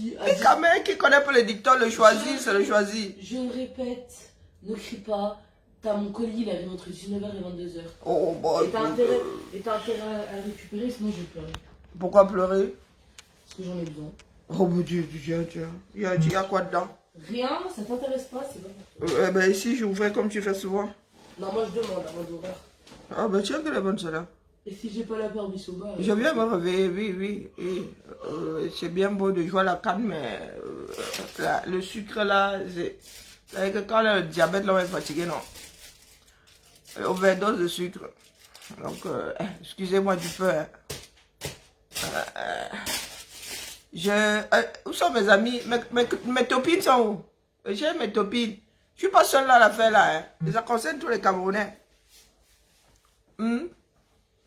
dit... Et quand même, qui connaît pas le dicton, le choisi, c'est le choisi. Je le répète, ne crie pas. T'as mon colis, il arrive entre 19h et 22h. Oh, bon. Et t'as intérêt à le récupérer, sinon je vais pleurer. Pourquoi pleurer? Parce que j'en ai besoin. Oh mon Dieu, il y a quoi dedans? Rien, ça t'intéresse pas, c'est bon. Ben ici, j'ouvrais comme tu fais souvent. Non, moi je demande à mon horaire. Ah ben tiens, quelle est bonne celle-là. Et si j'ai pas la barbe Bissoba... Je viens me réveiller, oui. C'est bien beau de jouer à la canne, mais le sucre là, c'est... Quand le diabète là, on est fatigué, non. Overdose de sucre. Donc, excusez-moi du peu. Hein. Où sont mes amis? Mes topines sont où? J'ai mes topines. Je suis pas seule là à la faire là. Hein. Ça concerne tous les Camerounais.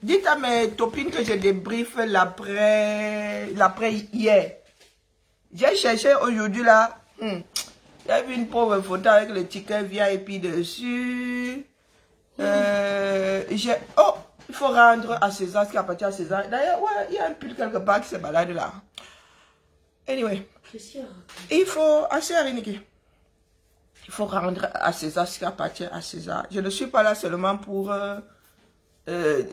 Dites à mes topines que je débriefe l'après hier. J'ai cherché aujourd'hui là. J'ai vu une pauvre photo avec le ticket VIP dessus. Oh, il faut rendre à César ce qui appartient à César. D'ailleurs, ouais, il y a un pull quelque part qui se balade là. Anyway. Il faut... Assez Ariniki. Il faut rendre à César ce qui appartient à César. Je ne suis pas là seulement pour... je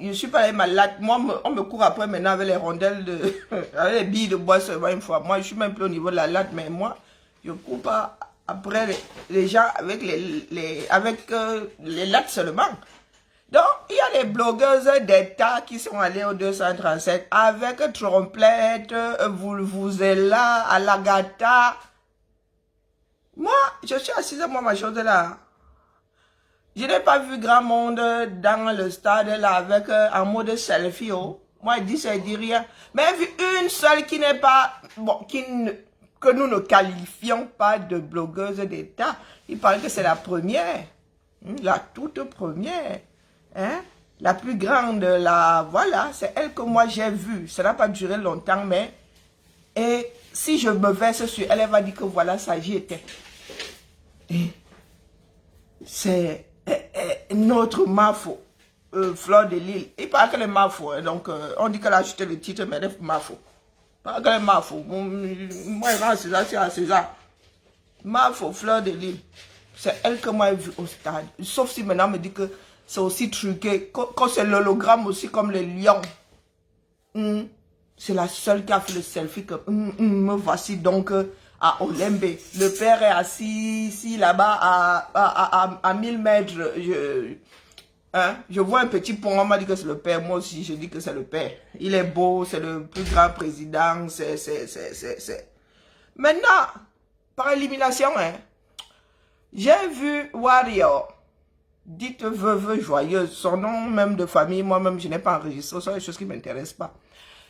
ne suis pas là malade. Moi, on me court après maintenant avec les rondelles avec les billes de bois seulement une fois. Moi, je suis même plus au niveau de la latte, mais moi, je ne cours pas après les gens avec les lattes seulement. Donc, il y a des blogueuses d'État qui sont allées au 237 avec trompette, vous êtes là, à l'agata. Moi, je suis assise à moi, ma chose là. Je n'ai pas vu grand monde dans le stade là avec en mode selfie. Oh. Moi, il dit ça, il dit rien. Mais vu une seule qui n'est pas... Bon, que nous ne qualifions pas de blogueuse d'État. Il paraît que c'est la première. La toute première. Hein? La plus grande, voilà, c'est elle que moi j'ai vue. Ça n'a pas duré longtemps, mais... Et si je me verse sur elle, elle va dire que voilà, ça j'y était. C'est notre Mafo, Fleur de Lille. Il paraît qu'elle est Mafo, hein, donc on dit qu'elle a acheté le titre, mais elle est Mafo. Pas qu'elle est Mafo. Moi, je vais à César, c'est à César. Mafo, Fleur de Lille. C'est elle que moi j'ai vue au stade. Sauf si maintenant on me dit que c'est aussi truqué. Quand c'est l'hologramme aussi comme les lions. C'est la seule qui a fait le selfie que me voici donc à Olembe. Le père est assis ici là-bas à 1000 mètres. Je vois un petit pont, on m'a dit que c'est le père. Moi aussi, je dis que c'est le père. Il est beau, c'est le plus grand président. Maintenant, par élimination, j'ai vu Warrior. Dites veuve joyeuse. Son nom même de famille, moi-même, je n'ai pas enregistré. Ce sont des choses qui ne m'intéressent pas.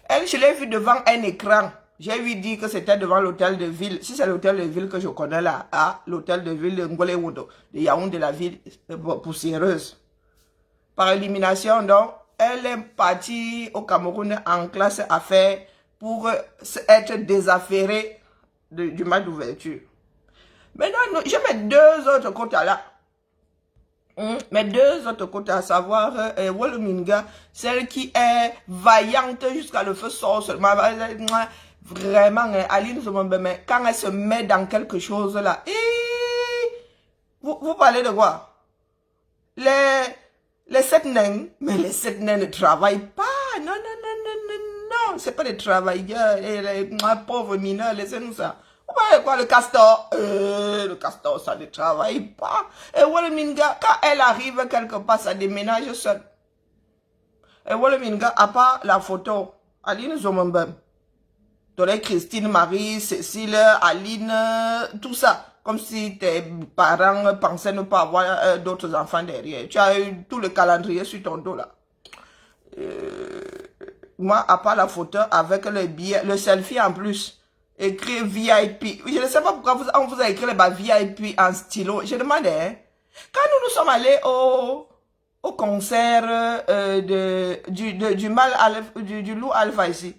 Elle, je l'ai vue devant un écran. J'ai lui dit que c'était devant l'hôtel de ville. Si c'est l'hôtel de ville que je connais là, l'hôtel de ville de Ngolewundo, de Yaoundé, la ville poussiéreuse. Par élimination, donc, elle est partie au Cameroun en classe affaires pour être désaffairée du match d'ouverture. Maintenant, je mets deux autres quotas là. Mais deux autres côtés, à savoir Wolominga, celle qui est vaillante jusqu'à le feu sort seulement. Vraiment, Aline Zomambeme, quand elle se met dans quelque chose là, vous parlez de quoi? Les 7 nains, mais les 7 nains ne travaillent pas. Non, c'est pas des travailleurs, les pauvres mineurs, laissez-nous ça. Vous voyez quoi, le castor? Le castor, ça ne travaille pas. Et Wolominga, quand elle arrive quelque part, ça déménage seul. Et Wolominga, à part la photo, Aline Zomambem, Doré, Christine, Marie, Cécile, Aline, tout ça. Comme si tes parents pensaient ne pas avoir d'autres enfants derrière. Tu as eu tout le calendrier sur ton dos là. Moi, à part la photo avec le billet, le selfie en plus. Écrit VIP. Je ne sais pas pourquoi on vous a écrit les VIP en stylo. Je demandais, quand nous sommes allés au concert du loup Alpha ici,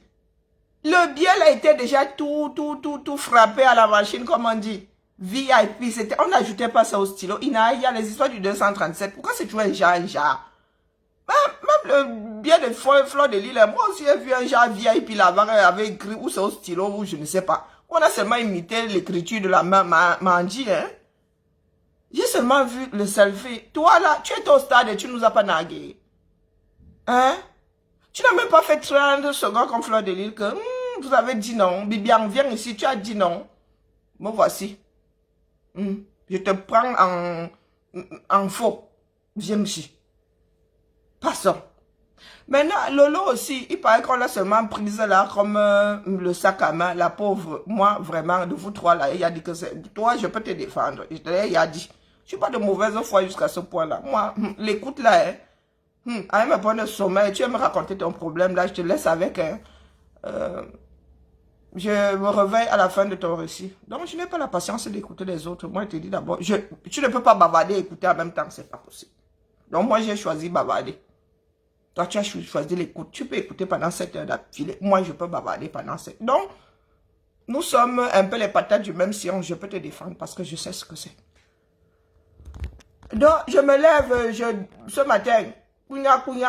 le billet a été déjà tout frappé à la machine, comme on dit. VIP, on n'ajoutait pas ça au stylo. Il y a les histoires du 237. Pourquoi c'est toujours un genre? Même le bien de Fleur de Lille, moi aussi j'ai vu un genre VIP là-bas avec écrit, ou c'est au stylo, ou je ne sais pas. On a seulement imité l'écriture de la Mandy, hein. J'ai seulement vu le selfie. Toi là, tu es au stade et tu nous as pas nagué. Hein? Tu n'as même pas fait 30 secondes comme Fleur de Lille que vous avez dit non. Bibian, viens ici, tu as dit non. Bon, voici. Je te prends en faux. Viens ici. Passons. Maintenant, Lolo aussi, il paraît qu'on l'a seulement prise là comme le sac à main. La pauvre, moi, vraiment, de vous trois là, il a dit que c'est... Toi, je peux te défendre. Il a dit, je suis pas de mauvaise foi jusqu'à ce point-là. Moi, l'écoute là, à un point de sommeil, tu vas me raconter ton problème là, je te laisse avec... je me réveille à la fin de ton récit. Donc, je n'ai pas la patience d'écouter les autres. Moi, je te dis d'abord, tu ne peux pas bavarder et écouter en même temps, c'est pas possible. Donc, moi, j'ai choisi bavarder. Toi, tu as choisi l'écoute. Tu peux écouter pendant 7 heures d'affilée. Moi, je peux bavarder pendant 7 heures. Donc, nous sommes un peu les patates du même sillon. Je peux te défendre parce que je sais ce que c'est. Donc, je me lève ce matin.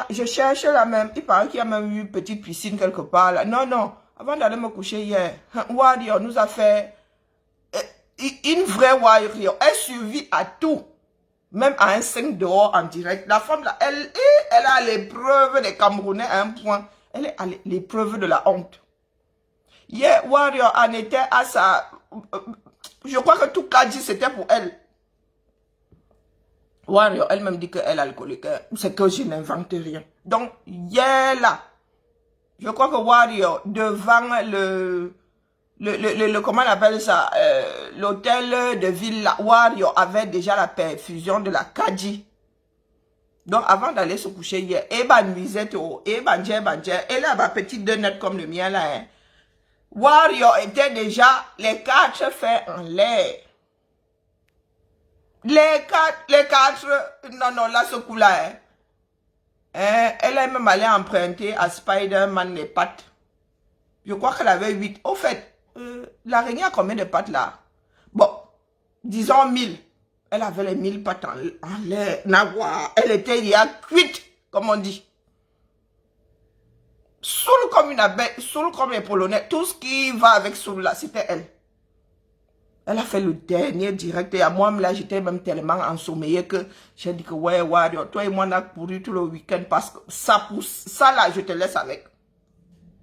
Je cherche la même. Il paraît qu'il y a même eu une petite piscine quelque part là. Non, non. Avant d'aller me coucher hier, Warrior nous a fait une vraie Warrior. Elle survit à tout. Même à un 5 dehors en direct. La femme là, elle a l'épreuve des Camerounais à un point. Elle est à l'épreuve de la honte. Hier, Warrior en était à sa... je crois que tout cas dit c'était pour elle. Warrior, elle-même dit qu'elle est alcoolique. C'est que je n'invente rien. Donc, hier là, je crois que Warrior, devant comment on appelle ça, l'hôtel de ville, là, Warrior avait déjà la perfusion de la Kadi. Donc, avant d'aller se coucher hier, Eba nuisait au, Eba elle a ma petite denette comme le mien là, hein. Warrior était déjà les 4 faits en l'air. Les quatre, non, là, ce coup-là, hein. Elle a même allé emprunter à Spider-Man les pattes. Je crois qu'elle avait 8. Au fait, l'araignée a combien de pattes là? Bon, disons 1000. Elle avait les 1000 pattes en l'air. Elle était il y a cuite, comme on dit. Soul comme une abeille, soul comme les Polonais. Tout ce qui va avec soul là, c'était elle. Elle a fait le dernier direct. Et à moi, là, j'étais même tellement ensommeillée que j'ai dit que, ouais, toi et moi, on a couru tout le week-end parce que ça pousse. Ça, là, je te laisse avec.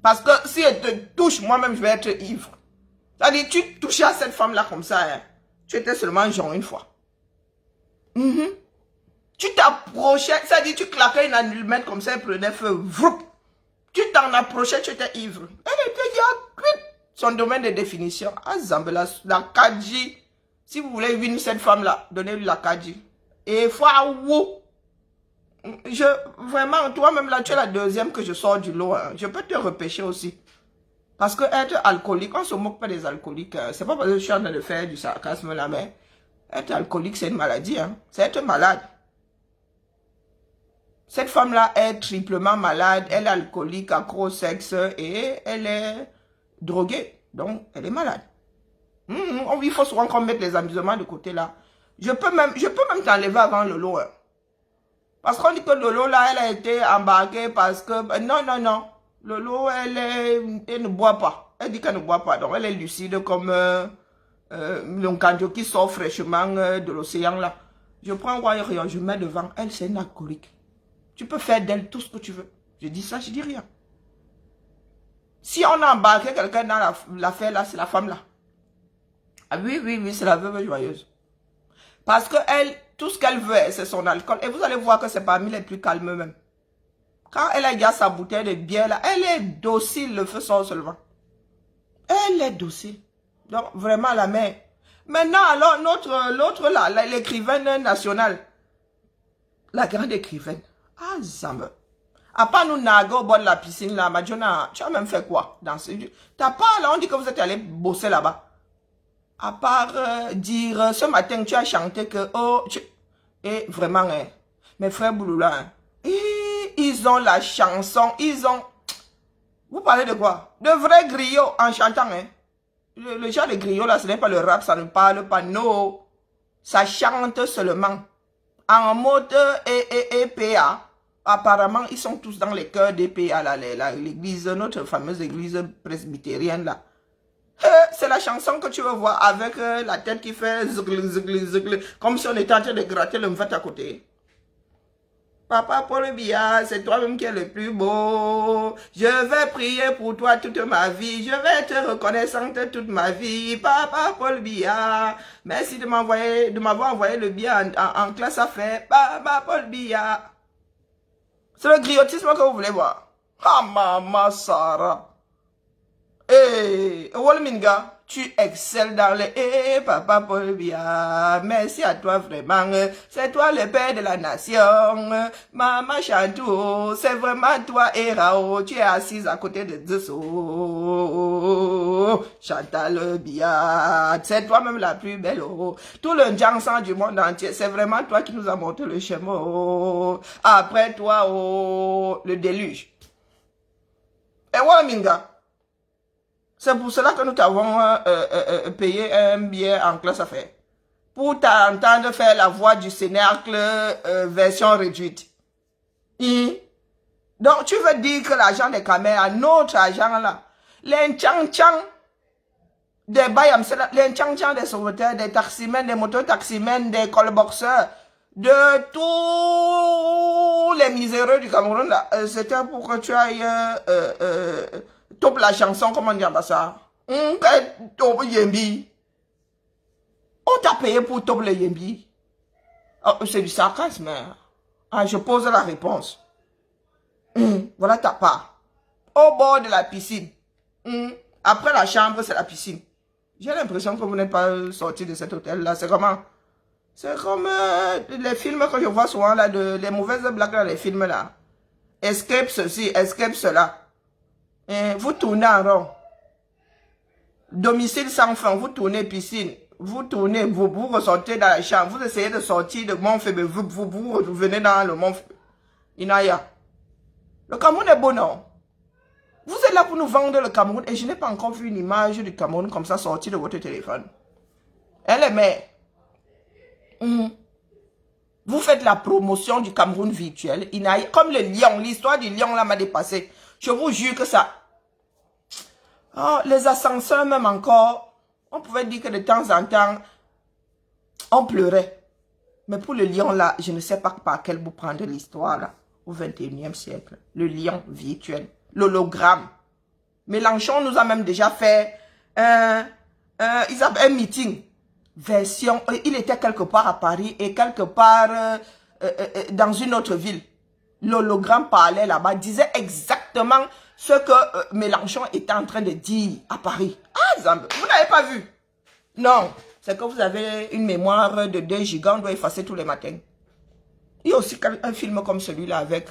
Parce que si elle te touche, moi-même, je vais être ivre. C'est-à-dire, tu touchais à cette femme-là comme ça, hein. Tu étais seulement genre une fois. Tu t'approchais, c'est-à-dire, tu claquais une allumette comme ça, elle prenait feu. Vroup. Tu t'en approchais, tu étais ivre. Elle était déjà... Son domaine de définition, à Zambela, la Kadji. Si vous voulez win cette femme-là, donnez-lui la Kadji. Et Fouaou. Vraiment, toi-même là, tu es la deuxième que je sors du lot. Hein. Je peux te repêcher aussi. Parce que être alcoolique, on ne se moque pas des alcooliques. C'est pas parce que je suis en train de faire du sarcasme là, mais être alcoolique, c'est une maladie. Hein. C'est être malade. Cette femme-là est triplement malade. Elle est alcoolique, accro au sexe et elle est... droguée, donc elle est malade. Il faut souvent qu'on mette les amusements de côté là. Je peux même t'enlever avant Lolo. Hein. Parce qu'on dit que Lolo là, elle a été embarquée parce que... Non. Lolo, elle ne boit pas. Elle dit qu'elle ne boit pas. Donc elle est lucide comme le candio qui sort fraîchement de l'océan là. Je prends Warrior, je mets devant. Elle, c'est une alcoolique. Tu peux faire d'elle tout ce que tu veux. Je dis ça, je dis rien. Si on a embarqué quelqu'un dans l'affaire là, c'est la femme là. Ah oui, c'est la veuve joyeuse. Parce que elle, tout ce qu'elle veut, c'est son alcool. Et vous allez voir que c'est parmi les plus calmes même. Quand elle a déjà sa bouteille de bière là, elle est docile, le feu sort seulement. Elle est docile. Donc vraiment la mère. Maintenant alors, l'autre là, l'écrivaine nationale. La grande écrivaine. Ah, Zamba. À part nous nager au bord de la piscine là, Madjona, tu as même fait quoi dans ce... T'as pas là, on dit que vous êtes allé bosser là-bas. À part dire, ce matin tu as chanté que, oh, et vraiment, hein, mes frères Bouloula, hein, ils ont la chanson, ils ont... Vous parlez de quoi? De vrais griots en chantant, hein. Le genre de griot là, ce n'est pas le rap, ça ne parle pas, non. Ça chante seulement. En mode EPA. Apparemment, ils sont tous dans les cœurs des pays, l'église, notre fameuse église presbytérienne là. C'est la chanson que tu veux voir avec la tête qui fait zgl, zgl, zgl, comme si on était en train de gratter le mvat à côté. Papa Paul Biya, c'est toi-même qui es le plus beau. Je vais prier pour toi toute ma vie. Je vais être reconnaissante toute ma vie. Papa Paul Biya, merci de m'avoir envoyé le billet en classe à faire. Papa Paul Biya. C'est le griotisme que vous voulez voir. Ah, maman Sarah. Walminga, tu excelles dans les Papa Paul Biya. Merci à toi vraiment. C'est toi le père de la nation. Maman Chantou, c'est vraiment toi Erao. Tu es assise à côté de Dessau. Chantal Biya, c'est toi-même la plus belle. Tout le Djansan du monde entier, c'est vraiment toi qui nous as montré le chemin. Après toi, le déluge. Et Walminga. C'est pour cela que nous t'avons payé un billet en classe à faire. Pour t'entendre faire la voix du Cénacle version réduite. Donc, tu veux dire que l'argent des caméras, notre argent là, les tchang-tchang des bayams, les tchang-tchang des sauveteurs, des taximens, des mototaximens, des colboxeurs, de tous les miséreux du Cameroun là, c'était pour que tu ailles... top la chanson, comment dire ça? Top Yembi. On t'a payé pour top le Yembi. Oh, c'est du sarcasme. Ah, je pose la réponse. Voilà ta part. Au bord de la piscine. Après la chambre, c'est la piscine. J'ai l'impression que vous n'êtes pas sorti de cet hôtel-là. C'est comment? C'est comme les films que je vois souvent là, les mauvaises blagues dans les films là. Escape ceci, escape cela. Vous tournez en rond. Domicile sans fin, vous tournez piscine. Vous tournez, vous ressortez dans la chambre. Vous essayez de sortir de Montfébé. Vous revenez dans le Montfébé. Inaya. Le Cameroun est beau, non? Vous êtes là pour nous vendre le Cameroun et je n'ai pas encore vu une image du Cameroun comme ça sortie de votre téléphone. Elle est mère. Vous faites la promotion du Cameroun virtuel. Inaya. Comme le lion. L'histoire du lion là m'a dépassé. Je vous jure que ça... Oh, les ascenseurs même encore, on pouvait dire que de temps en temps, on pleurait. Mais pour le lion là, je ne sais pas par quel bout prendre l'histoire là, au 21e siècle. Le lion virtuel, l'hologramme. Mélenchon nous a même déjà fait un meeting. Version, il était quelque part à Paris et quelque part dans une autre ville. L'hologramme parlait là-bas, disait exactement ce que Mélenchon était en train de dire à Paris. Ah, Zambe, vous n'avez pas vu? Non, c'est que vous avez une mémoire de 2 gigas, on doit effacer tous les matins. Il y a aussi un film comme celui-là avec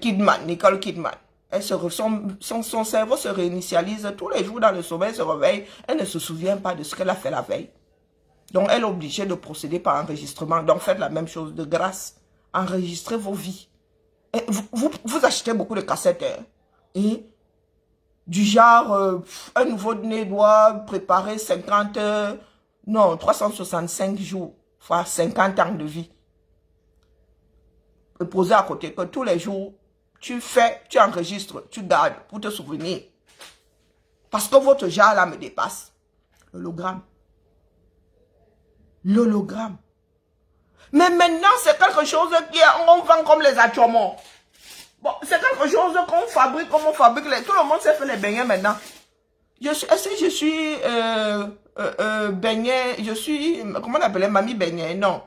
Kidman, Nicole Kidman. Son cerveau se réinitialise tous les jours dans le sommeil, elle se réveille, elle ne se souvient pas de ce qu'elle a fait la veille. Donc elle est obligée de procéder par enregistrement. Donc faites la même chose de grâce. Enregistrez vos vies. Et vous achetez beaucoup de cassettes. Et du genre, un nouveau-né doit préparer 365 jours, enfin 50 ans de vie. Et poser à côté que tous les jours, tu enregistres, tu gardes pour te souvenir. Parce que votre genre là me dépasse. L'hologramme. L'hologramme. Mais maintenant, c'est quelque chose qu'on vend comme les achomons. Bon, c'est quelque chose qu'on fabrique comme on fabrique. Tout le monde sait faire les beignets maintenant. Est-ce que je suis beignet, je suis, comment on appelle, mamie beignet? Non.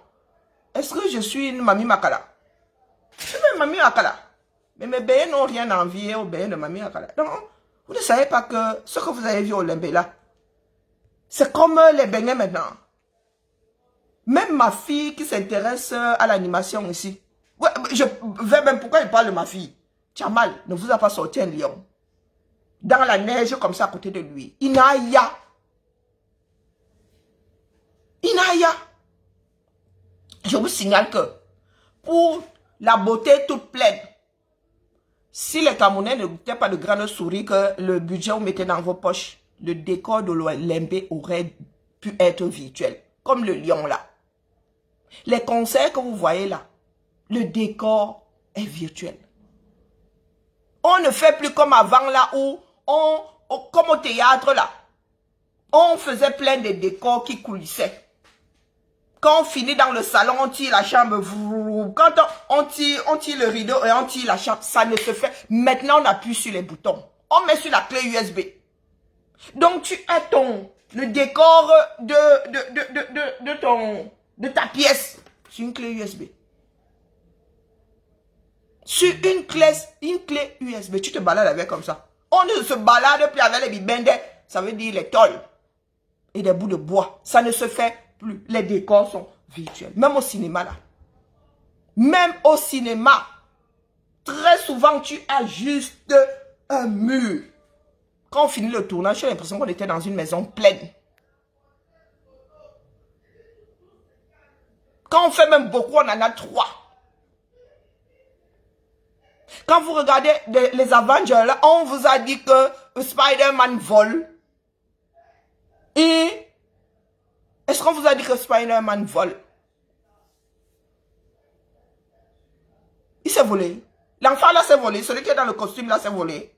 Est-ce que je suis une mamie Makala? Je suis une mamie Makala. Mais mes beignets n'ont rien à envier aux beignets de mamie Makala. Donc, vous ne savez pas que ce que vous avez vu au Lembe là, c'est comme les beignets maintenant. Même ma fille qui s'intéresse à l'animation ici. Ouais, je vais même, pourquoi il parle de ma fille? Tchamal ne vous a pas sorti un lion. Dans la neige comme ça à côté de lui. Inaya. Inaya. Je vous signale que pour la beauté toute pleine, si les Camerounais ne goûtaient pas de grandes souris que le budget vous mettez dans vos poches, le décor de l'Olembe aurait pu être virtuel. Comme le lion là. Les concerts que vous voyez là, le décor est virtuel. On ne fait plus comme avant là où comme au théâtre là. On faisait plein de décors qui coulissaient. Quand on finit dans le salon, on tire la chambre. Quand on tire le rideau et on tire la chambre, ça ne se fait. Maintenant, on appuie sur les boutons. On met sur la clé USB. Donc, tu as le décor de ta pièce sur une clé USB. Sur une clé USB. Tu te balades avec comme ça. On ne se balade plus avec les bibendes. Ça veut dire les tôles et des bouts de bois. Ça ne se fait plus. Les décors sont virtuels. Même au cinéma là. Même au cinéma. Très souvent, tu as juste un mur. Quand on finit le tournage, j'ai l'impression qu'on était dans une maison pleine. Quand on fait même beaucoup, on en a 3. Quand vous regardez les Avengers, là, on vous a dit que Spider-Man vole. Et est-ce qu'on vous a dit que Spider-Man vole? Il s'est volé. L'enfant là s'est volé. Celui qui est dans le costume là s'est volé.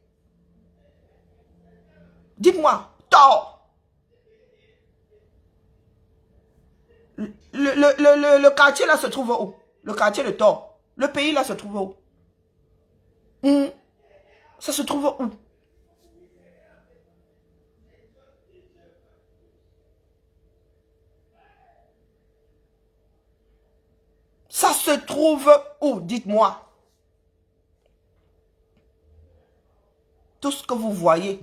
Dites-moi, Thor. Le quartier là se trouve où? Le quartier de Thor. Le pays là se trouve où? Ça se trouve où? Ça se trouve où? Dites-moi. Tout ce que vous voyez.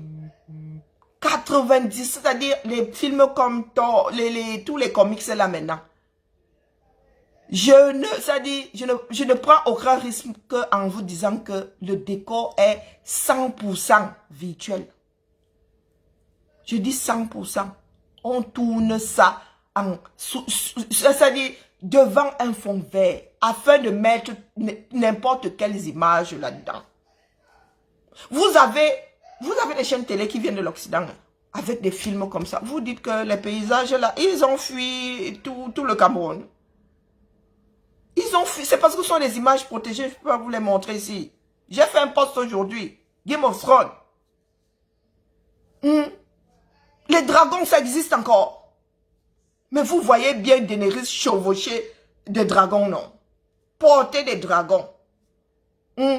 90, c'est-à-dire les films comme Thor, tous les comics là maintenant. Je ne prends aucun risque en vous disant que le décor est 100% virtuel. Je dis 100%. On tourne ça c'est-à-dire devant un fond vert afin de mettre n'importe quelles images là-dedans. Vous avez des chaînes télé qui viennent de l'Occident avec des films comme ça. Vous dites que les paysages là, ils ont fui tout le Cameroun. Ils ont fui. C'est parce que ce sont des images protégées. Je peux pas vous les montrer ici. J'ai fait un post aujourd'hui. Game of Thrones. Les dragons, ça existe encore. Mais vous voyez bien Daenerys chevaucher des dragons, non? Porter des dragons.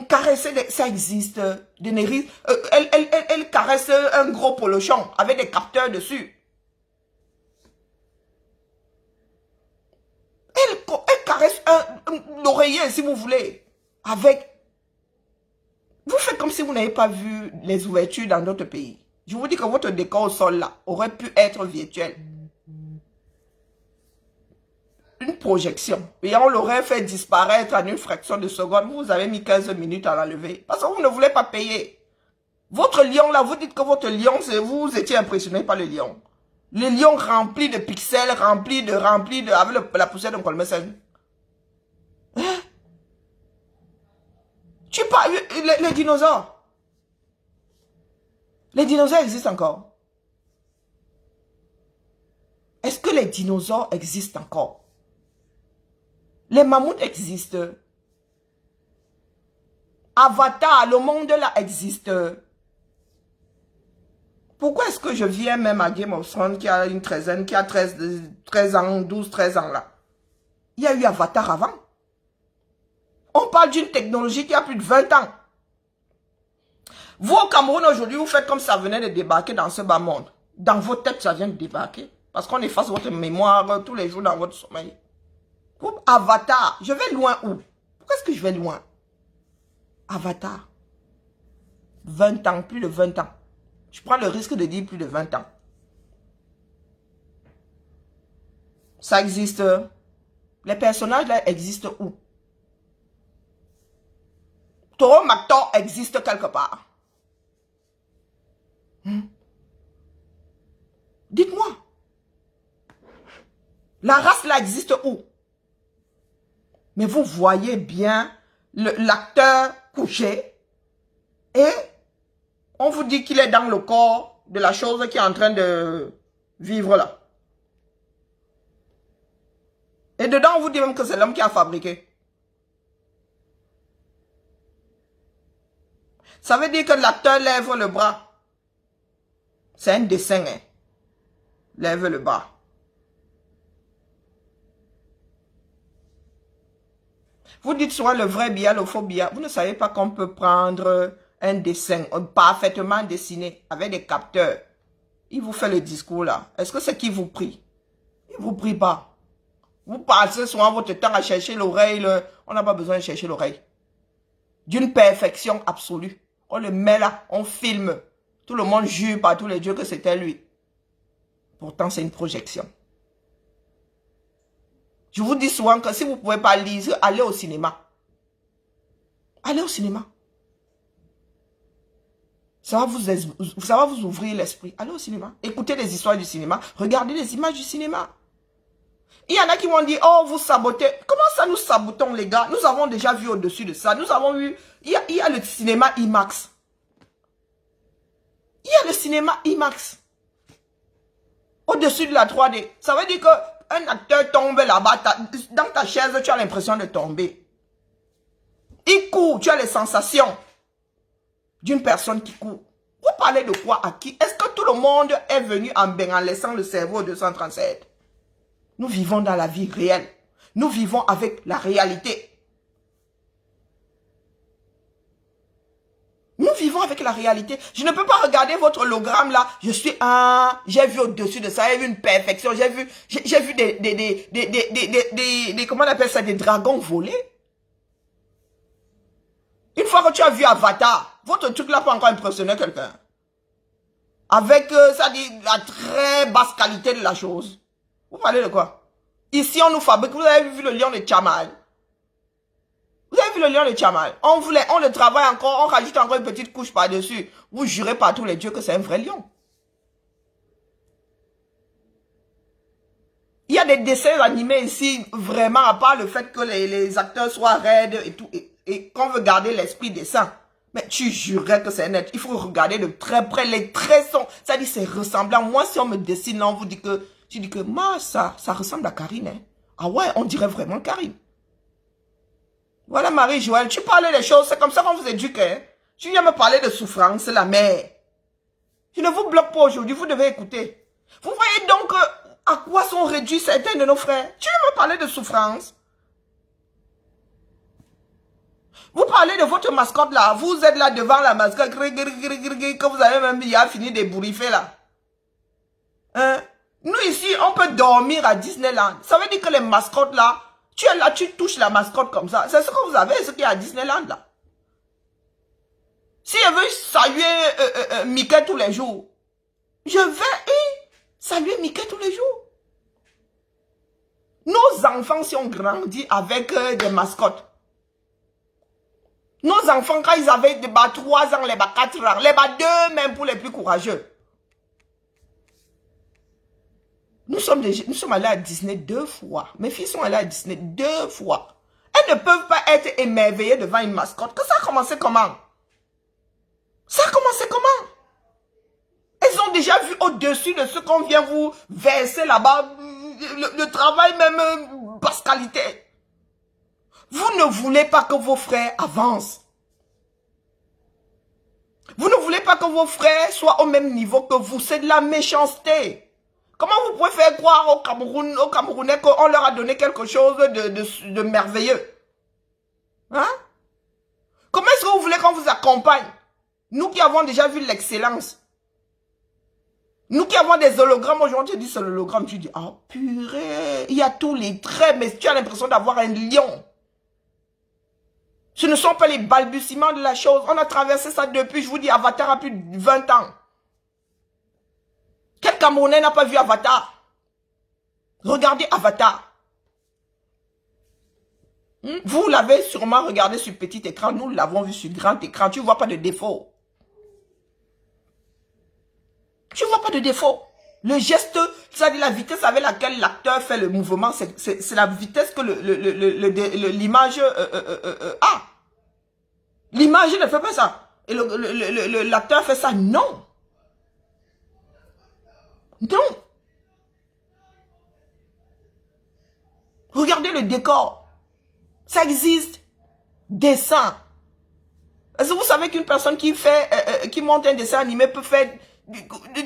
Caresser, ça existe. Daenerys, elle caresse un gros polochon avec des capteurs dessus. Elle caresse l'oreiller, si vous voulez. Avec... Vous faites comme si vous n'avez pas vu les ouvertures dans d'autres pays. Je vous dis que votre décor au sol là aurait pu être virtuel. Une projection. Et on l'aurait fait disparaître en une fraction de seconde. Vous avez mis 15 minutes à l'enlever. Parce que vous ne voulez pas payer. Votre lion là, vous dites que votre lion, vous étiez impressionné par le lion. Le lion rempli de pixels, rempli avec la poussière de colmesen. Hein? Tu parles, les dinosaures. Les dinosaures existent encore. Est-ce que les dinosaures existent encore? Les mammouths existent. Avatar, le monde là existe. Pourquoi est-ce que je viens même à Game of Thrones qui a une treizaine, qui a 13 ans, 12, 13 ans là? Il y a eu Avatar avant. On parle d'une technologie qui a plus de 20 ans. Vous au Cameroun aujourd'hui, vous faites comme ça venait de débarquer dans ce bas monde. Dans vos têtes, ça vient de débarquer. Parce qu'on efface votre mémoire tous les jours dans votre sommeil. Avatar, je vais loin où? Pourquoi est-ce que je vais loin? Avatar. 20 ans, plus de 20 ans. Je prends le risque de dire plus de 20 ans. Ça existe. Les personnages là existent où? Toro Mactor existe quelque part. Dites-moi. La race là existe où? Mais vous voyez bien l'acteur couché et on vous dit qu'il est dans le corps de la chose qui est en train de vivre là. Et dedans, on vous dit même que c'est l'homme qui a fabriqué. Ça veut dire que l'acteur lève le bras. C'est un dessin, hein. Lève le bras. Vous dites souvent le vrai billet, le faux billet. Vous ne savez pas qu'on peut prendre un dessin parfaitement dessiné avec des capteurs. Il vous fait le discours là. Est-ce que c'est qui vous prie? Il ne vous prie pas. Vous passez souvent votre temps à chercher l'oreille. On n'a pas besoin de chercher l'oreille. D'une perfection absolue. On le met là, on filme. Tout le monde jure par tous les dieux que c'était lui. Pourtant, c'est une projection. Je vous dis souvent que si vous ne pouvez pas lire, allez au cinéma. Allez au cinéma. Ça va vous ouvrir l'esprit. Allez au cinéma. Écoutez les histoires du cinéma. Regardez les images du cinéma. Il y en a qui m'ont dit, oh, vous sabotez. Comment ça nous sabotons, les gars? Nous avons déjà vu au-dessus de ça. Nous avons vu, il y a le cinéma IMAX. Il y a le cinéma IMAX. Au-dessus de la 3D. Ça veut dire qu'un acteur tombe là-bas, dans ta chaise, tu as l'impression de tomber. Il court, tu as les sensations d'une personne qui court. Vous parlez de quoi à qui? Est-ce que tout le monde est venu en bain en laissant le cerveau au 237? Nous vivons dans la vie réelle. Nous vivons avec la réalité. Nous vivons avec la réalité. Je ne peux pas regarder votre hologramme là. Je suis j'ai vu au-dessus de ça, j'ai vu une perfection. J'ai vu comment on appelle ça, des dragons volés. Une fois que tu as vu Avatar, votre truc là peut encore impressionner quelqu'un. Avec, ça dit, la très basse qualité de la chose. Vous parlez de quoi? Ici, on nous fabrique. Vous avez vu le lion de Chamal? Vous avez vu le lion de Chamal? On le travaille encore, on rajoute encore une petite couche par-dessus. Vous jurez par tous les dieux que c'est un vrai lion. Il y a des dessins animés ici, vraiment, à part le fait que les acteurs soient raides et tout, et qu'on veut garder l'esprit dessin. Mais tu jurerais que c'est net. Il faut regarder de très près. Les traits sont, ça dit, c'est ressemblant. Moi, si on me dessine, on vous dit que, tu dis que, moi, ça ressemble à Karine. Hein. Ah ouais, on dirait vraiment Karine. Voilà, Marie-Joëlle, tu parlais des choses, c'est comme ça qu'on vous éduque. Hein. Tu viens me parler de souffrance, la mère. Je ne vous bloque pas aujourd'hui, vous devez écouter. Vous voyez donc à quoi sont réduits certains de nos frères. Tu viens me parler de souffrance. Vous parlez de votre mascotte là, vous êtes là devant la mascotte, que vous avez même bien fini d'ébouriffer là. Hein? Nous ici, on peut dormir à Disneyland. Ça veut dire que les mascottes là, tu es là, tu touches la mascotte comme ça. C'est ce que vous avez, ce qui est à Disneyland là. Si je veux saluer Mickey tous les jours, je vais saluer Mickey tous les jours. Nos enfants, si on grandit avec des mascottes, nos enfants, quand ils avaient 3 ans, les 4 ans, les 2 même pour les plus courageux. Nous sommes allés à Disney 2 fois. Mes filles sont allées à Disney 2 fois. Elles ne peuvent pas être émerveillées devant une mascotte. Que ça a commencé comment? Ça a commencé comment? Elles ont déjà vu au-dessus de ce qu'on vient vous verser là-bas. Le travail même basse qualité. Vous ne voulez pas que vos frères avancent. Vous ne voulez pas que vos frères soient au même niveau que vous. C'est de la méchanceté. Comment vous pouvez faire croire aux Camerounais qu'on leur a donné quelque chose de merveilleux? Hein? Comment est-ce que vous voulez qu'on vous accompagne? Nous qui avons déjà vu l'excellence. Nous qui avons des hologrammes, aujourd'hui tu dis c'est l'hologramme, tu dis, ah purée, il y a tous les traits, mais tu as l'impression d'avoir un lion. Ce ne sont pas les balbutiements de la chose. On a traversé ça depuis, je vous dis, Avatar a plus de 20 ans. Quel Camerounais n'a pas vu Avatar? Regardez Avatar. Vous l'avez sûrement regardé sur petit écran. Nous l'avons vu sur grand écran. Tu ne vois pas de défaut. Tu ne vois pas de défaut. Le geste, c'est-à-dire la vitesse avec laquelle l'acteur fait le mouvement, c'est la vitesse que l'image a. L'image ne fait pas ça. Et l'acteur fait ça. Non. Non. Regardez le décor. Ça existe. Dessin. Est-ce que vous savez qu'une personne qui fait, qui monte un dessin animé peut faire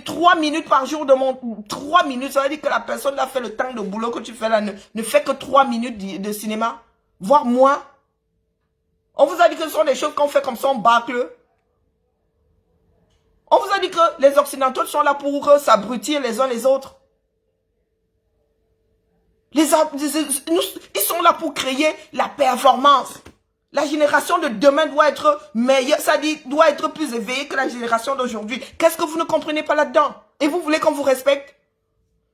3 minutes par jour de mon 3 minutes, ça veut dire que la personne a fait le temps de boulot que tu fais là, ne fait que 3 minutes de cinéma, voire moins. On vous a dit que ce sont des choses qu'on fait comme ça, on bâcle. On vous a dit que les Occidentaux sont là pour s'abrutir les uns les autres. Ils sont là pour créer la performance. La génération de demain doit être meilleure, ça dit, doit être plus éveillée que la génération d'aujourd'hui. Qu'est-ce que vous ne comprenez pas là-dedans? Et vous voulez qu'on vous respecte?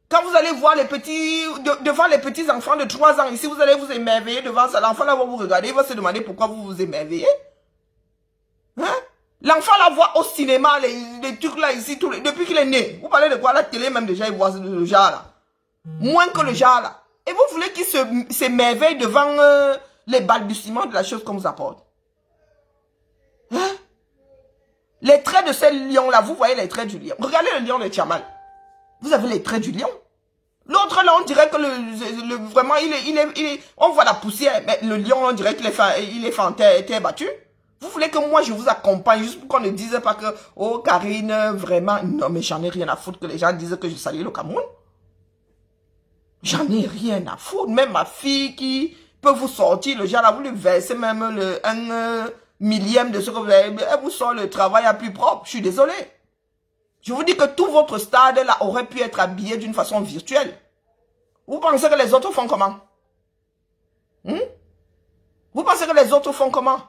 Quand vous allez voir les petits, devant les petits enfants de 3 ans, ici, vous allez vous émerveiller devant ça. L'enfant là va vous regarder, il va se demander pourquoi vous vous émerveillez. Hein? L'enfant là voit au cinéma les trucs là ici, depuis qu'il est né. Vous parlez de quoi? La télé même déjà, il voit le genre là. Moins que le genre là. Et vous voulez qu'il s'émerveille devant les balbutiements de la chose qu'on vous apporte. Hein? Les traits de ces lions là, vous voyez les traits du lion. Regardez le lion de Tchamal. Vous avez les traits du lion. L'autre là, on dirait que vraiment, on voit la poussière. Mais le lion, on dirait qu'il est fait en terre battue. Vous voulez que moi, je vous accompagne juste pour qu'on ne dise pas que, oh, Karine, vraiment, non, mais j'en ai rien à foutre que les gens disent que je salue le Cameroun. J'en ai rien à foutre. Même ma fille qui peut vous sortir, le genre là, vous lui versez même un millième de ce que vous avez, elle vous sort le travail à plus propre. Je suis désolé. Je vous dis que tout votre stade là aurait pu être habillé d'une façon virtuelle. Vous pensez que les autres font comment? Vous pensez que les autres font comment?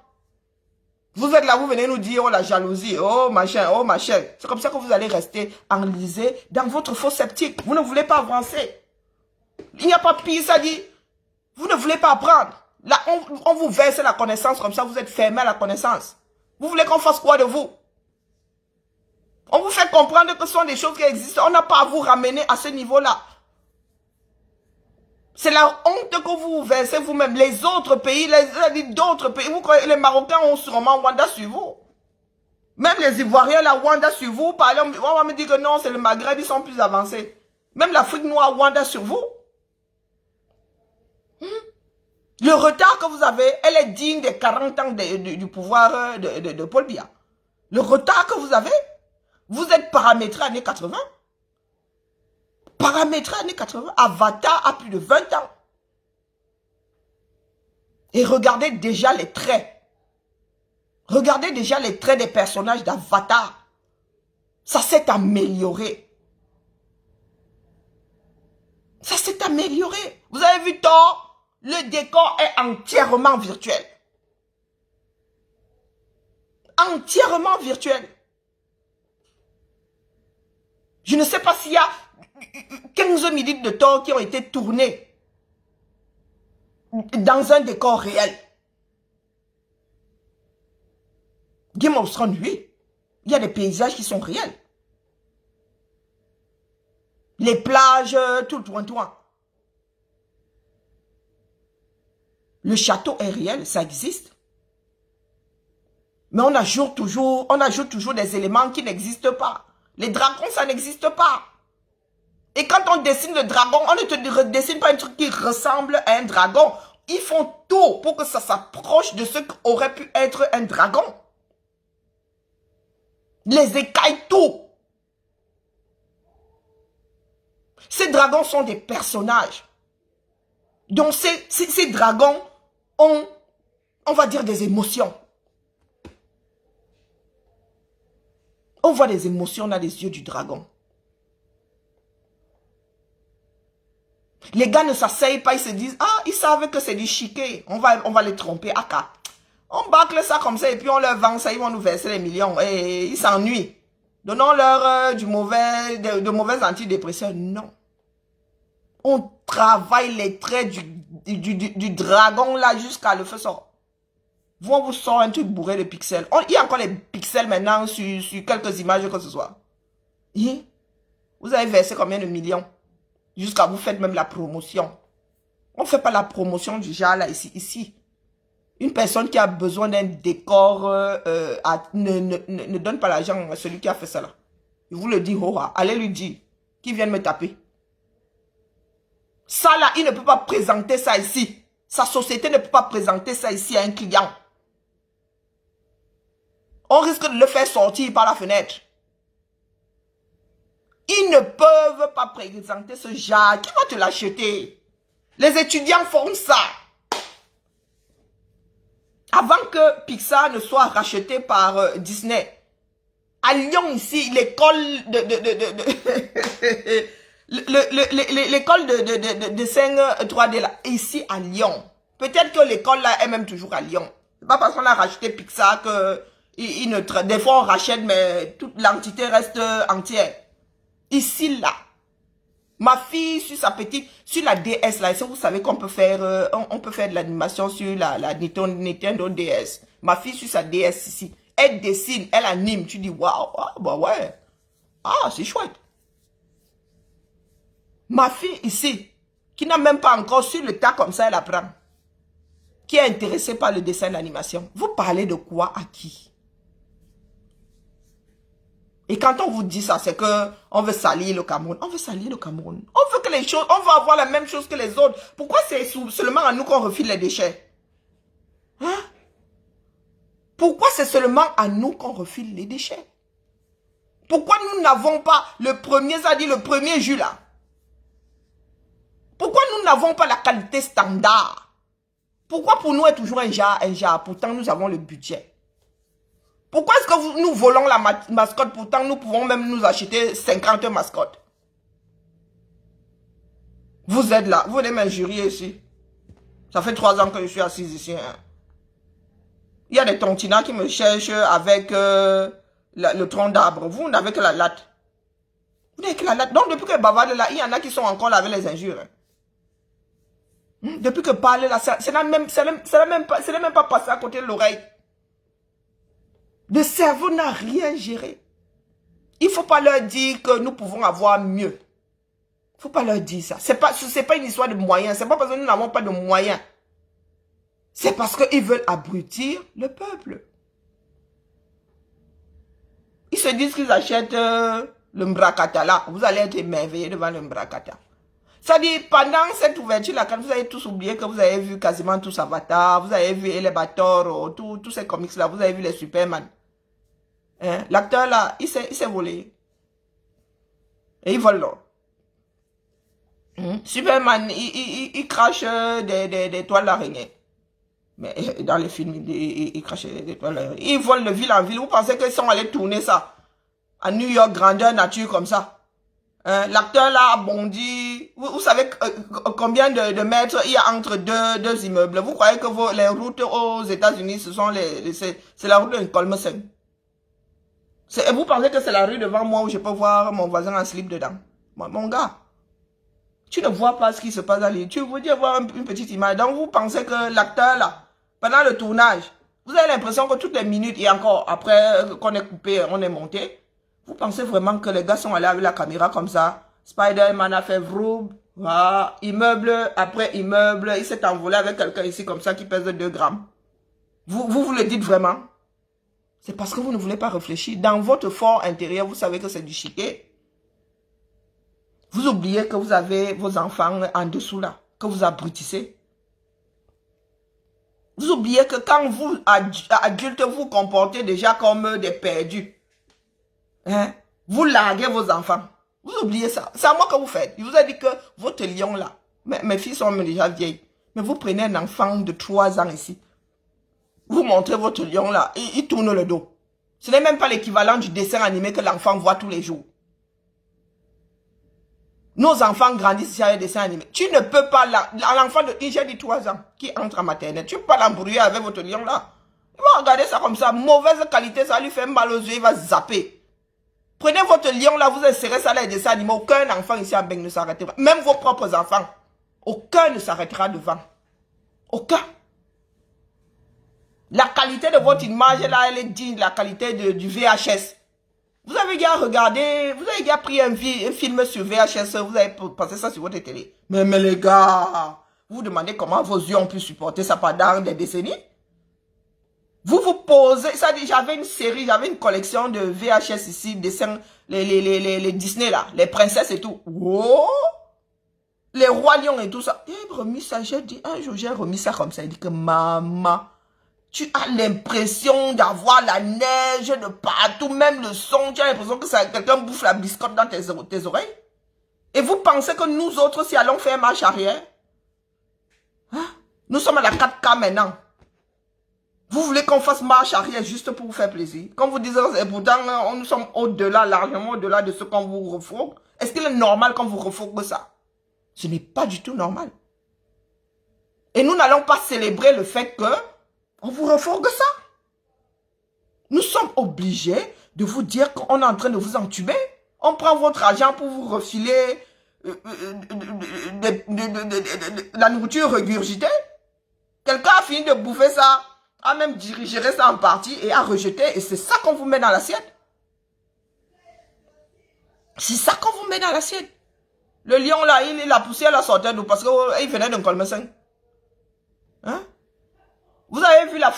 Vous êtes là, vous venez nous dire, oh la jalousie, oh machin, oh machin. C'est comme ça que vous allez rester enlisé dans votre faux sceptique. Vous ne voulez pas avancer. Il n'y a pas pire, ça dit, vous ne voulez pas apprendre. Là, on vous verse la connaissance comme ça, vous êtes fermé à la connaissance. Vous voulez qu'on fasse quoi de vous? On vous fait comprendre que ce sont des choses qui existent. On n'a pas à vous ramener à ce niveau-là. C'est la honte que vous versez vous-même. Les autres pays, d'autres pays, vous croyez, les Marocains ont sûrement Wanda sur vous. Même les Ivoiriens, la Wanda sur vous. Par exemple, on va me dire que non, c'est le Maghreb, ils sont plus avancés. Même l'Afrique noire, Wanda sur vous. Le retard que vous avez, elle est digne des 40 ans du pouvoir de Paul Biya. Le retard que vous avez, vous êtes paramétré années 80. Paramétré années 80. Avatar a plus de 20 ans. Et regardez déjà les traits. Regardez déjà les traits des personnages d'Avatar. Ça s'est amélioré. Ça s'est amélioré. Vous avez vu Thor? Le décor est entièrement virtuel. Entièrement virtuel. Je ne sais pas s'il y a 15 minutes de Thor qui ont été tournées dans un décor réel. Game of Thrones, oui. Il y a des paysages qui sont réels. Les plages, tout le toin. Le château est réel, ça existe. Mais on ajoute toujours des éléments qui n'existent pas. Les dragons, ça n'existe pas. Et quand on dessine le dragon, on ne te dessine pas un truc qui ressemble à un dragon. Ils font tout pour que ça s'approche de ce qu'aurait pu être un dragon. Les écailles, tout. Ces dragons sont des personnages. Donc ces dragons ont, on va dire, des émotions. On voit des émotions dans les yeux du dragon. Les gars ne s'asseyent pas, ils se disent, ah, ils savent que c'est du chiquet. On va les tromper. Aka. On bâcle ça comme ça et puis on leur vend ça, ils vont nous verser les millions. Et ils s'ennuient. Donnons-leur de mauvais antidépresseurs. Non. On travaille les traits du dragon là jusqu'à le feu sort. On vous sort un truc bourré de pixels. Il y a encore les pixels maintenant sur quelques images que ce soit. Vous avez versé combien de millions? Jusqu'à vous faites même la promotion. On ne fait pas la promotion du genre là ici. Une personne qui a besoin d'un décor ne donne pas l'argent à celui qui a fait ça là. Il vous le dit, allez lui dire qu'il vienne me taper. Ça là, il ne peut pas présenter ça ici. Sa société ne peut pas présenter ça ici à un client. On risque de le faire sortir par la fenêtre. Ils ne peuvent pas présenter ce genre. Qui va te l'acheter? Les étudiants font ça. Avant que Pixar ne soit racheté par Disney, à Lyon ici, l'école l'école de dessin 3D là, ici à Lyon. Peut-être que l'école là est même toujours à Lyon. C'est pas parce qu'on a racheté Pixar que des fois on rachète, mais toute l'entité reste entière. Ici là, ma fille sur sa petite, sur la DS là, vous savez qu'on peut faire, on peut faire de l'animation sur la Nintendo DS. Ma fille sur sa DS ici, elle dessine, elle anime. Tu dis waouh, bah ouais, ah c'est chouette. Ma fille ici, qui n'a même pas encore sur le tas comme ça, elle apprend. Qui est intéressée par le dessin d'animation. Vous parlez de quoi à qui? Et quand on vous dit ça, c'est que on veut salir le Cameroun. On veut salir le Cameroun. On veut que les choses, on veut avoir la même chose que les autres. Pourquoi c'est seulement à nous qu'on refile les déchets? Hein? Pourquoi c'est seulement à nous qu'on refile les déchets? Pourquoi nous n'avons pas le premier, ça dit le premier jus là? Pourquoi nous n'avons pas la qualité standard? Pourquoi pour nous est toujours un jar, pourtant nous avons le budget? Pourquoi est-ce que nous volons la mascotte, pourtant nous pouvons même nous acheter 50 mascottes? Vous êtes là, vous venez m'injurier ici. Ça fait 3 ans que je suis assise ici. Hein. Il y a des tontinats qui me cherchent avec le tronc d'arbre. Vous n'avez que la latte. Vous n'avez que la latte. Donc depuis que bavarde là, il y en a qui sont encore là avec les injures. Hein. Depuis que parle là, ça n'est même pas passé à côté de l'oreille. Le cerveau n'a rien géré. Il ne faut pas leur dire que nous pouvons avoir mieux. Il ne faut pas leur dire ça. Ce n'est pas une histoire de moyens. Ce n'est pas parce que nous n'avons pas de moyens. C'est parce qu'ils veulent abrutir le peuple. Ils se disent qu'ils achètent le Mbrakata là. Vous allez être émerveillés devant le Mbrakata. Ça dit, pendant cette ouverture-là, quand vous avez tous oublié que vous avez vu quasiment tous Avatar, vous avez vu Elevator, tous ces comics-là, vous avez vu les Superman. Hein? L'acteur là, il s'est volé. Et il vole là. Superman, il crache des toiles d'araignée. Mais dans les films, il crache des toiles d'araignée. Il vole de ville en ville. Vous pensez qu'ils sont allés tourner ça à New York, grandeur nature comme ça? L'acteur là a bondi. Vous savez combien de mètres il y a entre deux immeubles? Vous croyez que les routes aux États-Unis, c'est la route de Colmesen? Vous pensez que c'est la rue devant moi où je peux voir mon voisin en slip dedans? Mon gars, tu ne vois pas ce qui se passe dans les... Tu veux dire voir une petite image. Donc vous pensez que l'acteur là, pendant le tournage, vous avez l'impression que toutes les minutes, et encore après qu'on est coupé, on est monté, vous pensez vraiment que les gars sont allés avec la caméra comme ça? Spider-Man a fait vroom, voilà, immeuble après immeuble, il s'est envolé avec quelqu'un ici comme ça qui pèse 2 grammes. Vous le dites vraiment? C'est parce que vous ne voulez pas réfléchir. Dans votre fort intérieur, vous savez que c'est du chiquet. Vous oubliez que vous avez vos enfants en dessous là, que vous abrutissez. Vous oubliez que quand vous, adultes, vous comportez déjà comme des perdus. Hein? Vous larguez vos enfants. Vous oubliez ça. C'est à moi que vous faites. Je vous ai dit que votre lion là, mes filles sont déjà vieilles. Mais vous prenez un enfant de 3 ans ici. Vous montrez votre lion là, il tourne le dos. Ce n'est même pas l'équivalent du dessin animé que l'enfant voit tous les jours. Nos enfants grandissent sur les dessins animés. Tu ne peux pas, l'enfant de, j'ai dit 3 ans, qui entre en maternelle, tu ne peux pas l'embrouiller avec votre lion là. Il va regarder ça comme ça, mauvaise qualité, ça lui fait mal aux yeux, il va zapper. Prenez votre lion là, vous insérez ça dans les dessins animés, aucun enfant ici à Beng ne s'arrêtera. Même vos propres enfants, aucun ne s'arrêtera devant. Aucun. La qualité de votre image là, elle est digne de la qualité du VHS. Vous avez déjà regardé, vous avez déjà pris un film sur VHS, vous avez passé ça sur votre télé. Mais les gars, vous vous demandez comment vos yeux ont pu supporter ça pendant des décennies? Vous vous posez, ça dit, j'avais une série, j'avais une collection de VHS ici, dessins, les Disney là, les princesses et tout. Oh! Les rois lions et tout ça. J'ai remis ça, j'ai dit, un jour j'ai remis ça comme ça, il dit que maman, Tu as l'impression d'avoir la neige de partout, même le son, tu as l'impression que quelqu'un bouffe la biscotte dans tes oreilles. Et vous pensez que nous autres, si allons faire marche arrière, hein? Nous sommes à la 4K maintenant. Vous voulez qu'on fasse marche arrière juste pour vous faire plaisir? Quand vous dites, et pourtant, nous sommes au-delà, largement au-delà de ce qu'on vous refourgue. Est-ce qu'il est normal qu'on vous refourgue ça? Ce n'est pas du tout normal. Et nous n'allons pas célébrer le fait que on vous refourgue ça. Nous sommes obligés de vous dire qu'on est en train de vous entuber. On prend votre argent pour vous refiler la nourriture regurgitée. Quelqu'un a fini de bouffer ça, a même dirigé ça en partie et a rejeté. Et c'est ça qu'on vous met dans l'assiette. C'est ça qu'on vous met dans l'assiette. Le lion là, la poussière la sortait d'où? Parce qu'il venait d'un colmessin. Hein? Vous avez vu la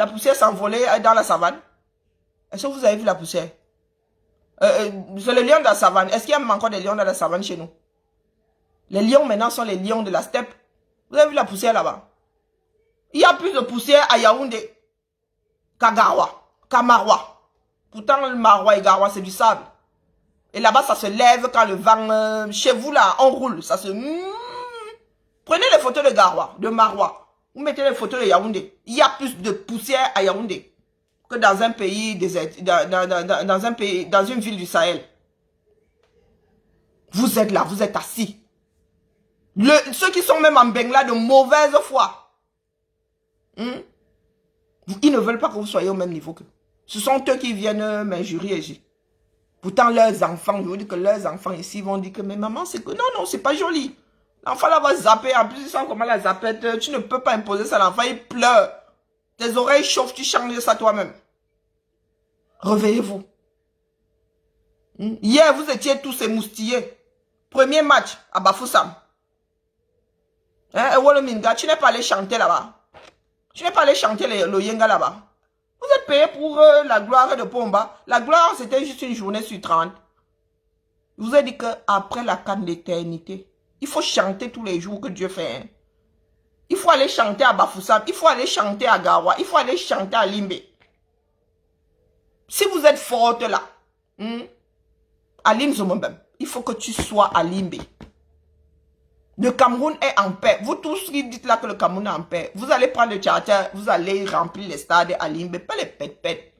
poussière s'envoler dans la savane? Est-ce que vous avez vu la poussière? C'est le lion de la savane. Est-ce qu'il y a encore des lions dans la savane chez nous? Les lions maintenant sont les lions de la steppe. Vous avez vu la poussière là-bas? Il y a plus de poussière à Yaoundé qu'à Garoua, qu'à Maroua. Pourtant, le Maroua et Garoua, c'est du sable. Et là-bas, ça se lève quand le vent... chez vous, là, on roule. Ça se... Prenez les photos de Garoua, de Maroua. Vous mettez les photos de Yaoundé. Il y a plus de poussière à Yaoundé que dans un pays, dans une ville du Sahel. Vous êtes là, vous êtes assis. Ceux qui sont même en Bengla de mauvaise foi. Ils ne veulent pas que vous soyez au même niveau qu'eux. Ce sont eux qui viennent m'injurier ici. Pourtant, leurs enfants, je vous dis que leurs enfants ici vont dire que mais maman, c'est que non, c'est pas joli. L'enfant là va zapper, en plus ils savent comment la zapette, tu ne peux pas imposer ça à l'enfant, il pleure. Tes oreilles chauffent, tu changes ça toi-même. Réveillez-vous. Hier, vous étiez tous émoustillés. Premier match à Bafoussam. Hein, Wolominga, tu n'es pas allé chanter là-bas. Tu n'es pas allé chanter le Yenga là-bas. Vous êtes payé pour la gloire de Pomba. La gloire, c'était juste une journée sur 30. Je vous ai dit qu'après la canne d'éternité, il faut chanter tous les jours que Dieu fait. Hein. Il faut aller chanter à Bafoussam. Il faut aller chanter à Gawa. Il faut aller chanter à Limbe. Si vous êtes forte là, à Limzomobem, il faut que tu sois à Limbe. Le Cameroun est en paix. Vous tous qui dites là que le Cameroun est en paix, vous allez prendre le charter, vous allez remplir les stades à Limbe, pas les pète-pète.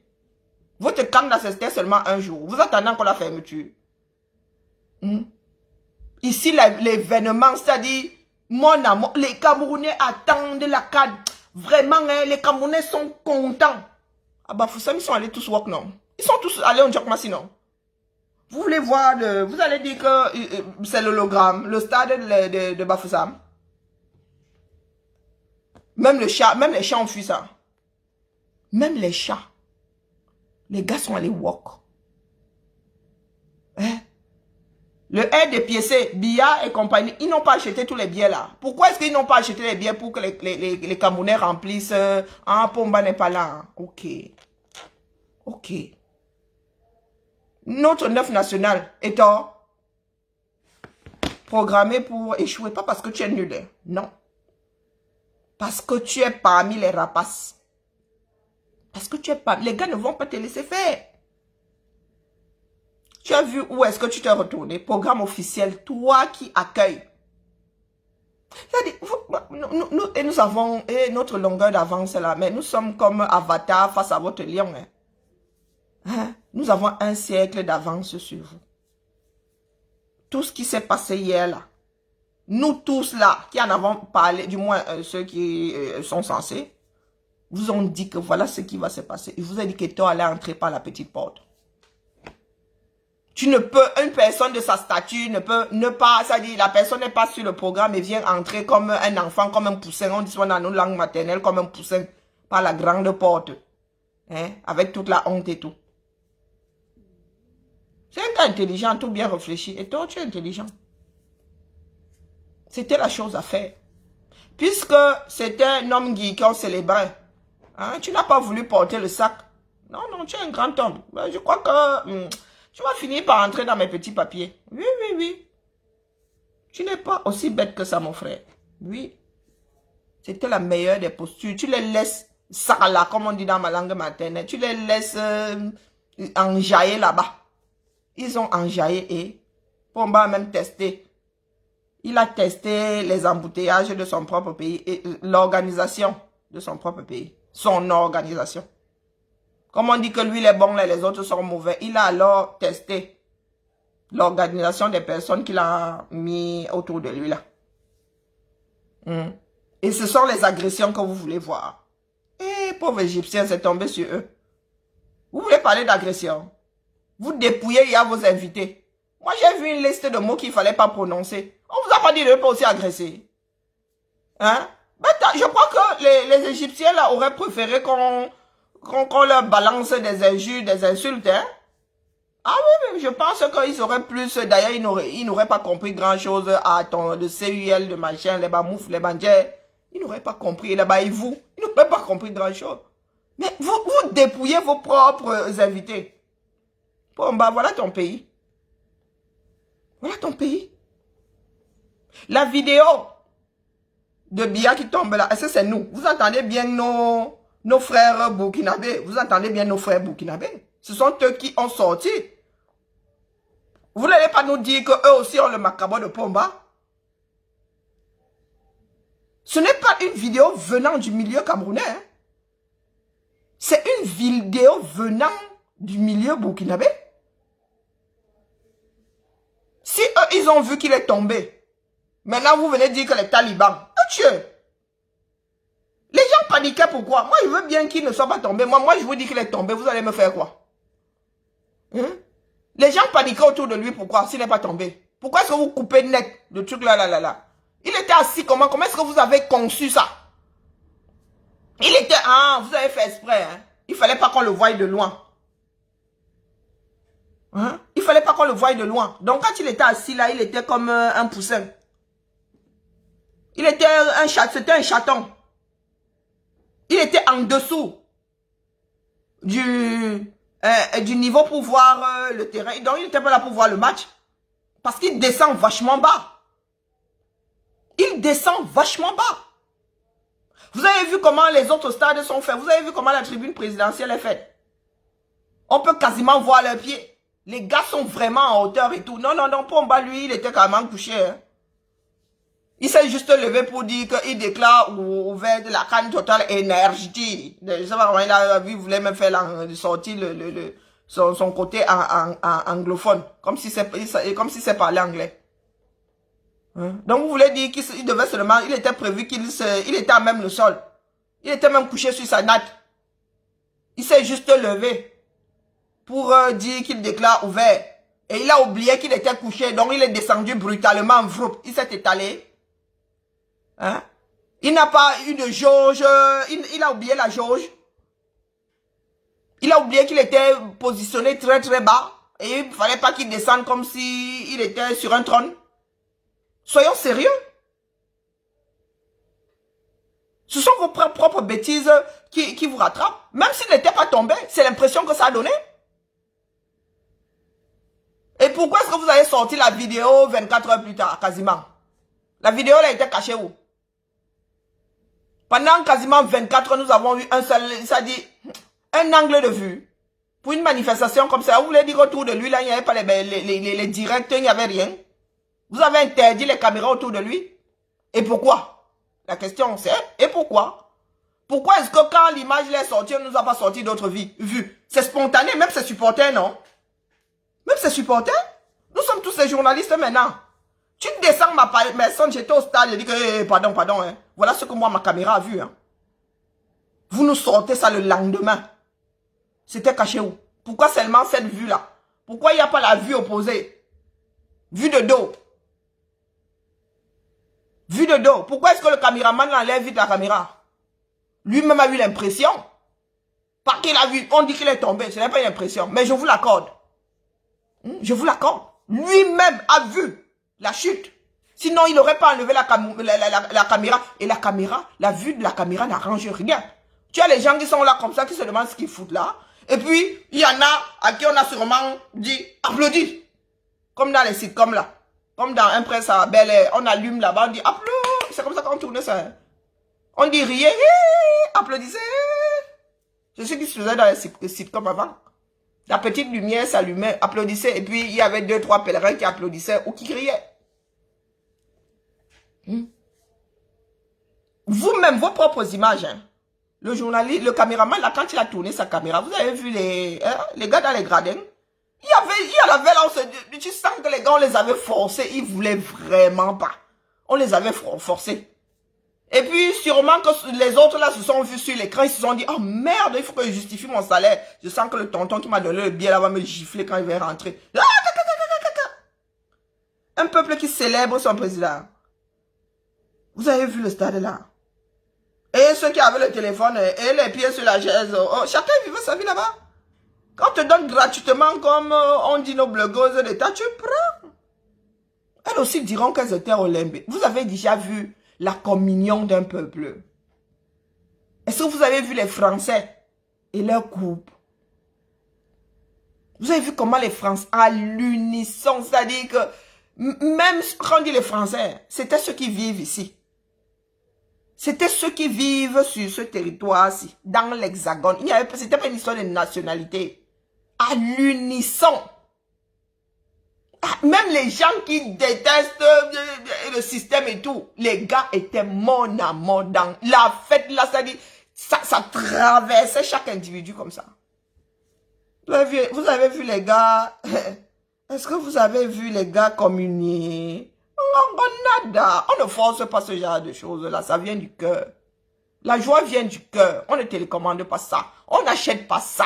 Votre camp c'était seulement un jour. Vous attendez encore la fermeture. Ici, l'événement, c'est-à-dire, mon amour, les Camerounais attendent la CAN. Vraiment, hein, les Camerounais sont contents. Ah bah, Foussam, ils sont allés tous walk, non? Ils sont tous allés en Djokmassi, non? Vous voulez voir, vous allez dire que c'est l'hologramme, le stade de Bafoussam. Même les chats ont fui ça. Même les chats. Les gars sont allés walk. Hein? Le air des pièces, Bia et compagnie, ils n'ont pas acheté tous les billets là. Pourquoi est-ce qu'ils n'ont pas acheté les billets pour que les Camerounais remplissent? Ah, Pomba n'est pas là. Hein? Ok. Ok. Notre 9 national étant programmé pour échouer, pas parce que tu es nul, hein. Non. Parce que tu es parmi les rapaces. Parce que tu es parmi... Les gars ne vont pas te laisser faire. Tu as vu où est-ce que tu t'es retourné? Programme officiel, toi qui accueilles. Nous avons notre longueur d'avance là, mais nous sommes comme Avatar face à votre lion. Hein. Hein? Nous avons un siècle d'avance sur vous. Tout ce qui s'est passé hier là, nous tous là, qui en avons parlé, du moins ceux qui sont censés, vous ont dit que voilà ce qui va se passer. Il vous a dit que toi allait entrer par la petite porte. Tu ne peux, une personne de sa stature ne peut ne pas, c'est-à-dire la personne n'est pas sur le programme et vient entrer comme un enfant, comme un poussin, on dit souvent dans nos langues maternelles, comme un poussin, par la grande porte. Hein, avec toute la honte et tout. C'est un gars intelligent, tout bien réfléchi. Et toi, tu es intelligent. C'était la chose à faire. Puisque c'était un homme qui qu'on célébrait. Hein, tu n'as pas voulu porter le sac. Non, non, tu es un grand homme. Je crois que... tu vas finir par entrer dans mes petits papiers. Oui, oui, oui. Tu n'es pas aussi bête que ça, mon frère. Oui. C'était la meilleure des postures. Tu les laisses sala, comme on dit dans ma langue maternelle. Tu les laisses enjailler là-bas. Ils ont enjaillé et Pomba a même testé. Il a testé les embouteillages de son propre pays et l'organisation de son propre pays. Son organisation. Comme on dit que lui il est bon, les autres sont mauvais. Il a alors testé l'organisation des personnes qu'il a mis autour de lui là. Et ce sont les agressions que vous voulez voir. Et pauvre Égyptien, c'est tombé sur eux. Vous voulez parler d'agression? Vous dépouillez, il y a vos invités. Moi, j'ai vu une liste de mots qu'il ne fallait pas prononcer. On vous a pas dit de ne pas aussi agresser. Hein? Ben, je crois que les Égyptiens là auraient préféré qu'on leur balance des injures, des insultes. Hein? Ah oui, je pense qu'ils auraient plus... D'ailleurs, ils n'auraient pas compris grand-chose à le CUL, de machin, les bamoufs, les bandits. Ils n'auraient pas compris. Les baïvous, ils n'auraient pas compris grand-chose. Mais vous dépouillez vos propres invités. Bon, bah voilà ton pays. Voilà ton pays. La vidéo de Biya qui tombe là, est-ce que c'est nous? Vous entendez bien nos frères burkinabés? Vous entendez bien nos frères burkinabés? Ce sont eux qui ont sorti. Vous n'allez pas nous dire qu'eux aussi ont le macabre de Pomba? Ce n'est pas une vidéo venant du milieu camerounais. Hein? C'est une vidéo venant du milieu burkinabé. Si eux, ils ont vu qu'il est tombé, maintenant vous venez dire que les talibans, oh Dieu, les gens paniquaient pourquoi? Moi, je veux bien qu'il ne soit pas tombé. Moi, je vous dis qu'il est tombé, vous allez me faire quoi? Les gens paniquaient autour de lui, pourquoi? S'il n'est pas tombé. Pourquoi est-ce que vous coupez net le truc là? Il était assis comment? Comment est-ce que vous avez conçu ça? Il était... Ah, vous avez fait exprès, hein? Il fallait pas qu'on le voie de loin. Hein? Il fallait pas qu'on le voie de loin. Donc, quand il était assis là, il était comme un poussin. Il était un chat, c'était un chaton. Il était en dessous du niveau pour voir le terrain. Donc, il n'était pas là pour voir le match. Parce qu'il descend vachement bas. Il descend vachement bas. Vous avez vu comment les autres stades sont faits. Vous avez vu comment la tribune présidentielle est faite. On peut quasiment voir leurs pieds. Les gars sont vraiment en hauteur et tout. Non, Pomba, lui, il était carrément couché. Hein. Il s'est juste levé pour dire qu'il déclare ouvert de la CAN Total Energy. Je sais pas comment il a vu, il voulait même faire sortir son côté anglophone. Comme si c'est parlé anglais. Hein? Donc vous voulez dire qu'il devait seulement, il était prévu il était à même le sol. Il était même couché sur sa natte. Il s'est juste levé pour dire qu'il déclare ouvert. Et il a oublié qu'il était couché, donc il est descendu brutalement en vroup. Il s'est étalé. Hein? Il n'a pas eu de jauge, il a oublié la jauge. Il a oublié qu'il était positionné très très bas. Et il ne fallait pas qu'il descende comme s'il était sur un trône. Soyons sérieux. Ce sont vos propres bêtises qui vous rattrapent. Même s'il n'était pas tombé, c'est l'impression que ça a donné. Et pourquoi est-ce que vous avez sorti la vidéo 24 heures plus tard, quasiment? La vidéo elle a été cachée où? Pendant quasiment 24 heures, nous avons eu un seul, ça dit, un angle de vue. Pour une manifestation comme ça, vous voulez dire autour de lui, là, il n'y avait pas les directs, il n'y avait rien. Vous avez interdit les caméras autour de lui. Et pourquoi? La question c'est, et pourquoi? Pourquoi est-ce que quand l'image est sortie, on ne nous a pas sorti d'autres vues? C'est spontané, même ses supporters, non? Même ses supporters? Nous sommes tous des journalistes maintenant. Tu descends ma personne, j'étais au stade, je dis que, pardon, hein. Voilà ce que moi, ma caméra a vu. Hein. Vous nous sortez ça le lendemain. C'était caché où? Pourquoi seulement cette vue-là? Pourquoi il n'y a pas la vue opposée? Vue de dos. Vue de dos. Pourquoi est-ce que le caméraman enlève vite la caméra? Lui-même a eu l'impression. Parce qu'il a vu, on dit qu'il est tombé. Ce n'est pas une impression. Mais je vous l'accorde. Je vous l'accorde. Lui-même a vu la chute. Sinon, il n'aurait pas enlevé la caméra. Et la caméra, la vue de la caméra n'arrange rien. Tu as les gens qui sont là comme ça, qui se demandent ce qu'ils foutent là. Et puis, il y en a à qui on a sûrement dit applaudis. Comme dans les sitcoms là. Comme dans Un prince à Bel Air. On allume là-bas, on dit applaudis. C'est comme ça qu'on tourne ça. Hein. On dit riez, applaudissez. C'est ce qui se faisait dans les sitcoms avant. La petite lumière s'allumait, applaudissait, et puis il y avait 2-3 pèlerins qui applaudissaient ou qui criaient. Vous-même, vos propres images, hein. Le journaliste, le caméraman, là, quand il a tourné sa caméra, vous avez vu les gars dans les gradins? Il y avait là, tu sens que les gars, on les avait forcés, ils voulaient vraiment pas. On les avait forcés. Et puis, sûrement que les autres là se sont vus sur l'écran, ils se sont dit, oh merde, il faut que je justifie mon salaire. Je sens que le tonton qui m'a donné le billet là va me gifler quand il va rentrer. Un peuple qui célèbre son président. Vous avez vu le stade là? Et ceux qui avaient le téléphone et les pieds sur la chaise, chacun vivait sa vie là-bas. Quand on te donne gratuitement, comme on dit nos blogueuses d'État, tu prends. Elles aussi diront qu'elles étaient au limbe. Vous avez déjà vu la communion d'un peuple? Est-ce que vous avez vu les Français et leur couple? Vous avez vu comment les Français, à l'unisson, c'est-à-dire que même quand on dit les Français, c'était ceux qui vivent ici. C'était ceux qui vivent sur ce territoire-ci, dans l'Hexagone. C'était pas une histoire de nationalité. À l'unisson. Même les gens qui détestent le système et tout, les gars étaient mon amour dans la fête là, c'est-à-dire, ça traversait chaque individu comme ça. Vous avez vu les gars, est-ce que vous avez vu les gars communier? Non, nada. On ne force pas ce genre de choses-là, ça vient du cœur. La joie vient du cœur, on ne télécommande pas ça, on n'achète pas ça.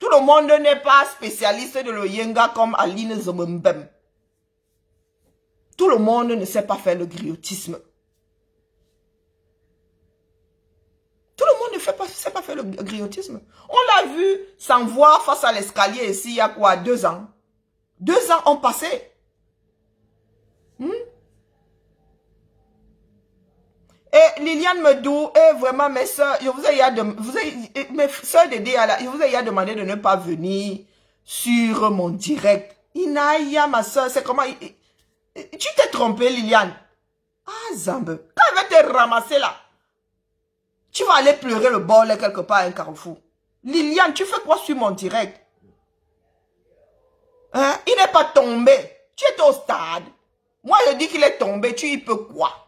Tout le monde n'est pas spécialiste de l'Oyenga comme Aline Zomembem. Tout le monde ne sait pas faire le griotisme. Tout le monde ne sait pas faire le griotisme. On l'a vu sans voir face à l'escalier ici, il y a quoi, 2 ans. 2 ans ont passé. Et Liliane Medou, et vraiment mes soeurs, mes soeurs d'aider je vous ai demandé de ne pas venir sur mon direct. Inaya, ma soeur, c'est comment, tu t'es trompée, Liliane. Ah, Zambe, quand elle va te ramasser là, tu vas aller pleurer le bol quelque part à un carrefour. Liliane, tu fais quoi sur mon direct? Hein? Il n'est pas tombé. Tu es au stade. Moi, je dis qu'il est tombé. Tu y peux quoi?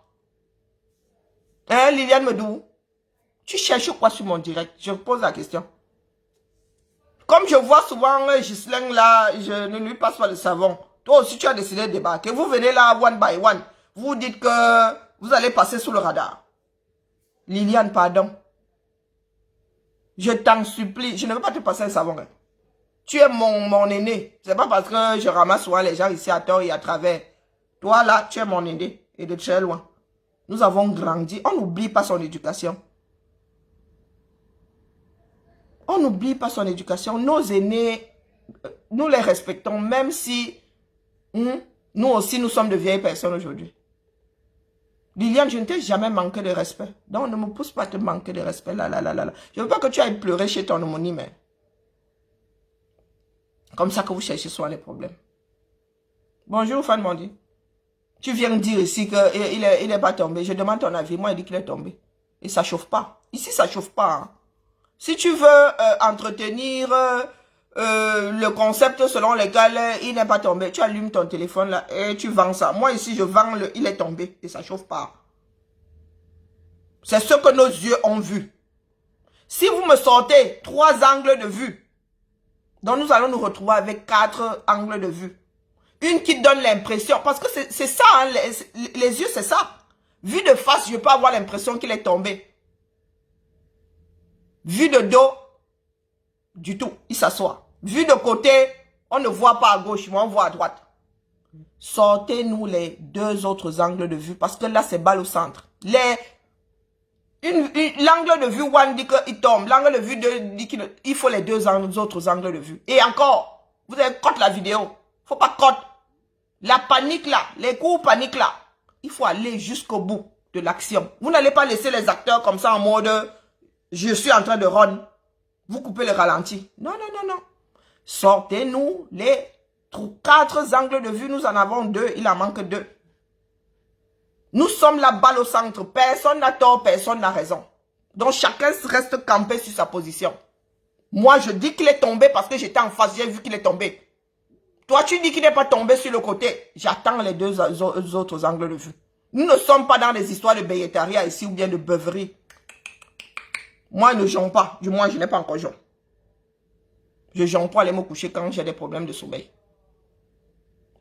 Hein, Liliane Medou? Tu cherches quoi sur mon direct? Je pose la question. Comme je vois souvent Ghislain là, je ne lui passe pas le savon. Toi aussi, tu as décidé de débarquer. Vous venez là, one by one. Vous dites que vous allez passer sous le radar. Liliane, pardon. Je t'en supplie. Je ne veux pas te passer le savon. Hein. Tu es mon aîné. C'est pas parce que je ramasse souvent les gens ici à tort et à travers. Toi là, tu es mon aîné. Et de très loin. Nous avons grandi. On n'oublie pas son éducation. On n'oublie pas son éducation. Nos aînés, nous les respectons, même si nous aussi, nous sommes de vieilles personnes aujourd'hui. Liliane, je ne t'ai jamais manqué de respect. Donc, ne me pousse pas à te manquer de respect. Là. Je ne veux pas que tu ailles pleurer chez ton homonyme. Mais... comme ça que vous cherchez souvent les problèmes. Bonjour, Fan Mondi. Tu viens dire ici qu'il n'est pas tombé. Je demande ton avis. Moi, il dit qu'il est tombé. Et ça ne chauffe pas. Ici, ça ne chauffe pas. Hein. Si tu veux entretenir le concept selon lequel il n'est pas tombé, tu allumes ton téléphone là et tu vends ça. Moi, ici, je vends le il est tombé et ça ne chauffe pas. C'est ce que nos yeux ont vu. Si vous me sortez 3 angles de vue, donc nous allons nous retrouver avec 4 angles de vue. Une qui donne l'impression, parce que c'est ça, hein, les yeux, c'est ça. Vu de face, je peux avoir l'impression qu'il est tombé. Vu de dos, du tout, il s'assoit. Vu de côté, on ne voit pas à gauche, mais on voit à droite. Sortez-nous les 2 autres angles de vue, parce que là, c'est balle au centre. L'angle de vue 1 dit qu'il tombe, l'angle de vue 2 dit qu'il faut les 2 autres angles de vue. Et encore, vous avez cote la vidéo, faut pas cote. La panique là, les coups panique là, il faut aller jusqu'au bout de l'action. Vous n'allez pas laisser les acteurs comme ça en mode je suis en train de run. Vous coupez le ralenti. Non. Sortez-nous les 4 angles de vue. Nous en avons 2. Il en manque 2. Nous sommes la balle au centre. Personne n'a tort, personne n'a raison. Donc chacun reste campé sur sa position. Moi, je dis qu'il est tombé parce que j'étais en face, j'ai vu qu'il est tombé. Toi, tu dis qu'il n'est pas tombé sur le côté. J'attends les deux autres angles de vue. Nous ne sommes pas dans des histoires de bénétariat ici ou bien de beuverie. Moi, je ne jonge pas. Du moins, je n'ai pas encore jonge. Je jonge pas aller me coucher quand j'ai des problèmes de sommeil.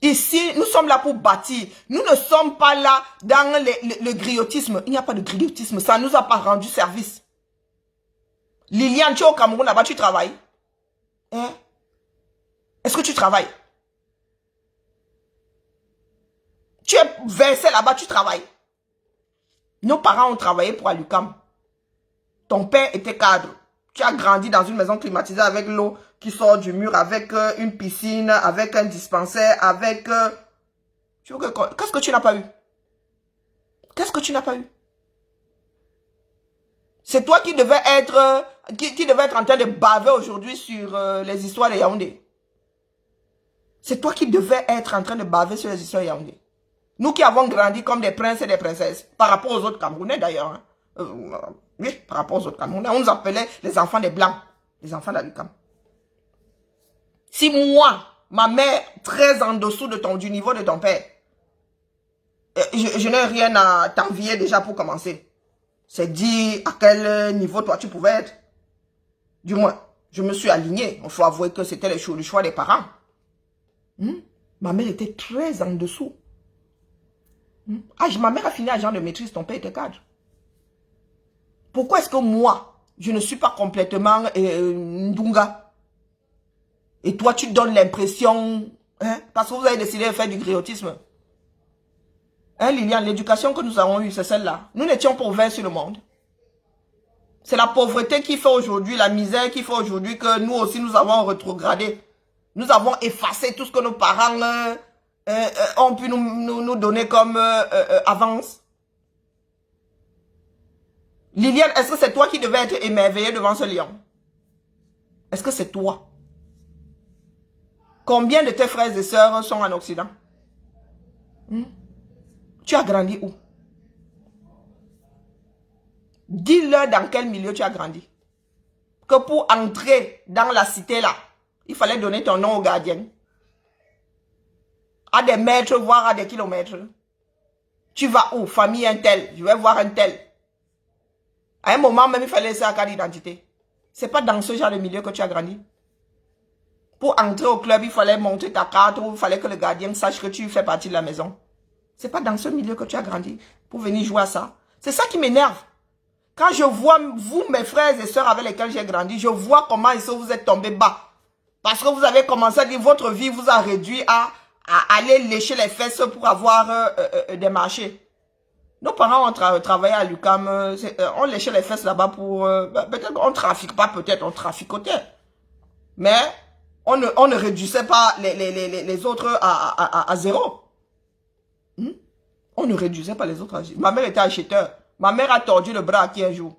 Ici, nous sommes là pour bâtir. Nous ne sommes pas là dans le griotisme. Il n'y a pas de griotisme. Ça ne nous a pas rendu service. Liliane, tu es au Cameroun, là-bas, tu travailles. Hein? Est-ce que tu travailles? Tu es versé là-bas, tu travailles. Nos parents ont travaillé pour Alucam. Ton père était cadre. Tu as grandi dans une maison climatisée avec l'eau qui sort du mur, avec une piscine, avec un dispensaire, avec... Qu'est-ce que tu n'as pas eu? Qu'est-ce que tu n'as pas eu? C'est toi qui devais être... qui devait être en train de baver aujourd'hui sur les histoires de Yaoundé. C'est toi qui devais être en train de baver sur les histoires de Yaoundé. Nous qui avons grandi comme des princes et des princesses, par rapport aux autres Camerounais d'ailleurs. Hein. Oui, par rapport aux autres Camerounais. On nous appelait les enfants des Blancs, les enfants d'Alucam. Si moi, ma mère, très en dessous du niveau de ton père, je n'ai rien à t'envier déjà pour commencer. C'est dire à quel niveau toi tu pouvais être. Du moins, je me suis aligné. Il faut avouer que c'était le choix des parents. Ma mère était très en dessous. Ma mère a fini agent de maîtrise, ton père était cadre. Pourquoi est-ce que moi, je ne suis pas complètement Ndunga? Et toi, tu donnes l'impression, parce que vous avez décidé de faire du griotisme. Hein, Liliane, l'éducation que nous avons eue, c'est celle-là. Nous n'étions pas ouverts sur le monde. C'est la pauvreté qui fait aujourd'hui, la misère qui fait aujourd'hui que nous aussi, nous avons rétrogradé. Nous avons effacé tout ce que nos parents ont pu nous donner comme avance. Liliane, est-ce que c'est toi qui devais être émerveillée devant ce lion? Est-ce que c'est toi? Combien de tes frères et sœurs sont en Occident? Tu as grandi où? Dis-leur dans quel milieu tu as grandi. Que pour entrer dans la cité là, il fallait donner ton nom au gardien. À des mètres, voire à des kilomètres. Tu vas où? Famille un tel. Je vais voir un tel. À un moment même, il fallait ça à carte d'identité. C'est pas dans ce genre de milieu que tu as grandi. Pour entrer au club, il fallait montrer ta carte ou il fallait que le gardien sache que tu fais partie de la maison. C'est pas dans ce milieu que tu as grandi pour venir jouer à ça. C'est ça qui m'énerve. Quand je vois vous, mes frères et sœurs avec lesquels j'ai grandi, je vois comment vous êtes tombés bas. Parce que vous avez commencé à dire votre vie vous a réduit à aller lécher les fesses pour avoir des marchés. Nos parents ont travaillé à l'UQAM, on léchait les fesses là-bas pour... peut-être on trafique pas, peut-être on traficotait. Mais on ne réduisait pas les autres à zéro. On ne réduisait pas les autres à zéro. Ma mère était acheteur. Ma mère a tordu le bras à qui un jour.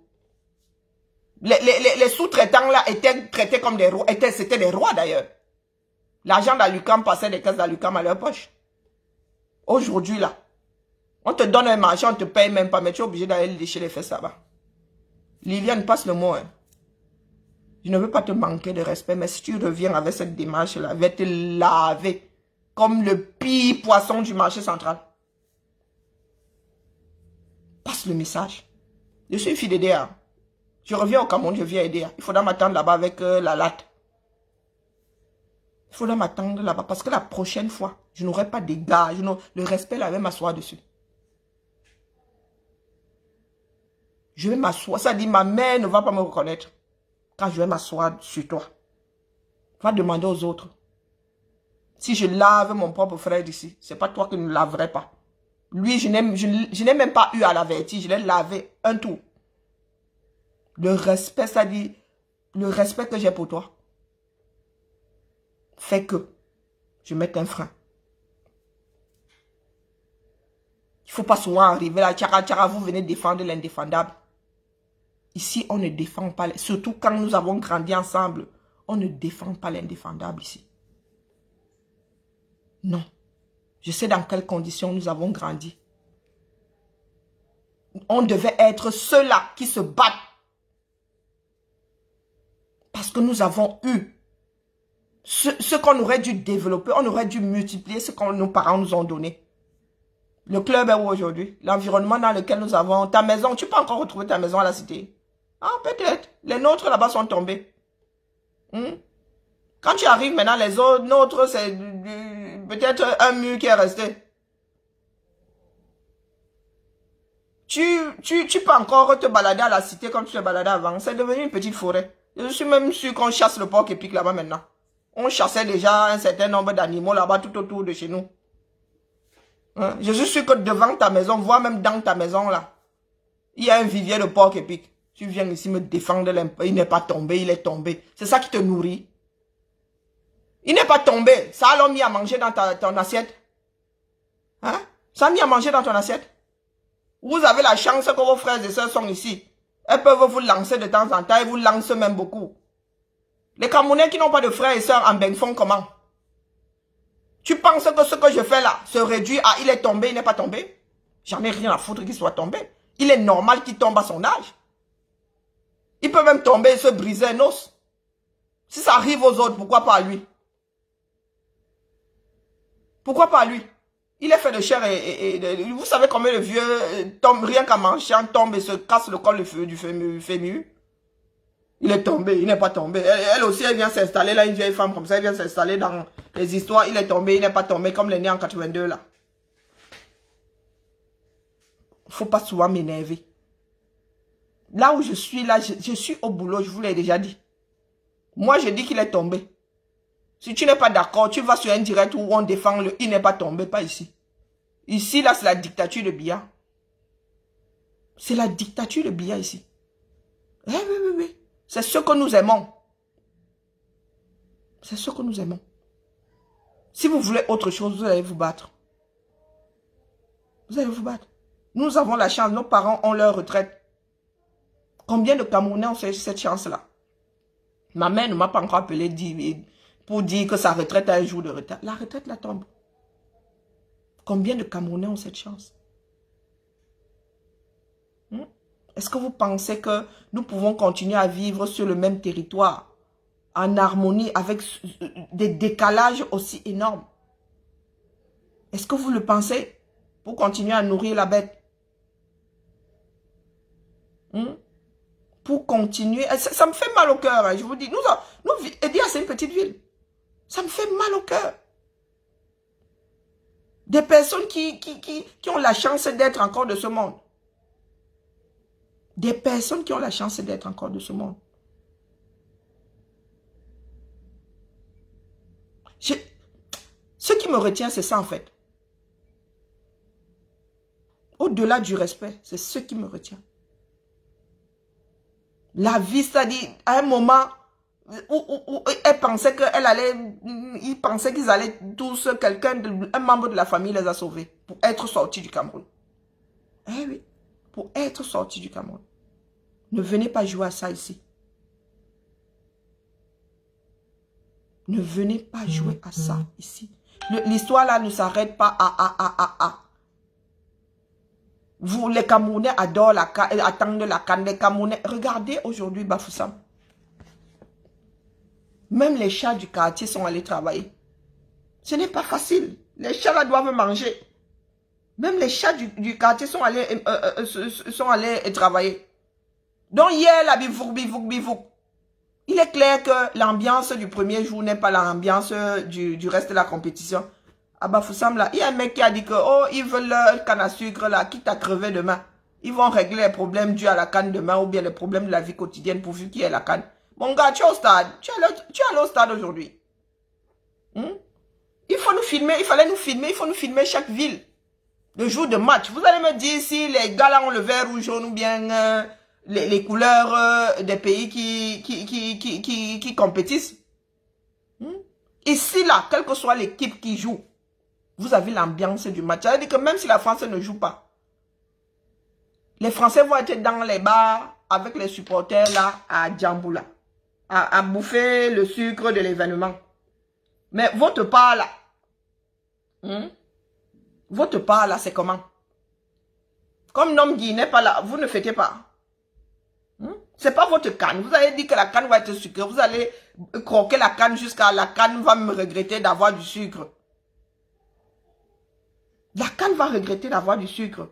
Les sous-traitants là étaient traités comme des rois. C'était des rois d'ailleurs. L'argent d'Alucam passait des caisses d'Alucam à leur poche. Aujourd'hui là, on te donne un marché, on te paye même pas, mais tu es obligé d'aller lécher les fesses là-bas. Liliane, passe le mot. Hein. Je ne veux pas te manquer de respect, mais si tu reviens avec cette démarche-là, je vais te laver comme le pire poisson du marché central. Passe le message. Je suis une fille d'EDA. Je reviens au Cameroun, je viens aider. Il faudra m'attendre là-bas avec la latte. Il faudra m'attendre là-bas parce que la prochaine fois, je n'aurai pas de gars. Le respect là, je vais m'asseoir dessus. Je vais m'asseoir. Ça dit, ma mère ne va pas me reconnaître. Quand je vais m'asseoir sur toi. Va demander aux autres. Si je lave mon propre frère d'ici, c'est pas toi qui ne laverais pas. Lui, je n'ai même pas eu à l'avertir. Je l'ai lavé un tour. Le respect, ça dit, le respect que j'ai pour toi fait que je mette un frein. Il ne faut pas souvent arriver là, tchara, vous venez défendre l'indéfendable. Ici, on ne défend pas, surtout quand nous avons grandi ensemble, on ne défend pas l'indéfendable ici. Non. Je sais dans quelles conditions nous avons grandi. on devait être ceux-là qui se battent. Parce que nous avons eu ce qu'on aurait dû développer, on aurait dû multiplier ce que nos parents nous ont donné. Le club est où aujourd'hui? L'environnement dans lequel nous avons, ta maison, tu peux encore retrouver ta maison à la cité? Ah, peut-être. Les nôtres là-bas sont tombés. Quand tu arrives maintenant, les autres, nôtres, c'est peut-être un mur qui est resté. Tu peux encore te balader à la cité comme tu te baladais avant. C'est devenu une petite forêt. Je suis même sûr qu'on chasse le porc épic là-bas maintenant. On chassait déjà un certain nombre d'animaux là-bas tout autour de chez nous. Hein? Je suis sûr que devant ta maison, voire même dans ta maison là, il y a un vivier de porc épic. Tu viens ici me défendre l'impôt. Il n'est pas tombé, il est tombé. C'est ça qui te nourrit. Il n'est pas tombé. Ça a mis à manger dans ton assiette. Hein? Ça a mis à manger dans ton assiette. Vous avez la chance que vos frères et sœurs sont ici. Elles peuvent vous lancer de temps en temps et vous lancent même beaucoup. Les Camerounais qui n'ont pas de frères et sœurs en Beng font comment? Tu penses que ce que je fais là se réduit à il est tombé, il n'est pas tombé? J'en ai rien à foutre qu'il soit tombé. Il est normal qu'il tombe à son âge. Il peut même tomber et se briser un os. Si ça arrive aux autres, pourquoi pas à lui? Pourquoi pas à lui? Il est fait de chair et vous savez combien de vieux tombent rien qu'en mangeant, tombent et se cassent le col du fémur. Il est tombé, il n'est pas tombé. Elle aussi, elle vient s'installer là, une vieille femme comme ça, elle vient s'installer dans les histoires. Il est tombé, il n'est pas tombé, comme l'aîné en 82 là. Faut pas souvent m'énerver. Là où je suis, là, je suis au boulot, je vous l'ai déjà dit. Moi, je dis qu'il est tombé. Si tu n'es pas d'accord, tu vas sur un direct où on défend le « il n'est pas tombé », pas ici. Ici, là, c'est la dictature de Biya. C'est la dictature de Biya ici. Eh oui, oui, oui. C'est ce que nous aimons. C'est ce que nous aimons. Si vous voulez autre chose, vous allez vous battre. Vous allez vous battre. Nous avons la chance, nos parents ont leur retraite. Combien de Camerounais ont fait cette chance-là? Ma mère ne m'a pas encore appelé pour dire que sa retraite a un jour de retard. La retraite la tombe. Combien de Camerounais ont cette chance? Est-ce que vous pensez que nous pouvons continuer à vivre sur le même territoire en harmonie avec des décalages aussi énormes? Est-ce que vous le pensez? Pour continuer à nourrir la bête? Pour continuer. Ça me fait mal au cœur, hein, je vous dis. Edia, c'est une petite ville. Ça me fait mal au cœur. Des personnes qui ont la chance d'être encore de ce monde. Des personnes qui ont la chance d'être encore de ce monde. Ce qui me retient, c'est ça en fait. Au-delà du respect, c'est ce qui me retient. La vie, c'est-à-dire, à un moment où elle pensait qu'elle allait, ils pensaient qu'ils allaient tous, un membre de la famille les a sauvés pour être sortis du Cameroun. Eh oui, pour être sortis du Cameroun. Ne venez pas jouer à ça ici. Ne venez pas jouer à ça ici. L'histoire là ne s'arrête pas à. Vous, les Camerounais adorent attendent la canne. Les Camerounais, regardez aujourd'hui Bafoussam. Même les chats du quartier sont allés travailler. Ce n'est pas facile. Les chats là doivent manger. Même les chats du quartier sont allés travailler. Donc hier, la bivouk. Il est clair que l'ambiance du premier jour n'est pas l'ambiance du reste de la compétition. À Bafoussam là, il y a un mec qui a dit que oh, ils veulent leur canne à sucre là, quitte à crever demain. Ils vont régler les problèmes dus à la canne demain ou bien les problèmes de la vie quotidienne pourvu qu'il y ait la canne. Mon gars, tu es au stade. Tu es allé au stade aujourd'hui. Il faut nous filmer, il fallait nous filmer, il faut nous filmer chaque ville. Le jour de match. Vous allez me dire si les gars là ont le vert ou jaune ou bien les couleurs des pays qui compétissent. Ici là, quelle que soit l'équipe qui joue, vous avez l'ambiance du match. Ça veut dire que même si la France ne joue pas, les Français vont être dans les bars avec les supporters là à Djamboula, à bouffer le sucre de l'événement. Mais votre part là, votre part là, c'est comment? Comme Nomgui n'est pas là, vous ne fêtez pas. C'est pas votre canne. Vous avez dit que la canne va être sucrée. Vous allez croquer la canne jusqu'à la canne va me regretter d'avoir du sucre. La canne va regretter d'avoir du sucre.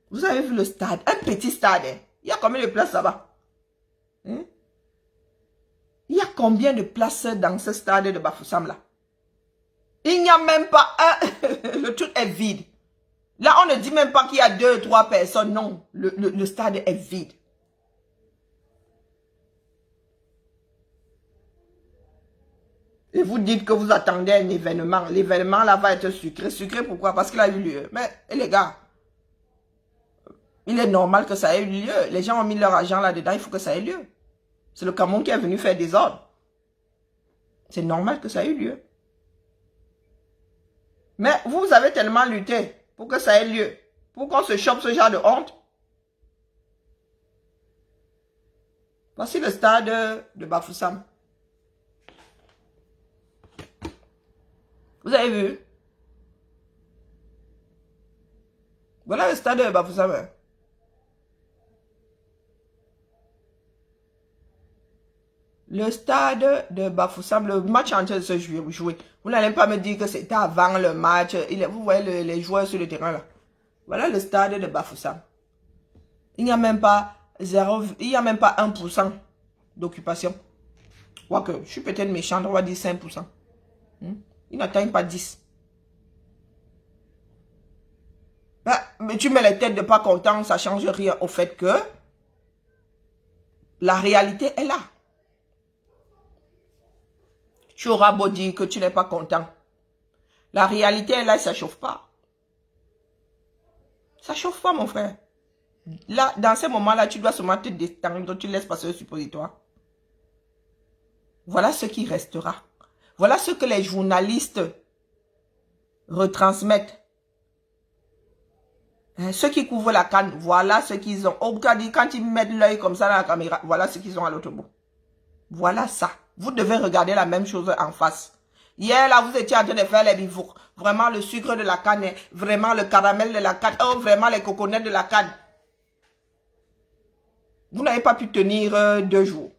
Vous avez vu le stade, un petit stade. Hein? Il y a combien de places là-bas? Il y a combien de places dans ce stade de Bafoussam là? Il n'y a même pas un... Le truc est vide. Là, on ne dit même pas qu'il y a 2 ou 3 personnes. Non, le stade est vide. Et vous dites que vous attendez un événement. L'événement là va être sucré. Sucré pourquoi? Parce qu'il a eu lieu. Mais les gars, il est normal que ça ait eu lieu. Les gens ont mis leur argent là-dedans. Il faut que ça ait lieu. C'est le Cameroun qui est venu faire des ordres. C'est normal que ça ait eu lieu. Mais vous avez tellement lutté pour que ça ait lieu. Pour qu'on se chope ce genre de honte. Voici le stade de Bafoussam. Vous avez vu? Voilà le stade de Bafoussam. Le stade de Bafoussam, le match en train de se jouer. Vous n'allez pas me dire que c'était avant le match. Vous voyez les joueurs sur le terrain là. Voilà le stade de Bafoussam. Il n'y a même pas 1% d'occupation. Quoique, je suis peut-être méchant, on va dire 5%. Il n'atteint pas 10. Mais tu mets les têtes de pas content, ça ne change rien au fait que la réalité est là. Tu auras beau dire que tu n'es pas content. La réalité est là et ça ne chauffe pas. Ça ne chauffe pas, mon frère. Là, dans ces moments-là, tu dois seulement te détendre, tu laisses passer le suppositoire. Voilà ce qui restera. Voilà ce que les journalistes retransmettent. Ceux qui couvrent la canne, voilà ce qu'ils ont. Quand ils mettent l'œil comme ça dans la caméra, voilà ce qu'ils ont à l'autre bout. Voilà ça. Vous devez regarder la même chose en face. Hier, là, vous étiez en train de faire les bivours. Vraiment, le sucre de la canne, vraiment le caramel de la canne, oh, vraiment les coconettes de la canne. Vous n'avez pas pu tenir 2 jours.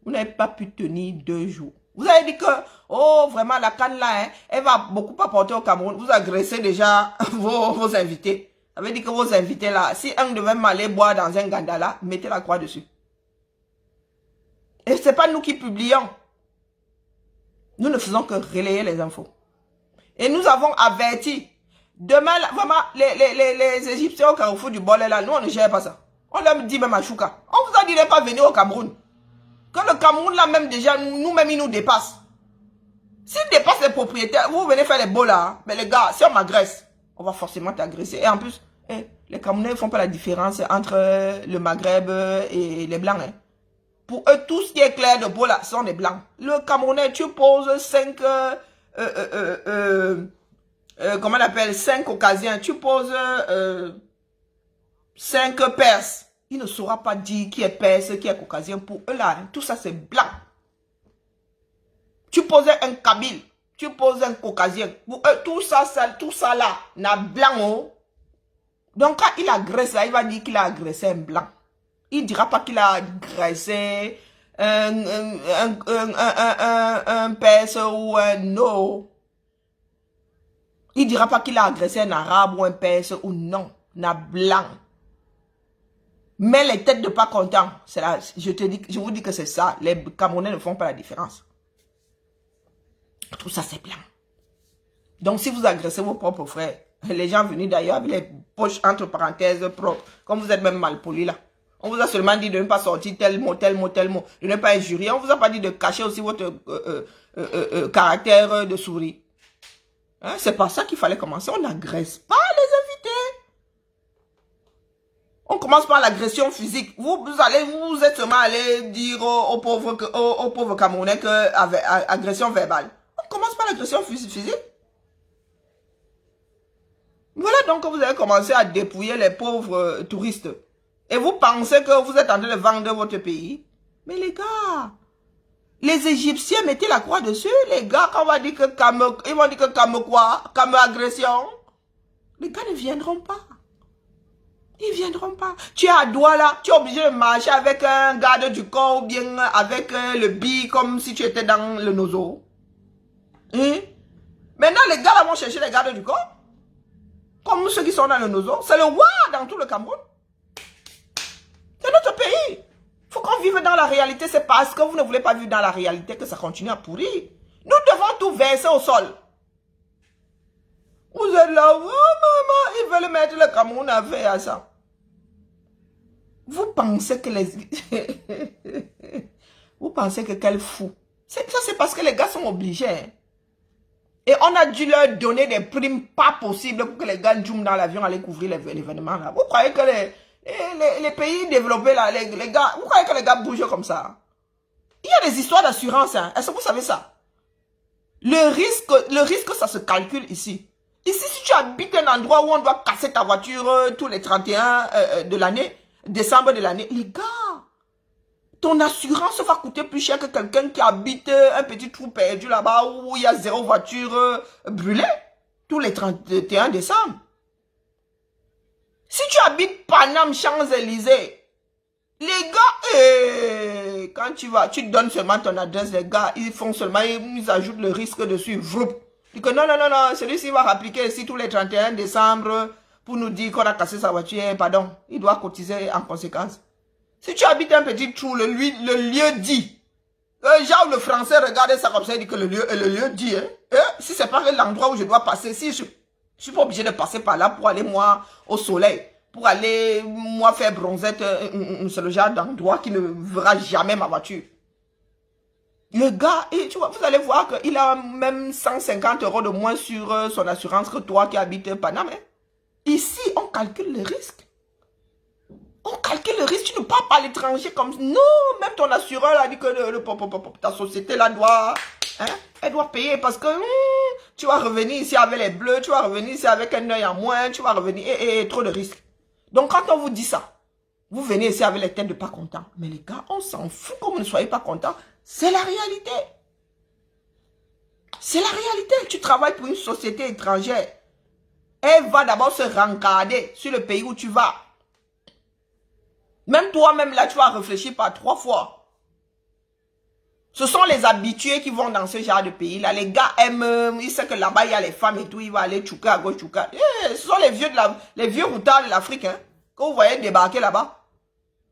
Vous n'avez pas pu tenir 2 jours. Vous avez dit que, oh, vraiment, la canne là, hein, elle va beaucoup apporter au Cameroun. Vous agressez déjà vos invités. Ça veut dire que vos invités là, si un devait m'aller boire dans un gandala, mettez la croix dessus. Et ce n'est pas nous qui publions. Nous ne faisons que relayer les infos. Et nous avons averti. Demain, vraiment, les Égyptiens au carrefour du Bolé là, nous on ne gère pas ça. On leur dit même à Chouka. On vous a dit de ne pas venir au Cameroun. Que le Cameroun là même déjà, nous-mêmes, il nous dépasse. S'il dépasse les propriétaires, vous venez faire les beaux là. Hein. Mais les gars, si on m'agresse, on va forcément t'agresser. Et en plus, les Camerounais ne font pas la différence entre le Maghreb et les Blancs. Hein. Pour eux, tout ce qui est clair de beau là, sont des Blancs. Le Camerounais, tu poses 5... comment on appelle? 5 Caucasiens. Tu poses 5 Perses. Il ne saura pas dire qui est Perse, qui est Caucasien. Pour eux là, hein, tout ça c'est blanc. Tu posais un Kabyle, tu poses un Caucasien. Pour eux, tout ça là, n'a blanc. Oh. Donc quand il agresse là, il va dire qu'il a agressé un blanc. Il ne dira pas qu'il a agressé un Perse ou un no. Il ne dira pas qu'il a agressé un arabe ou un Perse ou non. Un blanc. Mais les têtes de pas contents, c'est là, je vous dis que c'est ça. Les Camerounais ne font pas la différence. Tout ça, c'est blanc. Donc, si vous agressez vos propres frères, les gens venus d'ailleurs avec les poches entre parenthèses propres, comme vous êtes même mal poli là. On vous a seulement dit de ne pas sortir tel mot, tel mot, tel mot, de ne pas injurier. On vous a pas dit de cacher aussi votre caractère de souris. Hein? C'est pas ça qu'il fallait commencer. On n'agresse pas les invités. On commence par l'agression physique. Vous êtes seulement allé dire aux pauvres Camerounais que agression verbale. On commence par l'agression physique. Voilà donc que vous avez commencé à dépouiller les pauvres touristes. Et vous pensez que vous êtes en train de vendre votre pays. Mais les gars, les Égyptiens mettez la croix dessus. Les gars, quand on va dire que ils vont dire que Cameroun agression, les gars ne viendront pas. Ils ne viendront pas. Tu es à Douala, tu es obligé de marcher avec un garde du corps ou bien avec le bi comme si tu étais dans le nozo. Hein? Maintenant, les gars là vont chercher les gardes du corps. Comme ceux qui sont dans le nozo. C'est le roi dans tout le Cameroun. C'est notre pays. Il faut qu'on vive dans la réalité. C'est parce que vous ne voulez pas vivre dans la réalité que ça continue à pourrir. Nous devons tout verser au sol. Vous êtes là, oh maman, ils veulent mettre le Cameroun à faire à ça. Vous pensez que vous pensez que quel fou. Ça, c'est parce que les gars sont obligés. Hein. Et on a dû leur donner des primes pas possibles pour que les gars jouent dans l'avion aller couvrir l'événement là. Vous croyez que les pays développés là, les gars, vous croyez que les gars bougent comme ça? Il y a des histoires d'assurance. Hein. Est-ce que vous savez ça? Le risque, ça se calcule ici. Ici, si tu habites un endroit où on doit casser ta voiture tous les 31 de l'année, décembre de l'année, les gars, ton assurance va coûter plus cher que quelqu'un qui habite un petit trou perdu là-bas où il y a 0 voiture brûlée tous les 31 décembre. Si tu habites Paname, Champs-Élysées, les gars, quand tu donnes seulement ton adresse, les gars, ils font seulement, ils ajoutent le risque dessus. Vroup. Ils disent que non, celui-ci va appliquer ici tous les 31 décembre pour nous dire qu'on a cassé sa voiture. Pardon, il doit cotiser en conséquence. Si tu habites un petit trou, le lieu dit. Genre le français regarde ça comme ça, il dit que le lieu dit. Hein? Si c'est pas l'endroit où je dois passer, si je suis pas obligé de passer par là pour aller moi au soleil, pour aller moi faire bronzette, c'est le genre d'endroit qui ne verra jamais ma voiture. Le gars, et tu vois, vous allez voir qu'il a même 150 € de moins sur son assurance que toi qui habites Paname. Hein? Ici, on calcule le risque. On calcule le risque, tu ne pars pas à l'étranger comme... Non, même ton assureur a dit que ta société là doit... Hein, elle doit payer parce que tu vas revenir ici avec les bleus, tu vas revenir ici avec un œil en moins, tu vas revenir... Et trop de risques. Donc quand on vous dit ça, vous venez ici avec les têtes de pas contents. Mais les gars, on s'en fout que vous ne soyez pas contents. C'est la réalité. C'est la réalité. Tu travailles pour une société étrangère. Elle va d'abord se rencarder sur le pays où tu vas. Même toi-même, là, tu vas réfléchir par 3 fois. Ce sont les habitués qui vont dans ce genre de pays-là. Les gars aiment, ils savent que là-bas, il y a les femmes et tout. Ils vont aller tchouka à gauche, tchouka. Ce sont les vieux routards de l'Afrique, hein, que vous voyez débarquer là-bas.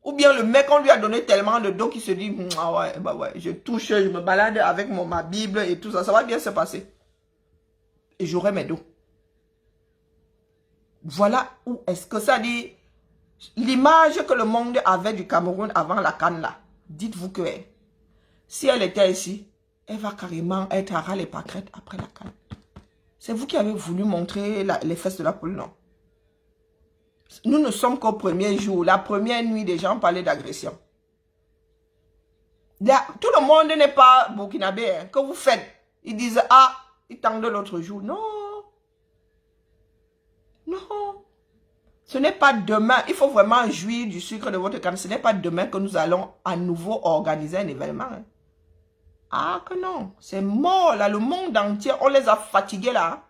Ou bien le mec, on lui a donné tellement de dos qu'il se dit, ah ouais, bah ouais, je touche, je me balade avec ma Bible et tout ça. Ça va bien se passer. Et j'aurai mes dos. Voilà où est-ce que ça dit... L'image que le monde avait du Cameroun avant la CAN là, dites-vous que si elle était ici, elle va carrément être à ras les pâquerettes après la CAN. C'est vous qui avez voulu montrer les fesses de la poule, non? Nous ne sommes qu'au premier jour, la première nuit, des gens parlaient d'agression. Tout le monde n'est pas burkinabé, hein, que vous faites. Ils disent, ah, ils tendent l'autre jour. Non. Non. Ce n'est pas demain, il faut vraiment jouir du sucre de votre canne. Ce n'est pas demain que nous allons à nouveau organiser un événement. Hein. Ah que non, c'est mort là, le monde entier, on les a fatigués là.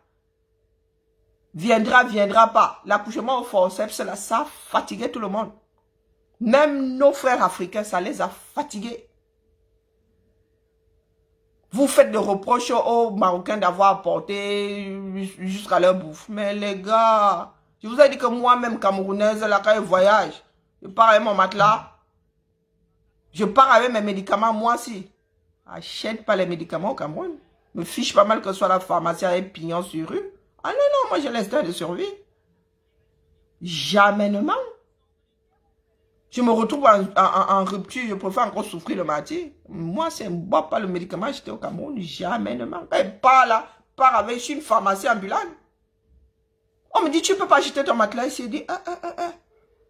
Viendra pas. L'accouchement au forceps, là, ça a fatigué tout le monde. Même nos frères africains, ça les a fatigués. Vous faites des reproches aux Marocains d'avoir apporté jusqu'à leur bouffe. Mais les gars... Je vous ai dit que moi-même, Camerounaise, là, quand je voyage, je pars avec mon matelas. Je pars avec mes médicaments, moi aussi. Achète pas les médicaments au Cameroun. Me fiche pas mal que ce soit la pharmacie avec pignon sur rue. Ah non, moi j'ai l'instinct de survie. Jamais. Je me retrouve en rupture, je préfère encore souffrir le martyr. Moi, c'est bois pas le médicament, j'étais au Cameroun, jamais. Quand je pars là, pars avec une pharmacie ambulante. On me dit, tu ne peux pas acheter ton matelas ici. Je dis,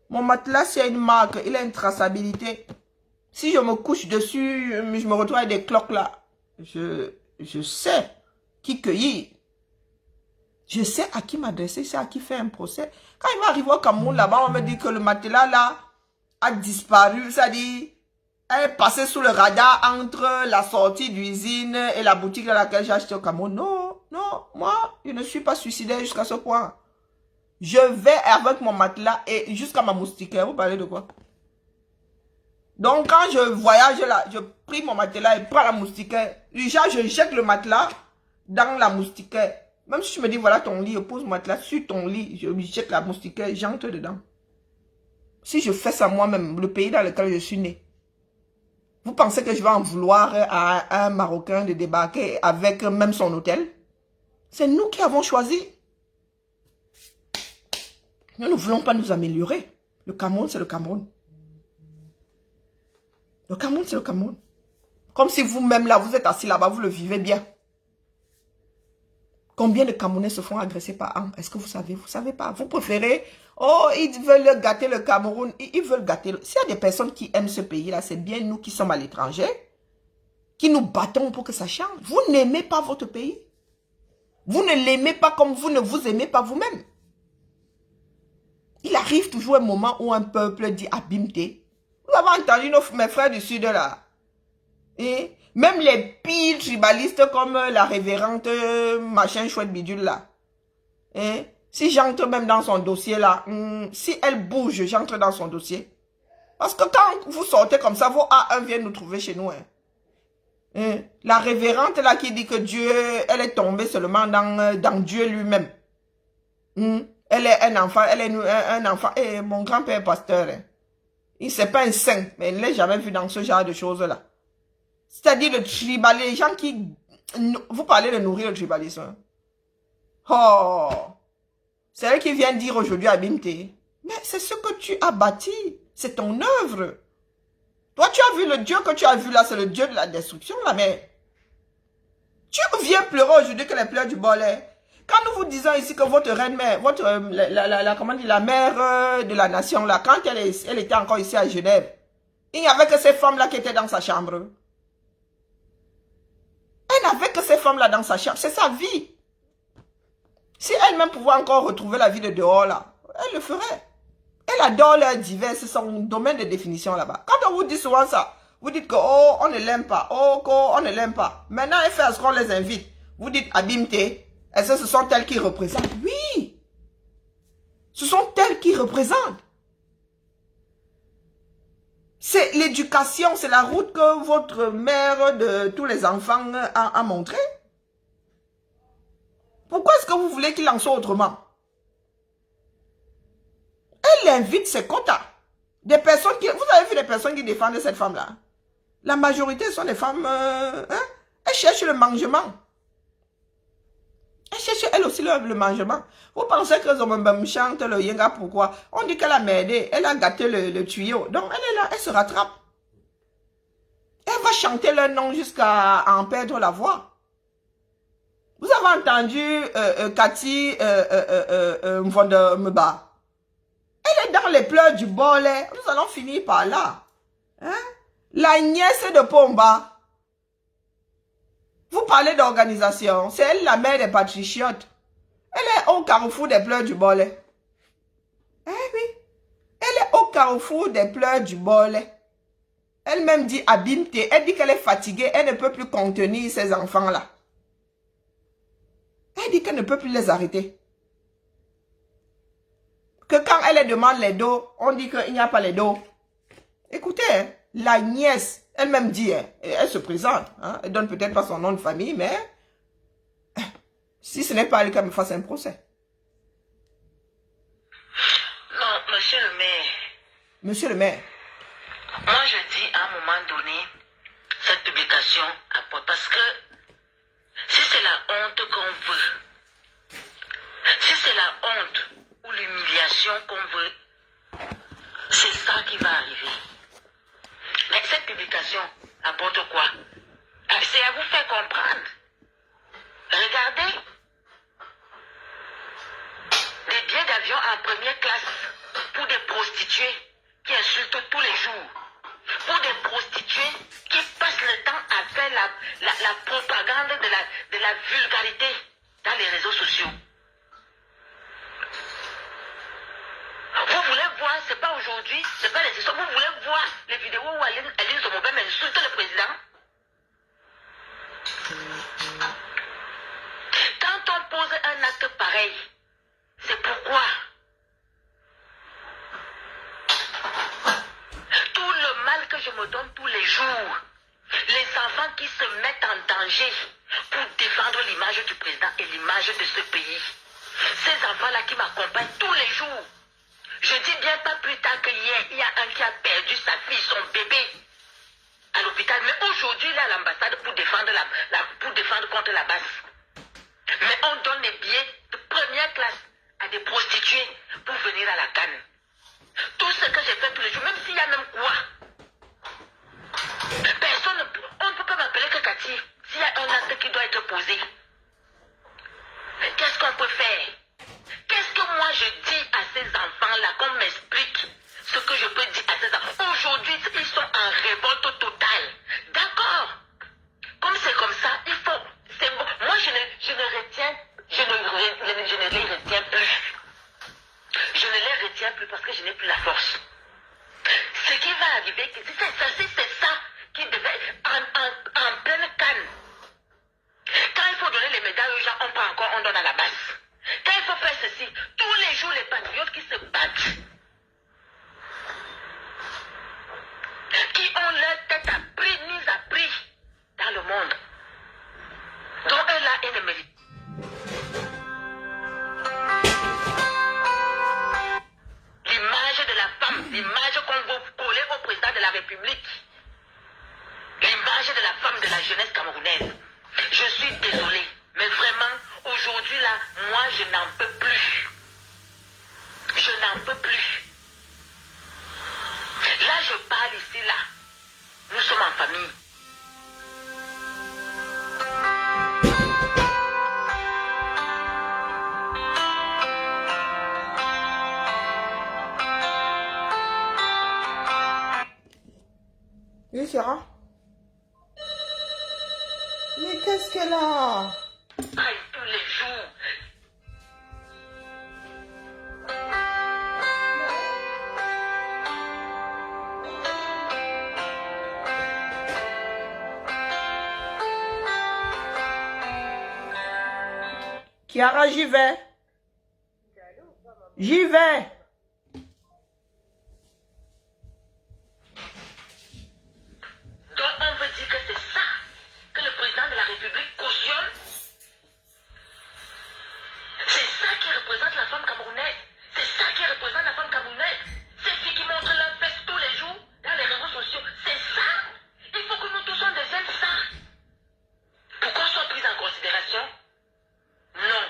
mon matelas, c'est une marque, il a une traçabilité. Si je me couche dessus, je me retrouve avec des cloques là. Je sais qui cueillir. Je sais à qui m'adresser, je sais à qui faire un procès. Quand il va arriver au Cameroun, là-bas, on me dit que le matelas là a disparu. C'est-à-dire, elle est passée sous le radar entre la sortie d'usine et la boutique dans laquelle j'ai acheté au Cameroun. Non, moi, je ne suis pas suicidaire jusqu'à ce point. Je vais avec mon matelas et jusqu'à ma moustiquaire. Vous parlez de quoi? Donc, quand je voyage là, je prie mon matelas et prends la moustiquaire. Déjà, je jette le matelas dans la moustiquaire. Même si je me dis, voilà ton lit, je pose mon matelas sur ton lit, je jette la moustiquaire, j'entre dedans. Si je fais ça moi-même, le pays dans lequel je suis né, vous pensez que je vais en vouloir à un Marocain de débarquer avec même son hôtel? C'est nous qui avons choisi. Nous ne voulons pas nous améliorer. Le Cameroun, c'est le Cameroun. Le Cameroun, c'est le Cameroun. Comme si vous-même là, vous êtes assis là-bas, vous le vivez bien. Combien de Camerounais se font agresser par an? Est-ce que vous savez? Vous ne savez pas. Vous préférez... Oh, ils veulent gâter le Cameroun. Ils veulent gâter... S'il y a des personnes qui aiment ce pays-là, c'est bien nous qui sommes à l'étranger, qui nous battons pour que ça change. Vous n'aimez pas votre pays. Vous ne l'aimez pas comme vous ne vous aimez pas vous-même. Il arrive toujours un moment où un peuple dit abîme-t. Vous avez entendu mes frères du Sud là. Et même les pires tribalistes comme la révérende machin chouette bidule là. Et si j'entre même dans son dossier là, si elle bouge, j'entre dans son dossier. Parce que quand vous sortez comme ça, vos A1 viennent nous trouver chez nous. La révérende là qui dit que Dieu, elle est tombée seulement dans Dieu lui-même. Elle est un enfant, elle est un enfant. Et mon grand-père est pasteur. Il n'est pas un saint, mais il ne l'a jamais vu dans ce genre de choses-là. C'est-à-dire le tribalisme, les gens qui... Vous parlez de nourrir le tribalisme. Oh! C'est elle qui vient dire aujourd'hui à Bimté. Mais c'est ce que tu as bâti. C'est ton œuvre. Toi, tu as vu le Dieu que tu as vu là, c'est le Dieu de la destruction là, mais... Tu viens pleurer aujourd'hui que les pleurs du bolet. Quand nous vous disons ici que votre reine-mère, la mère de la nation là, quand elle était encore ici à Genève, il n'y avait que ces femmes-là qui étaient dans sa chambre. Elle n'avait que ces femmes-là dans sa chambre. C'est sa vie. Si elle-même pouvait encore retrouver la vie de dehors là, elle le ferait. Elle adore l'heure divers, c'est son domaine de définition là-bas. Quand on vous dit souvent ça, vous dites que oh, on ne l'aime pas, oh, on ne l'aime pas. Maintenant, elle fait à ce qu'on les invite. Vous dites abîme-t. Est-ce que ce sont elles qui représentent? Oui. Ce sont elles qui représentent. C'est l'éducation, c'est la route que votre mère de tous les enfants a montré. Pourquoi est-ce que vous voulez qu'il en soit autrement? Elle invite ses quotas. Des personnes qui... Vous avez vu les personnes qui défendent cette femme-là? La majorité sont des femmes... elles cherchent le mangement. Elle cherche elle aussi le mangement. Vous pensez que Zombam chante le yenga pourquoi? On dit qu'elle a merdé, elle a gâté le tuyau. Donc elle est là, elle se rattrape. Elle va chanter leur nom jusqu'à en perdre la voix. Vous avez entendu Cathy Mvondemeba? Elle est dans les pleurs du bolet. Nous allons finir par là. Hein? La nièce de Pomba. Vous parlez d'organisation. C'est elle la mère des patriotes. Elle est au carrefour des pleurs du bolet. Eh oui. Elle est au carrefour des pleurs du bolet. Elle-même dit abîme-t. Elle dit qu'elle est fatiguée. Elle ne peut plus contenir ses enfants-là. Elle dit qu'elle ne peut plus les arrêter. Que quand elle demande les dos, on dit qu'il n'y a pas les dos. Écoutez, hein, la nièce, elle-même dit, hein, elle se présente. Hein, elle donne peut-être pas son nom de famille, mais si ce n'est pas elle qui me fasse un procès. Non, monsieur le maire. Monsieur le maire. Moi, je dis à un moment donné, cette publication apporte. Parce que si c'est la honte qu'on veut, si c'est la honte ou l'humiliation qu'on veut, c'est ça qui va arriver. Mais cette publication apporte quoi? C'est à vous faire comprendre. Regardez des billets d'avion en première classe pour des prostituées qui insultent tous les jours. Pour des prostituées qui passent le temps à faire la propagande de la vulgarité dans les réseaux sociaux. Vous voulez voir, c'est pas aujourd'hui, c'est pas les histoires, vous voulez voir les vidéos où Aline Zomobem insulte le président? Quand on pose un acte pareil, c'est pourquoi que je me donne tous les jours. Les enfants qui se mettent en danger pour défendre l'image du président et l'image de ce pays. Ces enfants-là qui m'accompagnent tous les jours. Je dis bien pas plus tard qu'hier, il y a un qui a perdu sa fille, son bébé, à l'hôpital. Mais aujourd'hui, il est à l'ambassade pour défendre, pour défendre contre la basse. Mais on donne des billets de première classe à des prostituées pour venir à la Cannes. Tout ce que j'ai fait tous les jours, même s'il y a même quoi. Personne, on ne peut pas m'appeler que Cathy. S'il y a un acte qui doit être posé, qu'est-ce qu'on peut faire? Qu'est-ce que moi je dis à ces enfants-là, qu'on m'explique ce que je peux dire à ces enfants? Aujourd'hui, ils sont en révolte totale. D'accord. Comme c'est comme ça, il faut... C'est bon. Moi, je ne les retiens plus. Je ne les retiens plus parce que je n'ai plus la force. Ce qui va arriver, c'est ça qui devait... En pleine canne. Quand il faut donner les médailles aux gens, on donne à la base. Quand il faut faire ceci, tous les jours, les patriotes qui se battent, qui ont leur tête mise à prix dans le monde, dont eux là, ils ne méritent. L'image de la femme, l'image qu'on veut coller au président de la République, l'image de la femme de la jeunesse camerounaise. Je suis désolée, mais vraiment, aujourd'hui là, moi je n'en peux plus. Je n'en peux plus. Là, je parle ici, là. Nous sommes en famille. Oui, Sarah? Mais qu'est-ce qu'elle a? Aïe, tous les jours. Chiara, j'y vais. J'y vais. Donc on veut dire que c'est ça que le président de la République cautionne. C'est ça qui représente la femme camerounaise. C'est ça qui représente la femme camerounaise. Ces filles qui montrent leurs fesses tous les jours dans les réseaux sociaux. C'est ça. Il faut que nous tous on devienne ça. Pourquoi soit prise en considération? Non.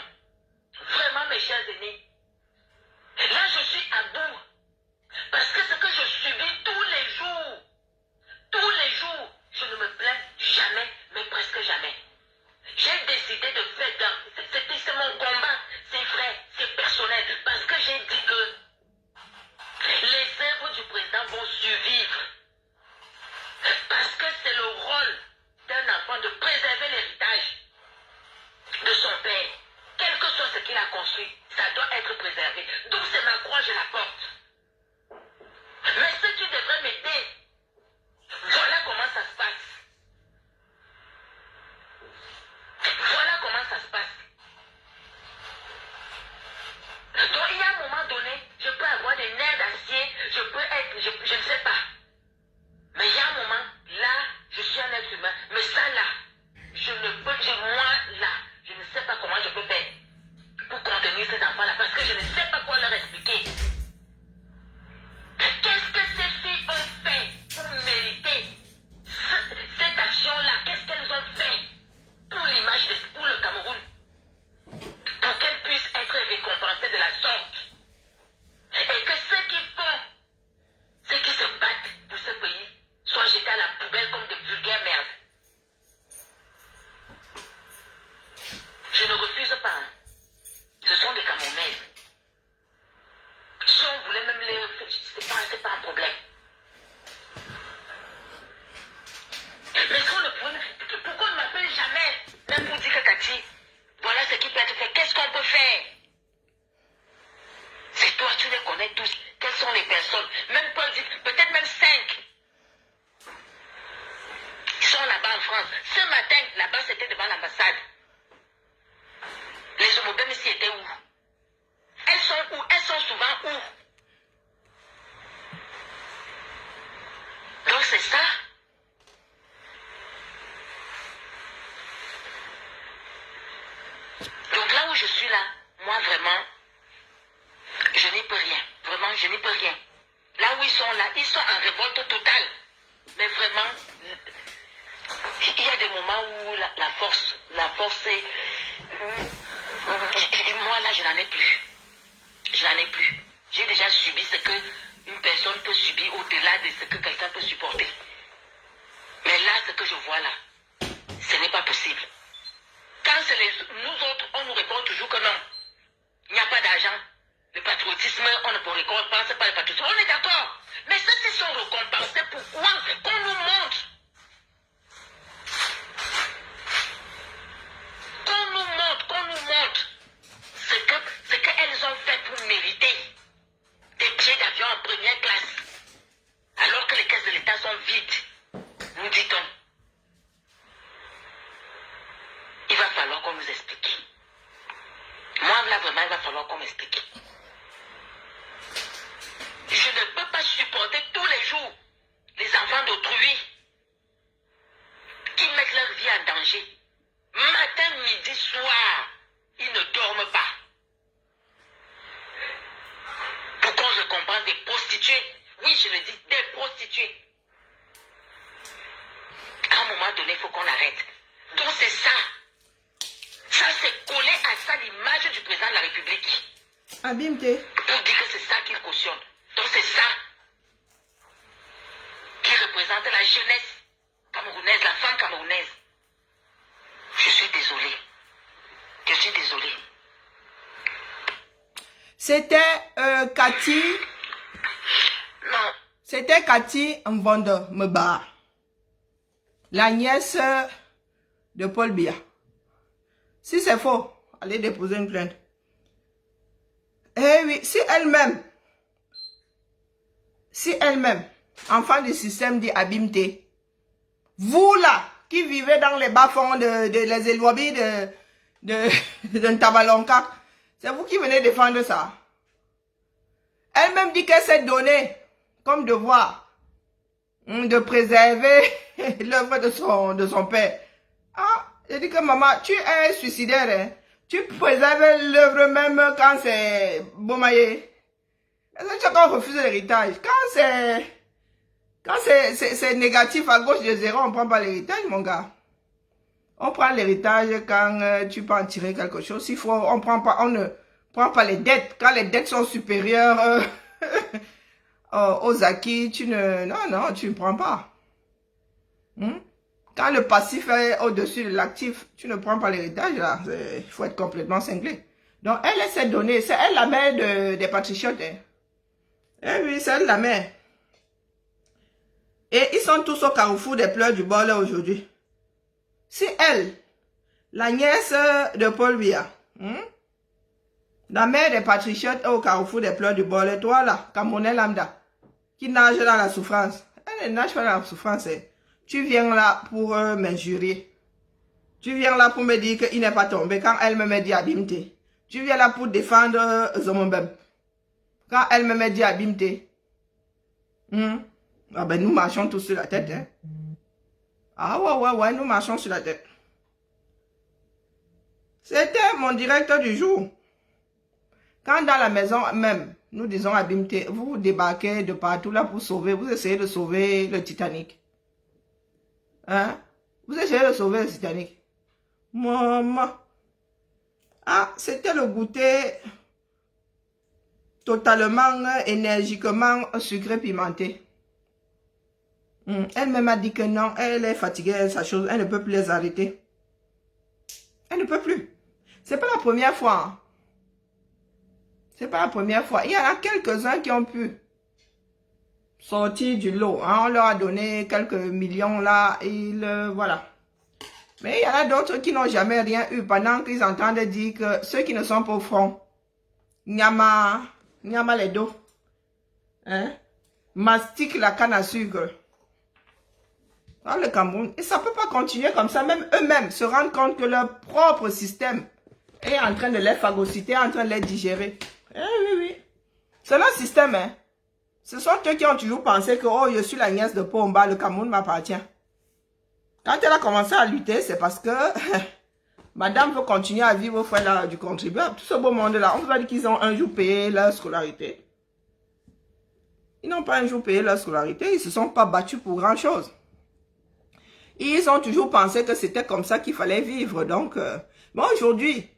Vraiment, mes chers aînés. Là, je suis à bout. Parce que ce que je subis tous les jours, je ne me plains jamais, mais presque jamais. J'ai décidé de faire, c'est mon combat, c'est vrai, c'est personnel, parce que j'ai dit que les œuvres du président vont survivre. Parce que c'est le rôle d'un enfant de préserver l'héritage de son père. Quel que soit ce qu'il a construit, ça doit être préservé. Donc c'est ma croix, je la porte. Mais ceux qui devraient m'aider, voilà comment ça se passe. Voilà comment ça se passe. Donc il y a un moment donné, je peux avoir des nerfs d'acier, je peux être, je ne sais pas. Mais il y a un moment, là, je suis un être humain. Mais ça là, je ne peux, moi là, je ne sais pas comment je peux faire pour contenir ces enfants-là, parce que je ne sais pas quoi leur expliquer. Qu'est-ce que ces filles ont fait pour mériter cette action-là? Qu'est-ce qu'elles ont fait pour l'image, pour le Cameroun? Pour qu'elles puissent être récompensées de la sorte. Et que ceux qui font, ceux qui se battent pour ce pays, soient jetés à la poubelle comme de vulgaires merdes. Je ne refuse pas. Hein. Ce sont des Camerounaises. Si on voulait même les... C'est pas un problème. Mais si on ne pouvait... Pourquoi on ne m'appelle jamais? Même pour dire que Cathy, voilà ce qui peut être fait. Qu'est-ce qu'on peut faire? C'est toi, tu les connais tous. Quelles sont les personnes? Même Paul dit, peut-être même 5. Ils sont là-bas en France. Ce matin, là-bas, c'était devant l'ambassade. Les homophones ici étaient où? Elles sont où? Elles sont souvent où? Donc c'est moment où la force est... Et moi là, je n'en ai plus. Je n'en ai plus. J'ai déjà subi ce que une personne peut subir au-delà de ce que quelqu'un peut supporter. Mais là, ce que je vois là, ce n'est pas possible. Quand c'est nous autres, on nous répond toujours que non. Il n'y a pas d'argent. Le patriotisme, on ne peut récompenser pas le patriotisme. On est d'accord. Mais ceux qui sont récompensés, pourquoi qu'on nous montre? Qu'on nous montre ce qu'elles ont fait pour mériter des billets d'avion en première classe. Alors que les caisses de l'État sont vides, nous dit-on. Il va falloir qu'on nous explique. Moi, là, vraiment, il va falloir qu'on m'explique. Je ne peux pas supporter tous les jours les enfants d'autrui qui mettent leur vie en danger. Matin, midi, soir, ils ne dorment pas. Pour qu'on je comprenne des prostituées. Oui, je le dis, des prostituées. À un moment donné, il faut qu'on arrête. Donc c'est ça. Ça, c'est collé à ça l'image du président de la République. Abimte. Pour dire que c'est ça qu'il cautionne. Donc c'est ça qui représente la jeunesse camerounaise, la femme camerounaise. Je suis désolé. Je suis désolé. C'était Cathy. Non. C'était Cathy Mvondo Meba, la nièce de Paul Biya. Si c'est faux, allez déposer une plainte. Eh oui, si elle-même, enfant du système dit Abimte, vous là, qui vivez dans les bas-fonds de les Elouabi de Ntabalonka, c'est vous qui venez défendre ça. Elle-même dit qu'elle s'est donnée comme devoir de préserver l'œuvre de son père. Ah, je dis que maman, tu es suicidaire, hein? Tu préserves l'œuvre même quand c'est Bomaye. Est-ce que tu as refusé l'héritage? Quand c'est négatif à gauche de zéro, on ne prend pas l'héritage, mon gars. On prend l'héritage quand tu peux en tirer quelque chose. S'il faut, on ne prend pas les dettes. Quand les dettes sont supérieures aux acquis, tu ne prends pas. Quand le passif est au-dessus de l'actif, tu ne prends pas l'héritage, là. Il faut être complètement cinglé. Donc, elle s'est donnée. C'est elle la mère des patriotes. Hein. Eh oui, c'est elle la mère. Et ils sont tous au carrefour des pleurs du bol aujourd'hui. Si elle, la nièce de Paul Biya, la mère des patriotes au carrefour des pleurs du bol, et toi là, Camerounais lambda, qui nage dans la souffrance, elle ne nage pas dans la souffrance. Hein. Tu viens là pour m'injurier. Tu viens là pour me dire qu'il n'est pas tombé quand elle me dit Abimte. Tu viens là pour défendre Zomombem. Quand elle me dit Abimte. Ah ben nous marchons tous sur la tête. Hein. Ah ouais, nous marchons sur la tête. C'était mon directeur du jour. Quand dans la maison même, nous disons Abimte, vous débarquez de partout là pour sauver, vous essayez de sauver le Titanic. Hein? Vous essayez de sauver le Titanic. Maman. Ah, c'était le goûter totalement, énergiquement sucré pimenté. Elle m'a dit que non, elle est fatiguée, sa chose, elle ne peut plus les arrêter. Elle ne peut plus. C'est pas la première fois. Hein. C'est pas la première fois. Il y en a quelques-uns qui ont pu sortir du lot. Hein. On leur a donné quelques millions là, et voilà. Mais il y en a d'autres qui n'ont jamais rien eu pendant qu'ils entendent dire que ceux qui ne sont pas au front, Nyama les dos, hein, mastique la canne à sucre. Dans le Cameroun. Et ça ne peut pas continuer comme ça. Même eux-mêmes se rendent compte que leur propre système est en train de les phagocyter, en train de les digérer. Eh oui. C'est leur système, hein. Ce sont eux qui ont toujours pensé que, oh, je suis la nièce de Pomba, le Cameroun m'appartient. Quand elle a commencé à lutter, c'est parce que madame veut continuer à vivre au frais du contribuable. Tout ce beau monde-là, on vous a dit qu'ils ont un jour payé leur scolarité. Ils n'ont pas un jour payé leur scolarité, ils ne se sont pas battus pour grand-chose. Ils ont toujours pensé que c'était comme ça qu'il fallait vivre. Donc, bon, aujourd'hui,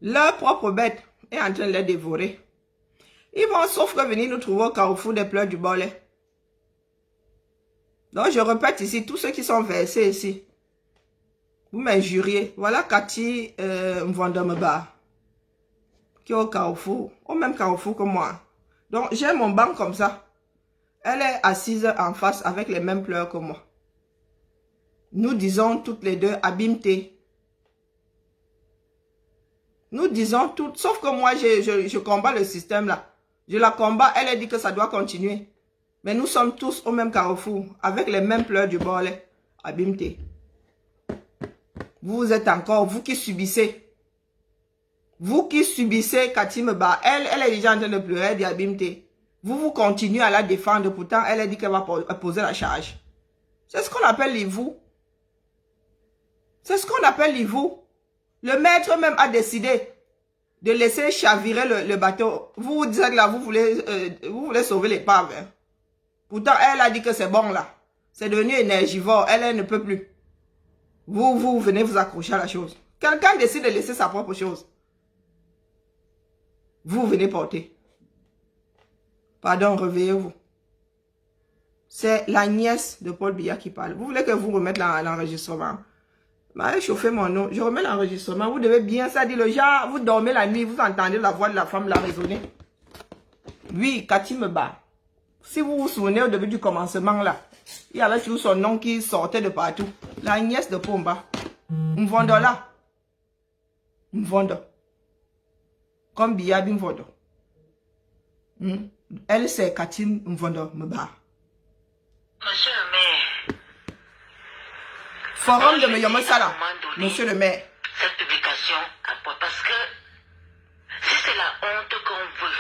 leur propre bête est en train de les dévorer. Ils vont sauf que venir nous trouver au carrefour des pleurs du Bollet. Donc, je répète ici, tous ceux qui sont versés ici, vous m'injuriez. Voilà Cathy Mvondameba, qui est au carrefour, au même carrefour que moi. Donc, j'ai mon banc comme ça. Elle est assise en face avec les mêmes pleurs que moi. Nous disons toutes les deux, abîme-t. Nous disons toutes, sauf que moi, je combats le système là. Je la combats, elle a dit que ça doit continuer. Mais nous sommes tous au même carrefour, avec les mêmes pleurs du Bollet. Abîme-t. Vous êtes encore, vous qui subissez. Vous qui subissez Cathy Meba, elle est déjà en train de pleurer, elle dit abîme-t. Vous continuez à la défendre, pourtant elle a dit qu'elle va poser la charge. C'est ce qu'on appelle l'ivou. C'est ce qu'on appelle l'ivou. Le maître même a décidé de laisser chavirer le bateau. Vous dites là, vous voulez sauver l'épave. Hein. Pourtant, elle a dit que c'est bon là. C'est devenu énergivore. Elle ne peut plus. Vous venez vous accrocher à la chose. Quelqu'un décide de laisser sa propre chose. Vous venez porter. Pardon, réveillez-vous. C'est la nièce de Paul Biya qui parle. Vous voulez que vous remette l'enregistrement? Allez chauffer mon nom. Je remets l'enregistrement. Vous devez bien ça dire le genre. Vous dormez la nuit, vous entendez la voix de la femme la résonner. Oui, Cathy Meba. Si vous vous souvenez au début du commencement là, il y avait toujours son nom qui sortait de partout. La nièce de Pomba. Mvondo là. Mvondo. Comme Biya Mvondo. Elle c'est Cathy Mvondo Meba. Monsieur le maire. Forum de Meyoma Sala. Monsieur le maire. Cette publication apporte parce que si c'est la honte qu'on veut,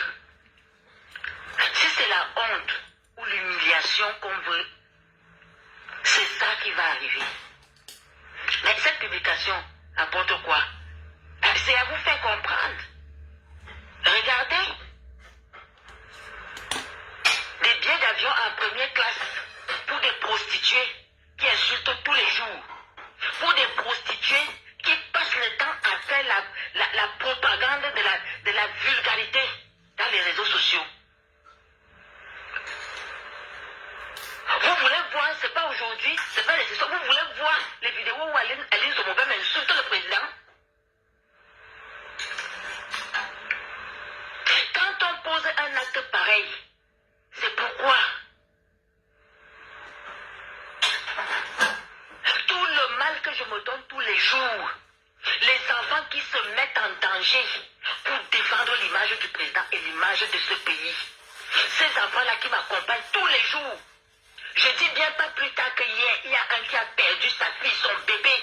si c'est la honte ou l'humiliation qu'on veut, c'est ça qui va arriver. Mais cette publication apporte quoi? C'est à vous faire comprendre. Regardez. Des billets d'avion en première classe pour des prostituées qui insultent tous les jours. Pour des prostituées qui passent le temps à faire la propagande de la vulgarité dans les réseaux sociaux. Vous voulez voir, c'est pas aujourd'hui, c'est pas nécessaire, vous voulez voir les vidéos où Aline Somobem insulte le président. Quand on pose un acte pareil, c'est pourquoi tout le mal que je me donne tous les jours, les enfants qui se mettent en danger pour défendre l'image du président et l'image de ce pays, ces enfants-là qui m'accompagnent tous les jours. Je dis bien pas plus tard qu'hier, il y a un qui a perdu sa fille, son bébé,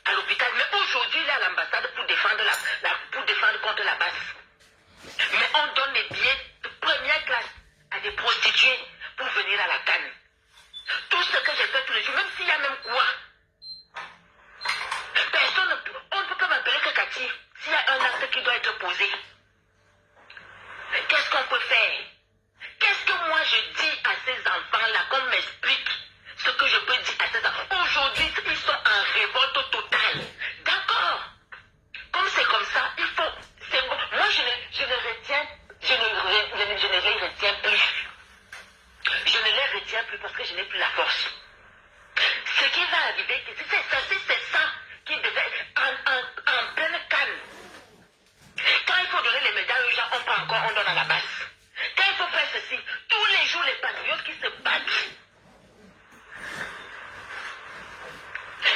à l'hôpital. Mais aujourd'hui, il est à l'ambassade pour défendre contre la basse. Mais on donne les billets de première classe à des prostituées pour venir à la canne. Tout ce que j'ai fait tous les jours, même s'il y a même quoi. Personne, on ne peut pas m'appeler que Cathy. S'il y a un acte qui doit être posé, qu'est-ce qu'on peut faire? Qu'est-ce que moi je dis à ces enfants-là, qu'on m'explique ce que je peux dire à ces enfants? Aujourd'hui, ils sont en révolte totale. D'accord. Comme c'est comme ça, il faut... C'est bon. Moi, je ne les retiens plus. Je ne les retiens plus parce que je n'ai plus la force. Ce qui va arriver, c'est ça qui devait en pleine canne. Quand il faut donner les médailles aux gens, on prend encore, on donne à la base. Quand il faut faire ceci, tous les jours les patriotes qui se battent,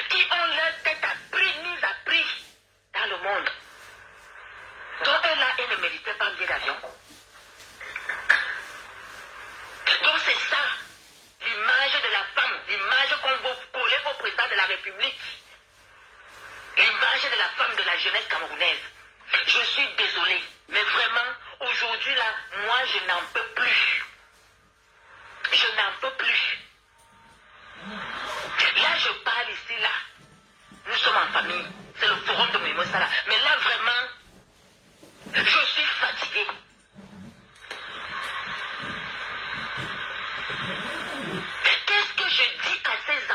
qui ont leur tête mise à prix dans le monde, donc eux là, ils ne méritaient pas un billet d'avion. Donc c'est ça, l'image de la femme, l'image qu'on veut coller au président de la République, l'image de la femme de la jeunesse camerounaise. Je suis désolé, mais vraiment, aujourd'hui là, moi je n'en peux plus. Je n'en peux plus. Là, je parle ici, là. Nous sommes en famille. C'est le forum de Mimosa là. Mais là, vraiment, je suis fatigué. Qu'est-ce que je dis à ces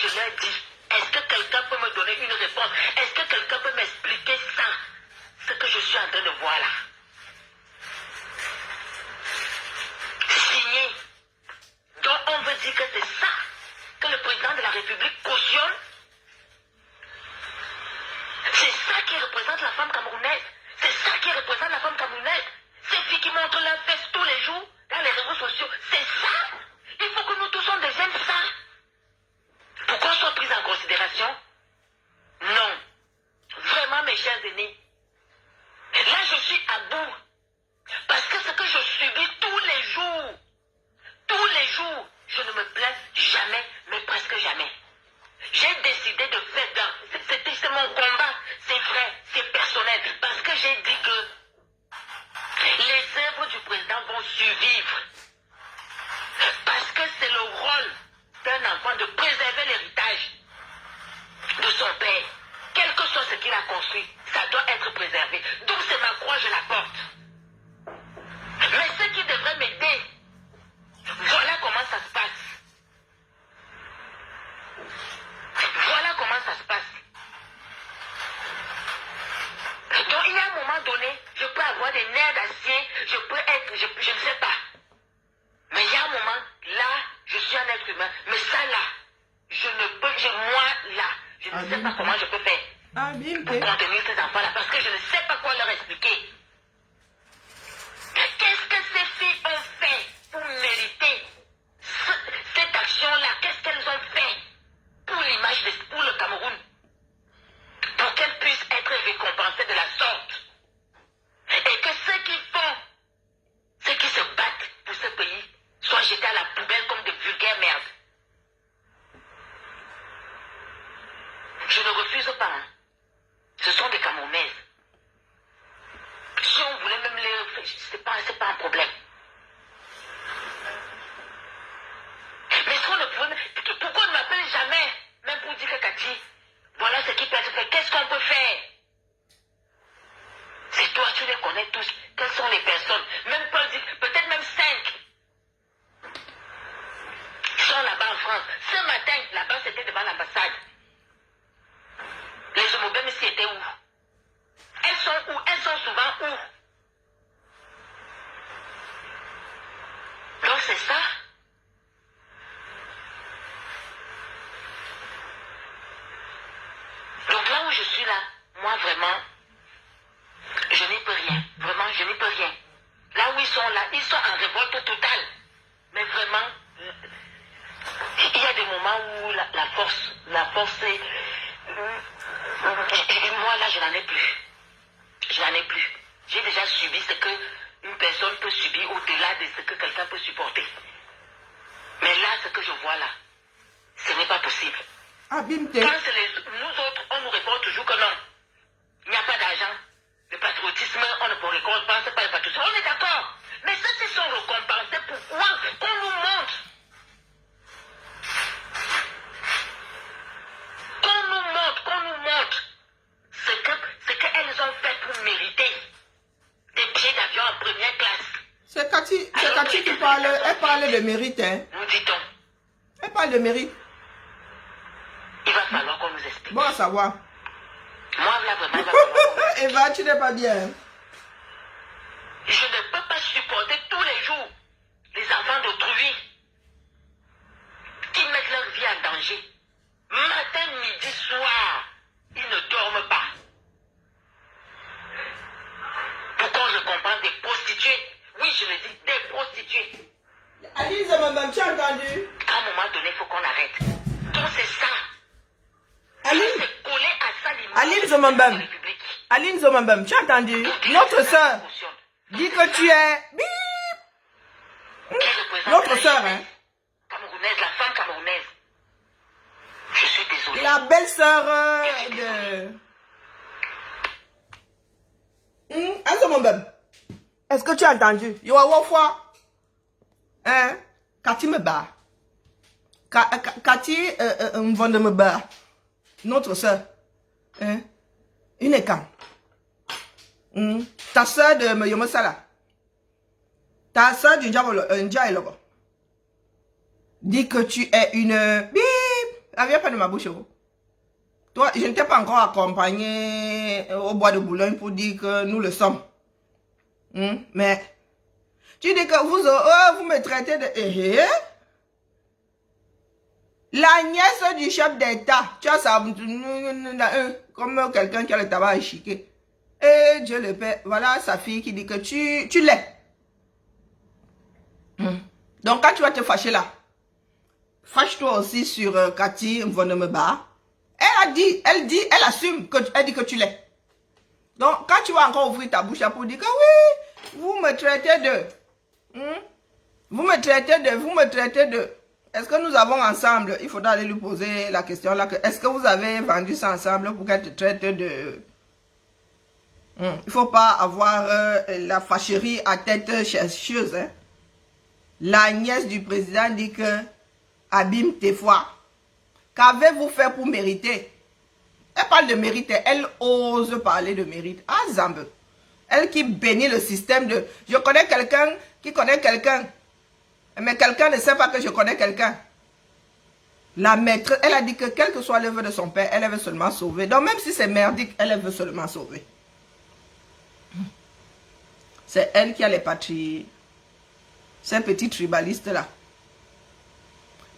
je leur dis, est-ce que quelqu'un peut me donner une réponse? Est-ce que quelqu'un peut m'expliquer ça? Ce que je suis en train de voir là. Signé. Donc on veut dire que c'est ça que le président de la République cautionne. C'est ça qui représente la femme camerounaise. C'est ça qui représente la femme camerounaise. Ces filles qui montrent leurs fesses tous les jours dans les réseaux sociaux. C'est ça. Il faut que nous tous on devienne ça. Pourquoi on soit pris en considération? Non. Vraiment, mes chers aînés. Là, je suis à bout. Parce que ce que je subis tous les jours, je ne me plains jamais, mais presque jamais. J'ai décidé de faire, c'est mon combat, c'est vrai, c'est personnel, parce que j'ai dit que les œuvres du président vont survivre. Parce que c'est le rôle d'un enfant de préserver l'héritage de son père. Quel que soit ce qu'il a construit, ça doit être préservé. Donc c'est ma croix, je la porte. Mais ceux qui devraient m'aider, voilà comment ça se passe. Voilà comment ça se passe. Donc il y a un moment donné, je peux avoir des nerfs d'acier, je peux être, je ne sais pas. Mais il y a un moment, là, je suis un être humain. Mais ça là, je ne peux, moi là, je ne sais pas comment je peux faire pour contenir ces enfants-là, parce que je ne sais pas quoi leur expliquer. Qu'est-ce que ces filles ont fait pour mériter cette action-là? Qu'est-ce qu'elles ont fait pour l'image, pour le Cameroun? Pour qu'elles puissent être récompensées de la sorte. Et que ceux qui font, ceux qui se battent pour ce pays, soient jetés à la poubelle comme de vulgaires merdes. Je ne refuse pas. Hein. Ce sont des Camerounaises. Si on voulait même les... c'est pas un problème. Mais si on ne pouvait... Pourquoi on ne m'appelle jamais? Même pour dire que Cathy, voilà ce qui peut être fait. Qu'est-ce qu'on peut faire? C'est toi, tu les connais tous. Quelles sont les personnes? Même Paul dit, peut-être même 5. Ils sont là-bas en France. Ce matin, là-bas, c'était devant l'ambassade. Les homobèmes ici étaient où? Elles sont où? Elles sont souvent où? Donc c'est ça. Donc là où je suis là, moi vraiment, je n'y peux rien. Vraiment, je n'y peux rien. Là où ils sont là, ils sont en révolte totale. Mais vraiment, il y a des moments où la force est... Et moi là, je n'en ai plus. Je n'en ai plus. J'ai déjà subi ce qu'une personne peut subir au-delà de ce que quelqu'un peut supporter. Mais là, ce que je vois là, ce n'est pas possible. Quand c'est nous autres, on nous répond toujours que non. Il n'y a pas d'argent. Le patriotisme, on ne peut récompenser pas le patriotisme. On est d'accord. Mais ceux qui sont récompensés, pourquoi qu'on nous montre? Qu'on nous montre ce qu'elles ont fait pour mériter des billets d'avion en première classe. C'est Cathy qui parle, elle parle de mérite. Hein. Nous dit-on. Elle parle de mérite. Il va falloir qu'on nous explique. Bon à savoir. Moi, là, vraiment, il va falloir. Eva, tu n'es pas bien. Je ne peux pas supporter tous les jours les enfants d'autrui qui mettent leur vie en danger. Matin, midi, soir, ils ne dorment pas. Pourquoi je comprends des prostituées? Oui, je le dis, des prostituées. Alice, madame, tu as entendu? À un moment donné, il faut qu'on arrête. Donc c'est ça. Alice, c'est collé à ça l'image Aline de la Zomambam, République. Aline Zomambam, tu as entendu? Notre soeur dit que tu es... Qui représente Notre la soeur, jeunesse hein? camerounaise, la femme camerounaise. Je suis désolée. La belle-sœur de... Zomambam, est-ce que tu as entendu? Yo, fois. Hein? Cathy me bat. Cathy me bat. Notre soeur. Hein? Une écam. Ta soeur de Yomosala. Ta soeur du Ndiaye Lobo. Dis que tu es une... Bip! viens pas de ma bouche. Oh. Toi, je ne t'ai pas encore accompagné au bois de Boulogne pour dire que nous le sommes. Mais, tu dis que vous me traitez de... La nièce du chef d'État, tu as ça, comme quelqu'un qui a le tabac à chiquer. Et Dieu le Père, voilà sa fille qui dit que tu l'es. Donc quand tu vas te fâcher là, fâche-toi aussi sur Cathy Mvonemeba. Elle assume elle dit que tu l'es. Donc quand tu vas encore ouvrir ta bouche pour dire que oui, vous me traitez de... Vous me traitez de... Est-ce que nous avons ensemble, il faudra aller lui poser la question là, est-ce que vous avez vendu ça ensemble pour qu'elle te traite de... Il ne faut pas avoir la fâcherie à tête chercheuse. Hein. La nièce du président dit que abîme tes foi. Qu'avez-vous fait pour mériter? Elle parle de mérite, elle ose parler de mérite. Ah, Zambe. Elle qui bénit le système de... Je connais quelqu'un qui connaît quelqu'un. Mais quelqu'un ne sait pas que je connais quelqu'un. La maîtresse, elle a dit que quel que soit l'œuvre de son père, elle veut seulement sauver. Donc même si c'est merdique, elle veut seulement sauver. C'est elle qui a les patries. Ces petits tribalistes-là.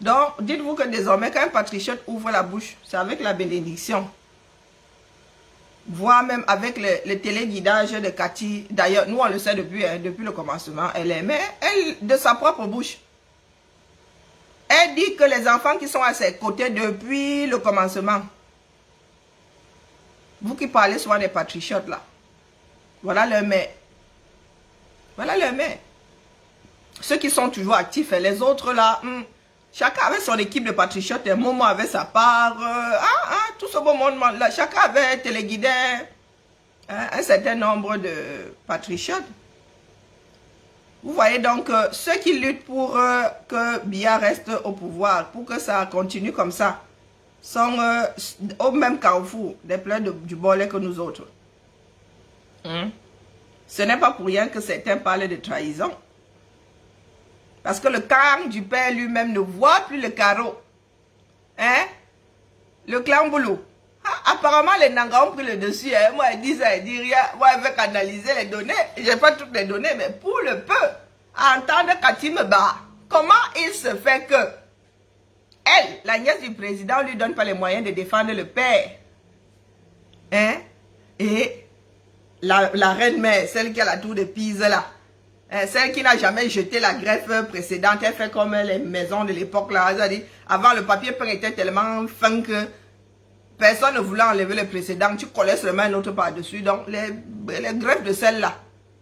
Donc, dites-vous que désormais, quand un patriote ouvre la bouche, c'est avec la bénédiction. Voire même avec le téléguidage de Cathy. D'ailleurs, nous, on le sait depuis le commencement. Elle est, mais elle, de sa propre bouche. Elle dit que les enfants qui sont à ses côtés depuis le commencement. Vous qui parlez souvent des patriotes, là. Voilà leur mère. Voilà leur mère. Ceux qui sont toujours actifs et les autres, là... Chacun avait son équipe de patriotes, et Momo avait sa part, tout ce beau monde là, chacun avait téléguidé un certain nombre de patriotes. Vous voyez donc, ceux qui luttent pour que Biya reste au pouvoir, pour que ça continue comme ça, sont au même carrefour des pleurs du Bolé que nous autres. Ce n'est pas pour rien que certains parlent de trahison. Parce que le clan du père lui-même ne voit plus le carreau. Hein? Le clan Boulou. Apparemment, les Nangas ont pris le dessus. Hein? Moi, elle dit ça, elle dit rien. Moi, elle veut canaliser les données. Je n'ai pas toutes les données, mais pour le peu, à entendre Cathy me bat. Comment il se fait que elle, la nièce du président, ne lui donne pas les moyens de défendre le père? Hein? Et la reine-mère, celle qui a la tour de Pise là, celle qui n'a jamais jeté la greffe précédente, elle fait comme les maisons de l'époque là. Elle a dit, avant le papier peint était tellement fin que personne ne voulait enlever le précédent. Tu collais seulement un autre par-dessus. Donc les greffes de celle-là.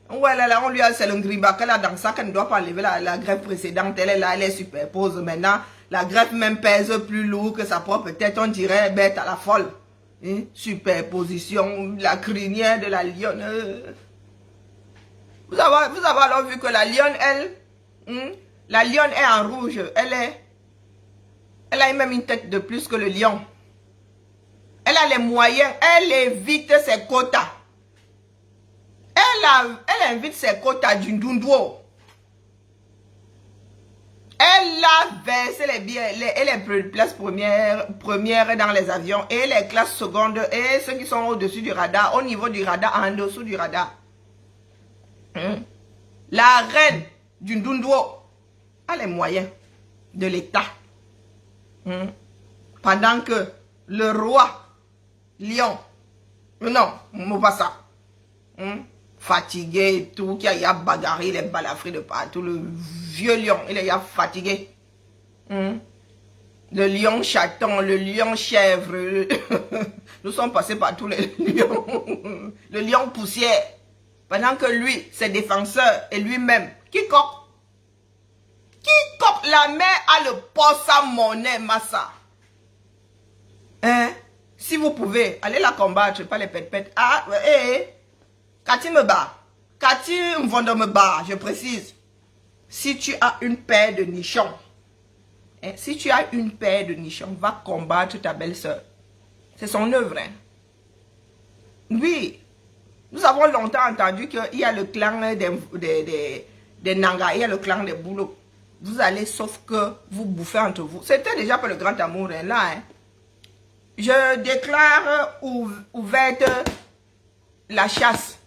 Ouais, là, on lui a, c'est le griba qu'elle a dans ça, qu'elle ne doit pas enlever la greffe précédente. Elle est là, elle est superpose. Maintenant, la greffe même pèse plus lourd que sa propre tête. On dirait bête à la folle. Superposition, la crinière de la lionne. Vous avez alors vu que la lionne, elle, la lionne est en rouge. Elle a même une tête de plus que le lion. Elle a les moyens, elle évite ses quotas. Elle invite ses quotas du Ndundwo. Elle a versé les billets, les places premières dans les avions et les classes secondes et ceux qui sont au-dessus du radar, au niveau du radar, en dessous du radar. La reine du Ndundwo a les moyens de l'État. Pendant que le roi lion, non, Mopassa, fatigué et tout, qui a bagarré les balafrés de partout, le vieux lion, il est fatigué. Le lion chaton, le lion chèvre, nous sommes passés par tous les lions, le lion poussière. Pendant que lui, ses défenseurs et lui-même, quiconque la mère a le posa monnaie massa. Si vous pouvez, allez la combattre, pas les pète-pète. Cathy me bat. Cathy me bat, je précise. Si tu as une paire de nichons, si tu as une paire de nichons, va combattre ta belle-sœur. C'est son œuvre. Oui. Nous avons longtemps entendu qu'il y a le clan des Nanga, il y a le clan des Boulot. Vous allez, sauf que vous bouffez entre vous. C'était déjà pas le grand amour, hein, là. Hein. Je déclare ouverte la chasse.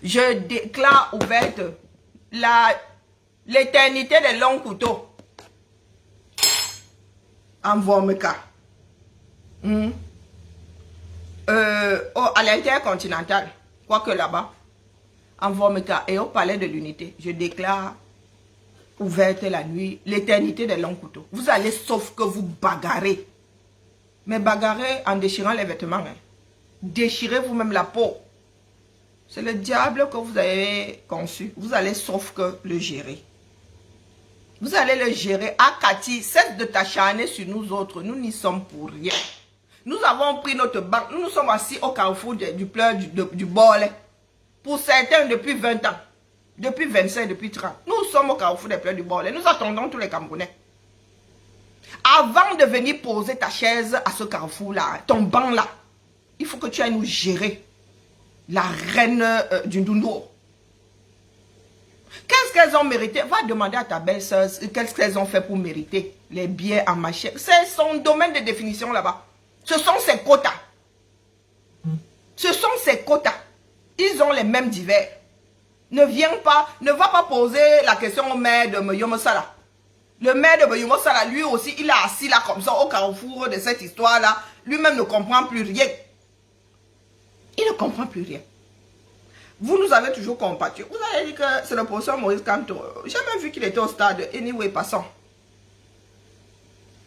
Je déclare ouverte l'éternité des longs couteaux. En Vormeka. À l'intercontinental, quoique là-bas, en Vormeka et au palais de l'unité, je déclare ouverte la nuit, l'éternité des longs couteaux. Vous allez sauf que vous bagarrez. Mais bagarrez en déchirant les vêtements. Hein. Déchirez vous-même la peau. C'est le diable que vous avez conçu. Vous allez sauf que le gérer. Vous allez le gérer. Ah, Cathy, cesse de t'acharner sur nous autres. Nous n'y sommes pour rien. Nous avons pris notre banque. Nous nous sommes assis au carrefour du pleur du bol. Pour certains, depuis 20 ans. Depuis 25, depuis 30. Nous sommes au carrefour des pleurs du bol. Nous attendons tous les Camerounais. Avant de venir poser ta chaise à ce carrefour-là, ton banc là, il faut que tu ailles nous gérer. La reine du Ndoundour. Qu'est-ce qu'elles ont mérité? Va demander à ta belle-sœur qu'est-ce qu'elles ont fait pour mériter les billets en machin. C'est son domaine de définition là-bas. Ce sont ses quotas. Ce sont ses quotas. Ils ont les mêmes divers. Ne va pas poser la question au maire de Moyomo Sala. Le maire de Moyomo Sala, lui aussi, il est assis là comme ça au carrefour de cette histoire-là. Lui-même ne comprend plus rien. Il ne comprend plus rien. Vous nous avez toujours combattu. Vous avez dit que c'est le professeur Maurice Kanto. J'ai jamais vu qu'il était au stade. Anyway, passons.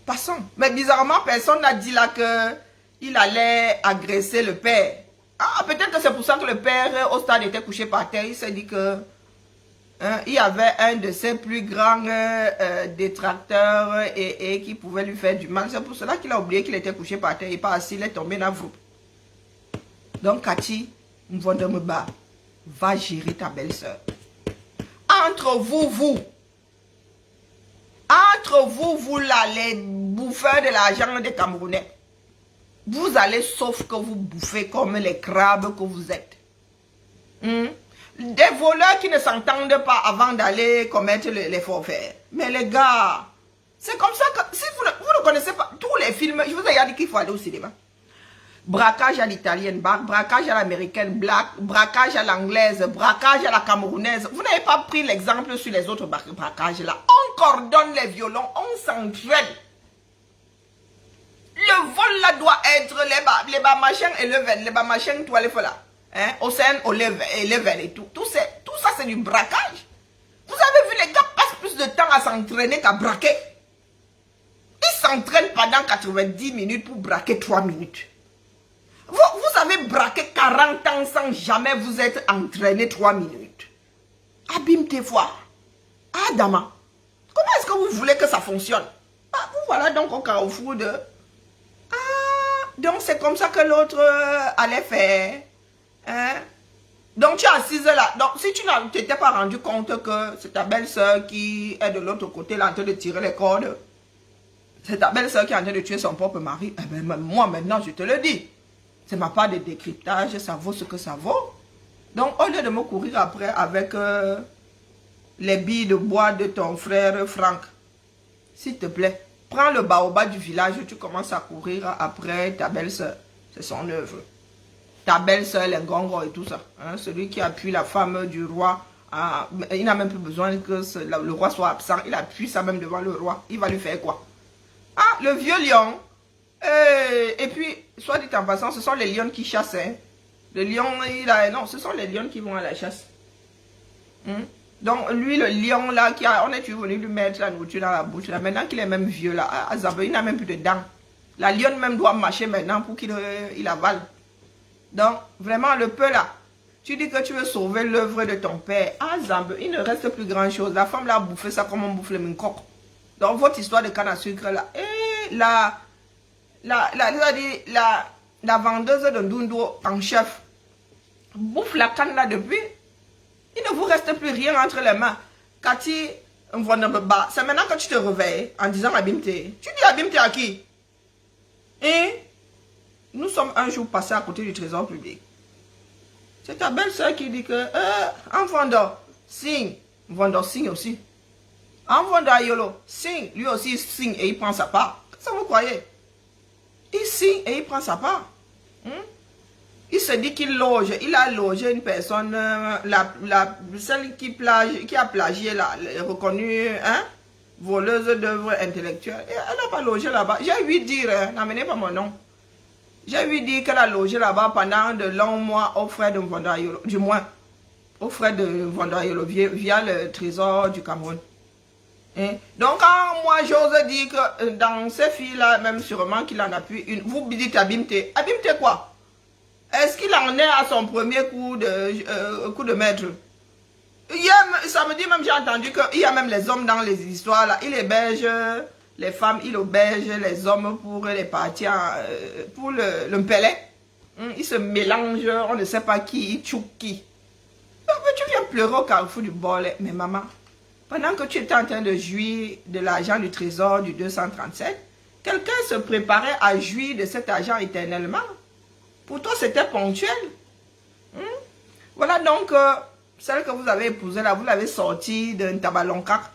Passons. Mais bizarrement, personne n'a dit là qu'il allait agresser le père. Ah, peut-être que c'est pour ça que le père au stade était couché par terre. Il s'est dit que il y avait un de ses plus grands détracteurs et qui pouvait lui faire du mal. C'est pour cela qu'il a oublié qu'il était couché par terre. Il n'est pas assis, il est tombé dans vous. Donc, Cathy, Mvondemeba, va gérer ta belle-sœur. Entre vous là, les bouffeurs de l'argent des Camerounais, vous allez sauf que vous bouffez comme les crabes que vous êtes. Des voleurs qui ne s'entendent pas avant d'aller commettre les forfaits. Mais les gars, c'est comme ça que, si vous ne connaissez pas tous les films, je vous ai dit qu'il faut aller au cinéma. Braquage à l'italienne, braquage à l'américaine, braquage à l'anglaise, braquage à la camerounaise. Vous n'avez pas pris l'exemple sur les autres braquages là. On coordonne les violons, on s'entraîne. Le vol là doit être les bas machins et le vin, les bas machins, tout les là. Hein, au sein, au level et tout. Tout ça c'est du braquage. Vous avez vu, les gars passent plus de temps à s'entraîner qu'à braquer. Ils s'entraînent pendant 90 minutes pour braquer 3 minutes. Vous avez braqué 40 ans sans jamais vous être entraîné 3 minutes. Abîme tes voix. Ah, Dama. Comment est-ce que vous voulez que ça fonctionne? Ah, vous voilà donc au carrefour de... Ah, donc c'est comme ça que l'autre allait faire. Hein? Donc tu es assise là. Donc si tu ne t'étais pas rendu compte que c'est ta belle-sœur qui est de l'autre côté là en train de tirer les cordes. C'est ta belle-sœur qui est en train de tuer son propre mari. Eh bien, moi maintenant je te le dis. C'est ma part de décryptage, ça vaut ce que ça vaut. Donc, au lieu de me courir après avec les billes de bois de ton frère Franck, s'il te plaît, prends le baobab du village et tu commences à courir après ta belle-sœur. C'est son œuvre. Ta belle-sœur, les gongos et tout ça. Hein, celui qui appuie la femme du roi. Il n'a même plus besoin que le roi soit absent. Il appuie ça même devant le roi. Il va lui faire quoi? Ah, le vieux lion. Et puis, soit dit en passant, ce sont les lions qui chassent. Hein. Le lion, non, ce sont les lions qui vont à la chasse. Donc, lui, le lion là, on est venu lui mettre la nourriture dans la bouche. Là. Maintenant qu'il est même vieux là, il n'a même plus de dents. La lionne même doit marcher maintenant pour qu'il avale. Donc, vraiment, le peu là, tu dis que tu veux sauver l'œuvre de ton père. Ah, Zambe, il ne reste plus grand chose. La femme l'a bouffé ça comme on bouffe le mincoq. Donc, votre histoire de canne à sucre là, et la vendeuse de Ndoundour en chef bouffe la canne là depuis. Il ne vous reste plus rien entre les mains. Cathy, c'est maintenant que tu te réveilles en disant Abimte. Tu dis Abimte à qui? Et nous sommes un jour passés à côté du trésor public. C'est ta belle-sœur qui dit que enfant d'or, signe. Enfant d'or, signe aussi. En vendant Yolo, signe, lui aussi il signe et il prend sa part. Qu'est-ce que vous croyez? Il signe et il prend sa part. Il se dit qu'il loge, il a logé une personne, celle qui a plagié, reconnue, hein, voleuse d'œuvres intellectuelles. Et elle n'a pas logé là-bas. J'ai ouï dire, n'amenez pas mon nom. J'ai ouï dire qu'elle a logé là-bas pendant de longs mois aux frais de Vondoyolo, du moins, aux frais de Vondoyolo via le trésor du Cameroun. Donc, quand moi, j'ose dire que dans ces filles-là, même sûrement qu'il en a pu une. Vous dites Abimte. Abimte quoi? Est-ce qu'il en est à son premier coup de maître? Samedi même, j'ai entendu qu'il y a même les hommes dans les histoires là. Il héberge les femmes, il héberge les hommes pour les parties, pour le mpélé. Il se mélange, on ne sait pas qui, il tchouk qui. Tu viens pleurer au carrefour du bol, mais maman. Pendant que tu étais en train de jouir de l'argent du trésor du 237, quelqu'un se préparait à jouir de cet argent éternellement. Pour toi, c'était ponctuel. Voilà donc, celle que vous avez épousée là, vous l'avez sortie d'un tabalonca.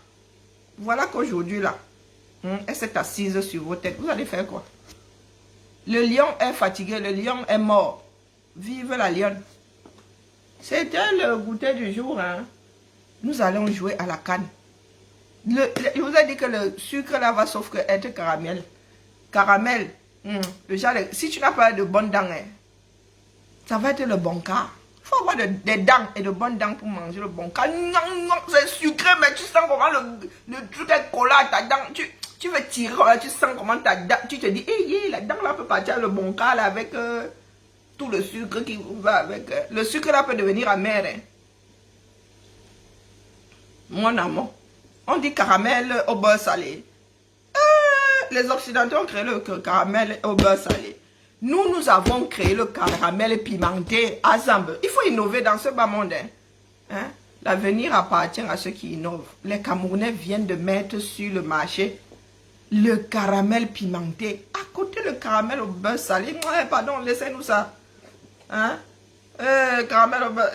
Voilà qu'aujourd'hui là, elle s'est assise sur vos têtes. Vous allez faire quoi? Le lion est fatigué, le lion est mort. Vive la lionne. C'était le goûter du jour, hein. Nous allons jouer à la canne. Je vous ai dit que le sucre là va sauf que être caramel. Caramel. Le genre, si tu n'as pas de bonnes dents, ça va être le bon cas. Il faut avoir des dents et de bonnes dents pour manger le bon cas. C'est sucré, mais tu sens comment le truc est collé à ta dent. Tu veux tirer, tu sens comment ta dent. Tu te dis, hey, la dent là peut partir le bon cas là, avec tout le sucre qui va avec. Le sucre là peut devenir amer. Hein. Mon amour, on dit caramel au beurre salé. Les Occidentaux ont créé le caramel au beurre salé. Nous avons créé le caramel pimenté à Zambe. Il faut innover dans ce bas monde. Hein? L'avenir appartient à ceux qui innovent. Les Camerounais viennent de mettre sur le marché le caramel pimenté. À côté le caramel au beurre salé. Pardon, laissez-nous ça. Hein? Caramel au beurre...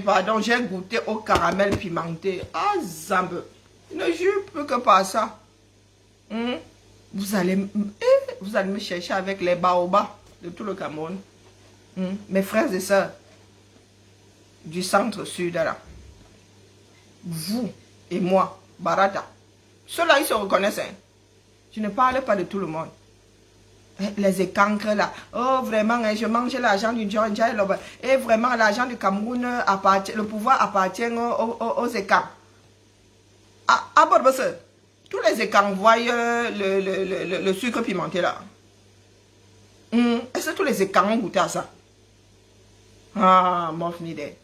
pardon, j'ai goûté au caramel pimenté. Ah, Zambe. Ne jure plus que par ça. Vous allez me chercher avec les baobabs de tout le Cameroun. Mes frères et sœurs du centre-sud là. Vous et moi, Barata. Ceux-là, ils se reconnaissent. Hein. Je ne parle pas de tout le monde. Les écancres là. Oh, vraiment, je mange l'argent du John Jai. Et vraiment, l'argent du Cameroun appartient, le pouvoir appartient aux écancres. Ah, bon, tous les écancres voient le sucre pimenté là. Est-ce que tous les écancres ont goûté à ça? Ah, mon idée.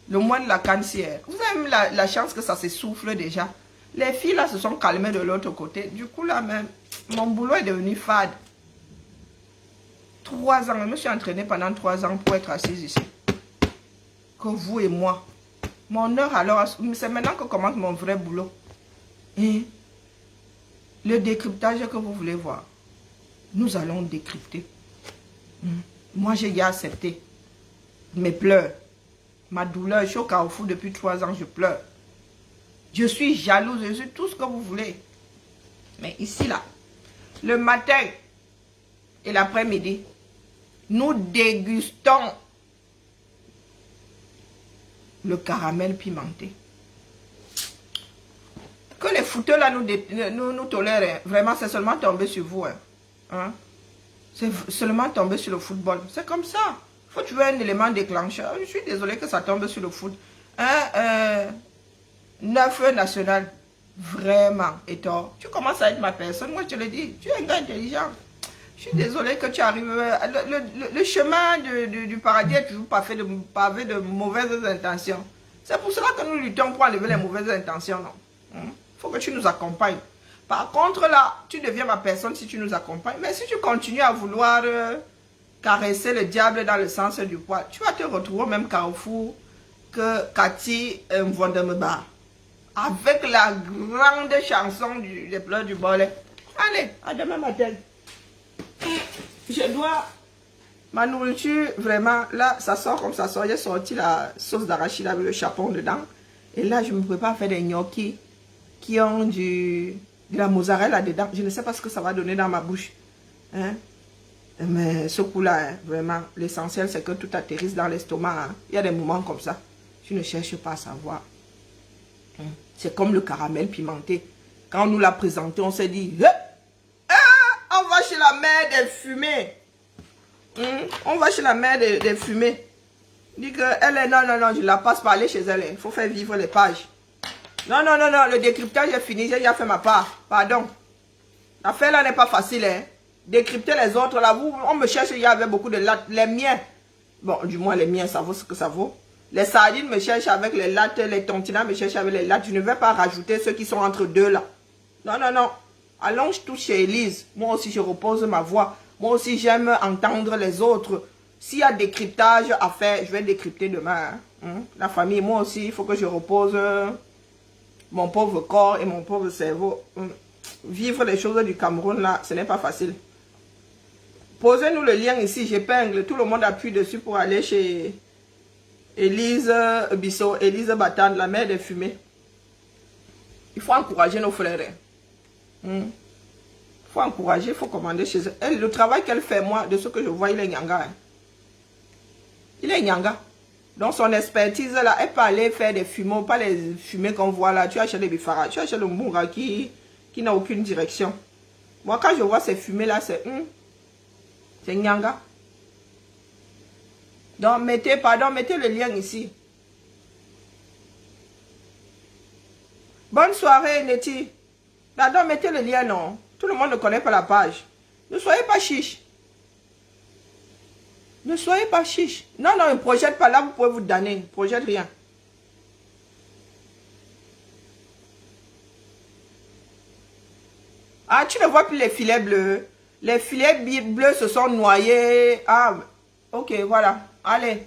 Le mois de la canne-cière. Vous avez même la chance que ça s'essouffle déjà. Les filles là se sont calmées de l'autre côté. Du coup là même, mon boulot est devenu fade. 3 ans, je me suis entraînée pendant 3 ans pour être assise ici. Que vous et moi. Mon heure alors, c'est maintenant que commence mon vrai boulot. Et le décryptage que vous voulez voir, nous allons décrypter. Moi, j'ai déjà accepté mes pleurs, ma douleur. Je suis au carrefour depuis 3 ans, je pleure. Je suis jalouse, je suis tout ce que vous voulez. Mais ici, là, le matin et l'après-midi, nous dégustons le caramel pimenté. Que les fouteux là nous tolèrent, vraiment, c'est seulement tombé sur vous. Hein? C'est seulement tombé sur le football. C'est comme ça. Il faut trouver un élément déclencheur. Je suis désolée que ça tombe sur le foot. 9 national. Vraiment, et toi, tu commences à être ma personne. Moi, je te le dis, tu es un gars intelligent. Je suis désolée que tu arrives. Le chemin du paradis est toujours pavé de mauvaises intentions. C'est pour cela que nous luttons pour enlever les mauvaises intentions. Il faut que tu nous accompagnes. Par contre, là, tu deviens ma personne si tu nous accompagnes. Mais si tu continues à vouloir caresser le diable dans le sens du poil, tu vas te retrouver au même carrefour que Cathy Mvondemeba. Avec la grande chanson des pleurs du bol. Allez, à demain matin. Je dois... Ma nourriture, vraiment, là, ça sort comme ça sort. J'ai sorti la sauce d'arachide avec le chapon dedans. Et là, je me prépare à faire des gnocchis qui ont de la mozzarella dedans. Je ne sais pas ce que ça va donner dans ma bouche. Hein? Mais ce coup-là, hein, vraiment, l'essentiel, c'est que tout atterrisse dans l'estomac. Hein. Il y a des moments comme ça. Tu ne cherches pas à savoir. Hein? C'est comme le caramel pimenté. Quand on nous l'a présenté, on s'est dit, on va chez la mère des fumées. On va chez la mère des fumées. Dit que elle est, non, je la passe par aller chez elle. Il faut faire vivre les pages. Non, le décryptage est fini. J'ai déjà fait ma part. Pardon. L'affaire là n'est pas facile. Hein. Décrypter les autres là, on me cherche, il y avait beaucoup de lattes. Les miens, bon, du moins les miens, ça vaut ce que ça vaut. Les sardines me cherchent avec les lattes, les tontines me cherchent avec les lattes. Je ne vais pas rajouter ceux qui sont entre deux là. Non. Allons tous chez Elise. Moi aussi, je repose ma voix. Moi aussi, j'aime entendre les autres. S'il y a décryptage à faire, je vais décrypter demain. Hein. La famille, moi aussi, il faut que je repose mon pauvre corps et mon pauvre cerveau. Vivre les choses du Cameroun, là, ce n'est pas facile. Posez-nous le lien ici, j'épingle. Tout le monde appuie dessus pour aller chez Elise Bissot, Elise Batande, la mère des fumées. Il faut encourager nos frères. Il faut encourager, il faut commander chez eux. Elle, le travail qu'elle fait, moi, de ce que je vois, il est nyanga. Hein. Il est nyanga. Donc son expertise, là, elle peut aller faire des fumées, pas les fumées qu'on voit là. Tu achètes des bifaras, tu achètes le moura qui n'a aucune direction. Moi, quand je vois ces fumées-là, c'est nyanga. Donc, mettez le lien ici. Bonne soirée, Neti. Là-dedans, mettez le lien, non. Tout le monde ne connaît pas la page. Ne soyez pas chiche. Ne soyez pas chiche. Non, ne projette pas. Là, vous pouvez vous donner. Ne projette rien. Ah, tu ne vois plus les filets bleus. Les filets bleus se sont noyés. Ah, ok, voilà. Allez.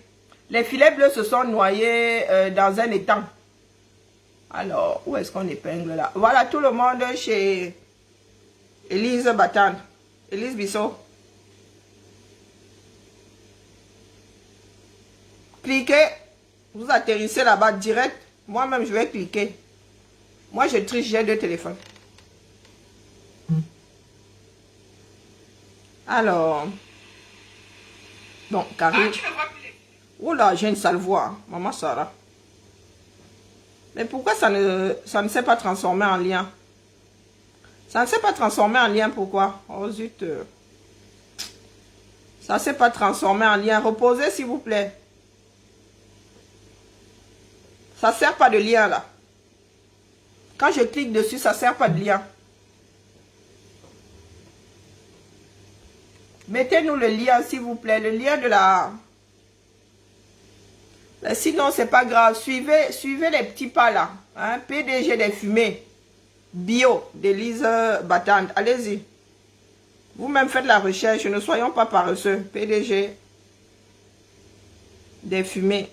Les filets bleus se sont noyés dans un étang. Alors, où est-ce qu'on épingle là? Voilà, tout le monde chez Elise Batande. Elise Bissot. Cliquez. Vous atterrissez là-bas direct. Moi-même, je vais cliquer. Moi, je triche, j'ai 2 téléphones. Alors, bon, Karine. Oula, j'ai une sale voix, hein. Maman Sarah. Mais pourquoi ça ne s'est pas transformé en lien? Ça ne s'est pas transformé en lien, pourquoi? Oh zut. Ça ne s'est pas transformé en lien. Reposez, s'il vous plaît. Ça ne sert pas de lien, là. Quand je clique dessus, ça ne sert pas de lien. Mettez-nous le lien, s'il vous plaît. Le lien de la... Sinon, c'est pas grave. Suivez les petits pas là. Hein? PDG des fumées. Bio d'Elise Batande. Allez-y. Vous-même faites la recherche. Ne soyons pas paresseux. PDG des fumées.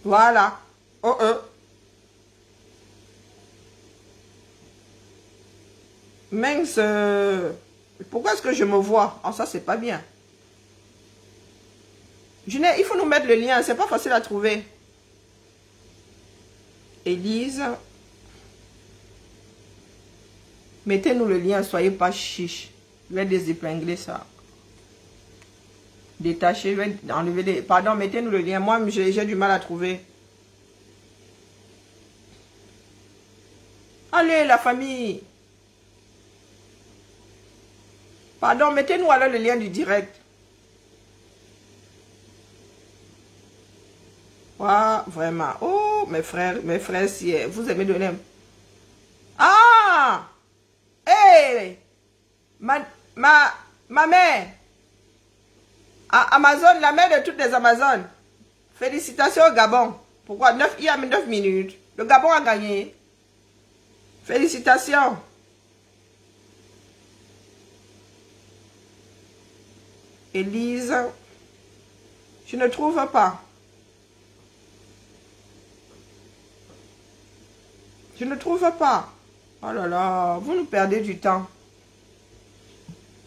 Voilà. Oh, Mince, pourquoi est-ce que je me vois? Oh, ça, c'est pas bien. Il faut nous mettre le lien, c'est pas facile à trouver. Elise. Mettez-nous le lien, soyez pas chiche. Je vais désépingler ça. Détacher, je vais enlever les... Pardon, mettez-nous le lien. Moi, j'ai du mal à trouver. Allez, la famille. Pardon, mettez-nous alors le lien du direct. Wow, vraiment. Oh, mes frères, si vous aimez donner. Ah! Hey! Ma mère. Amazon, la mère de toutes les Amazones. Félicitations au Gabon. Pourquoi? Il y a 9 minutes. Le Gabon a gagné. Félicitations. Elise. Je ne trouve pas. Je ne trouve pas. Oh là là, vous nous perdez du temps.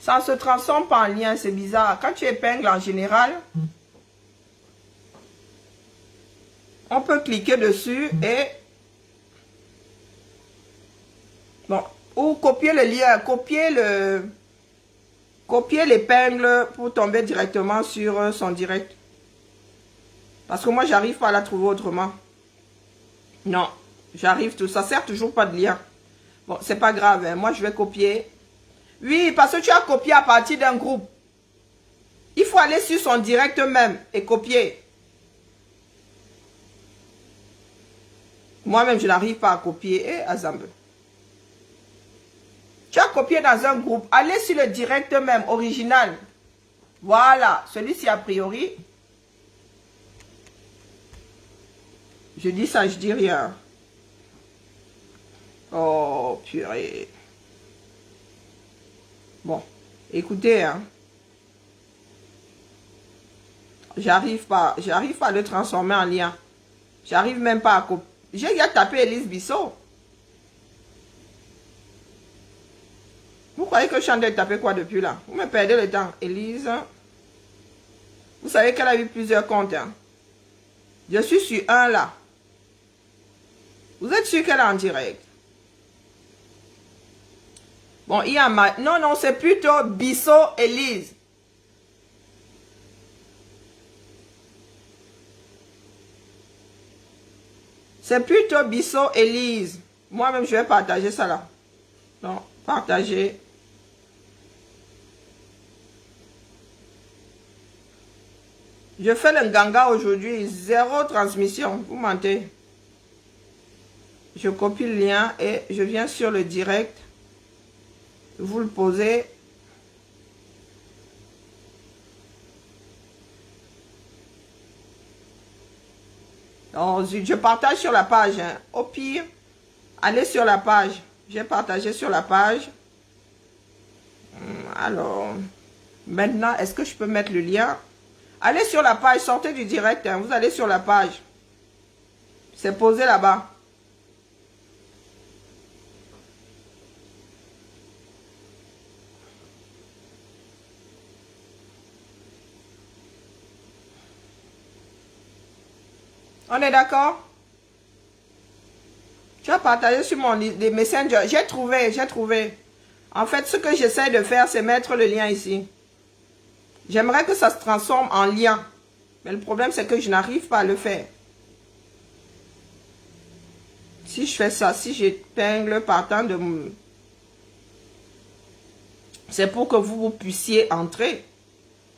Ça se transforme pas en lien, c'est bizarre. Quand tu épingles en général, on peut cliquer dessus et... Bon, ou copier le lien, copier l'épingle pour tomber directement sur son direct. Parce que moi, j'arrive pas à la trouver autrement. Non, j'arrive tout. Ça sert toujours pas de lien. Bon, c'est pas grave. Hein. Moi, je vais copier. Oui, parce que tu as copié à partir d'un groupe. Il faut aller sur son direct même et copier. Moi-même, je n'arrive pas à copier. Et Azambe. Tu as copié dans un groupe. Allez sur le direct même, original. Voilà. Celui-ci, a priori. Je dis ça, je dis rien. Oh, purée. Bon, écoutez, hein. J'arrive pas à le transformer en lien. J'arrive même pas à copier. J'ai déjà tapé Élise Bissot. Vous croyez que je suis en train de taper quoi depuis là? Vous me perdez le temps. Élise. Vous savez qu'elle a eu plusieurs comptes. Hein? Je suis sur un là. Vous êtes sûr qu'elle est en direct? Bon, il y a ma... Non, non, c'est plutôt Bissot Élise. C'est plutôt Bissot Élise. Moi-même, je vais partager ça là. Non, partager. Je fais le ganga aujourd'hui. 0 transmission. Vous mentez. Je copie le lien et je viens sur le direct. Vous le posez. Oh, je partage sur la page. Hein. Au pire, allez sur la page. J'ai partagé sur la page. Alors, maintenant, est-ce que je peux mettre le lien? Allez sur la page, sortez du direct. Hein. Vous allez sur la page. C'est posé là-bas. On est d'accord? Tu as partagé sur mon Messenger. J'ai trouvé. En fait, ce que j'essaie de faire, c'est mettre le lien ici. J'aimerais que ça se transforme en lien. Mais le problème, c'est que je n'arrive pas à le faire. Si je fais ça, si j'épingle partant de... C'est pour que vous puissiez entrer.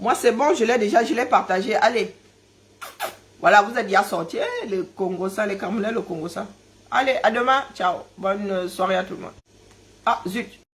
Moi, c'est bon, je l'ai partagé. Allez. Voilà, vous êtes déjà sortis, les Congossas, les Camerounais, le Congossas. Allez, à demain. Ciao. Bonne soirée à tout le monde. Ah, zut.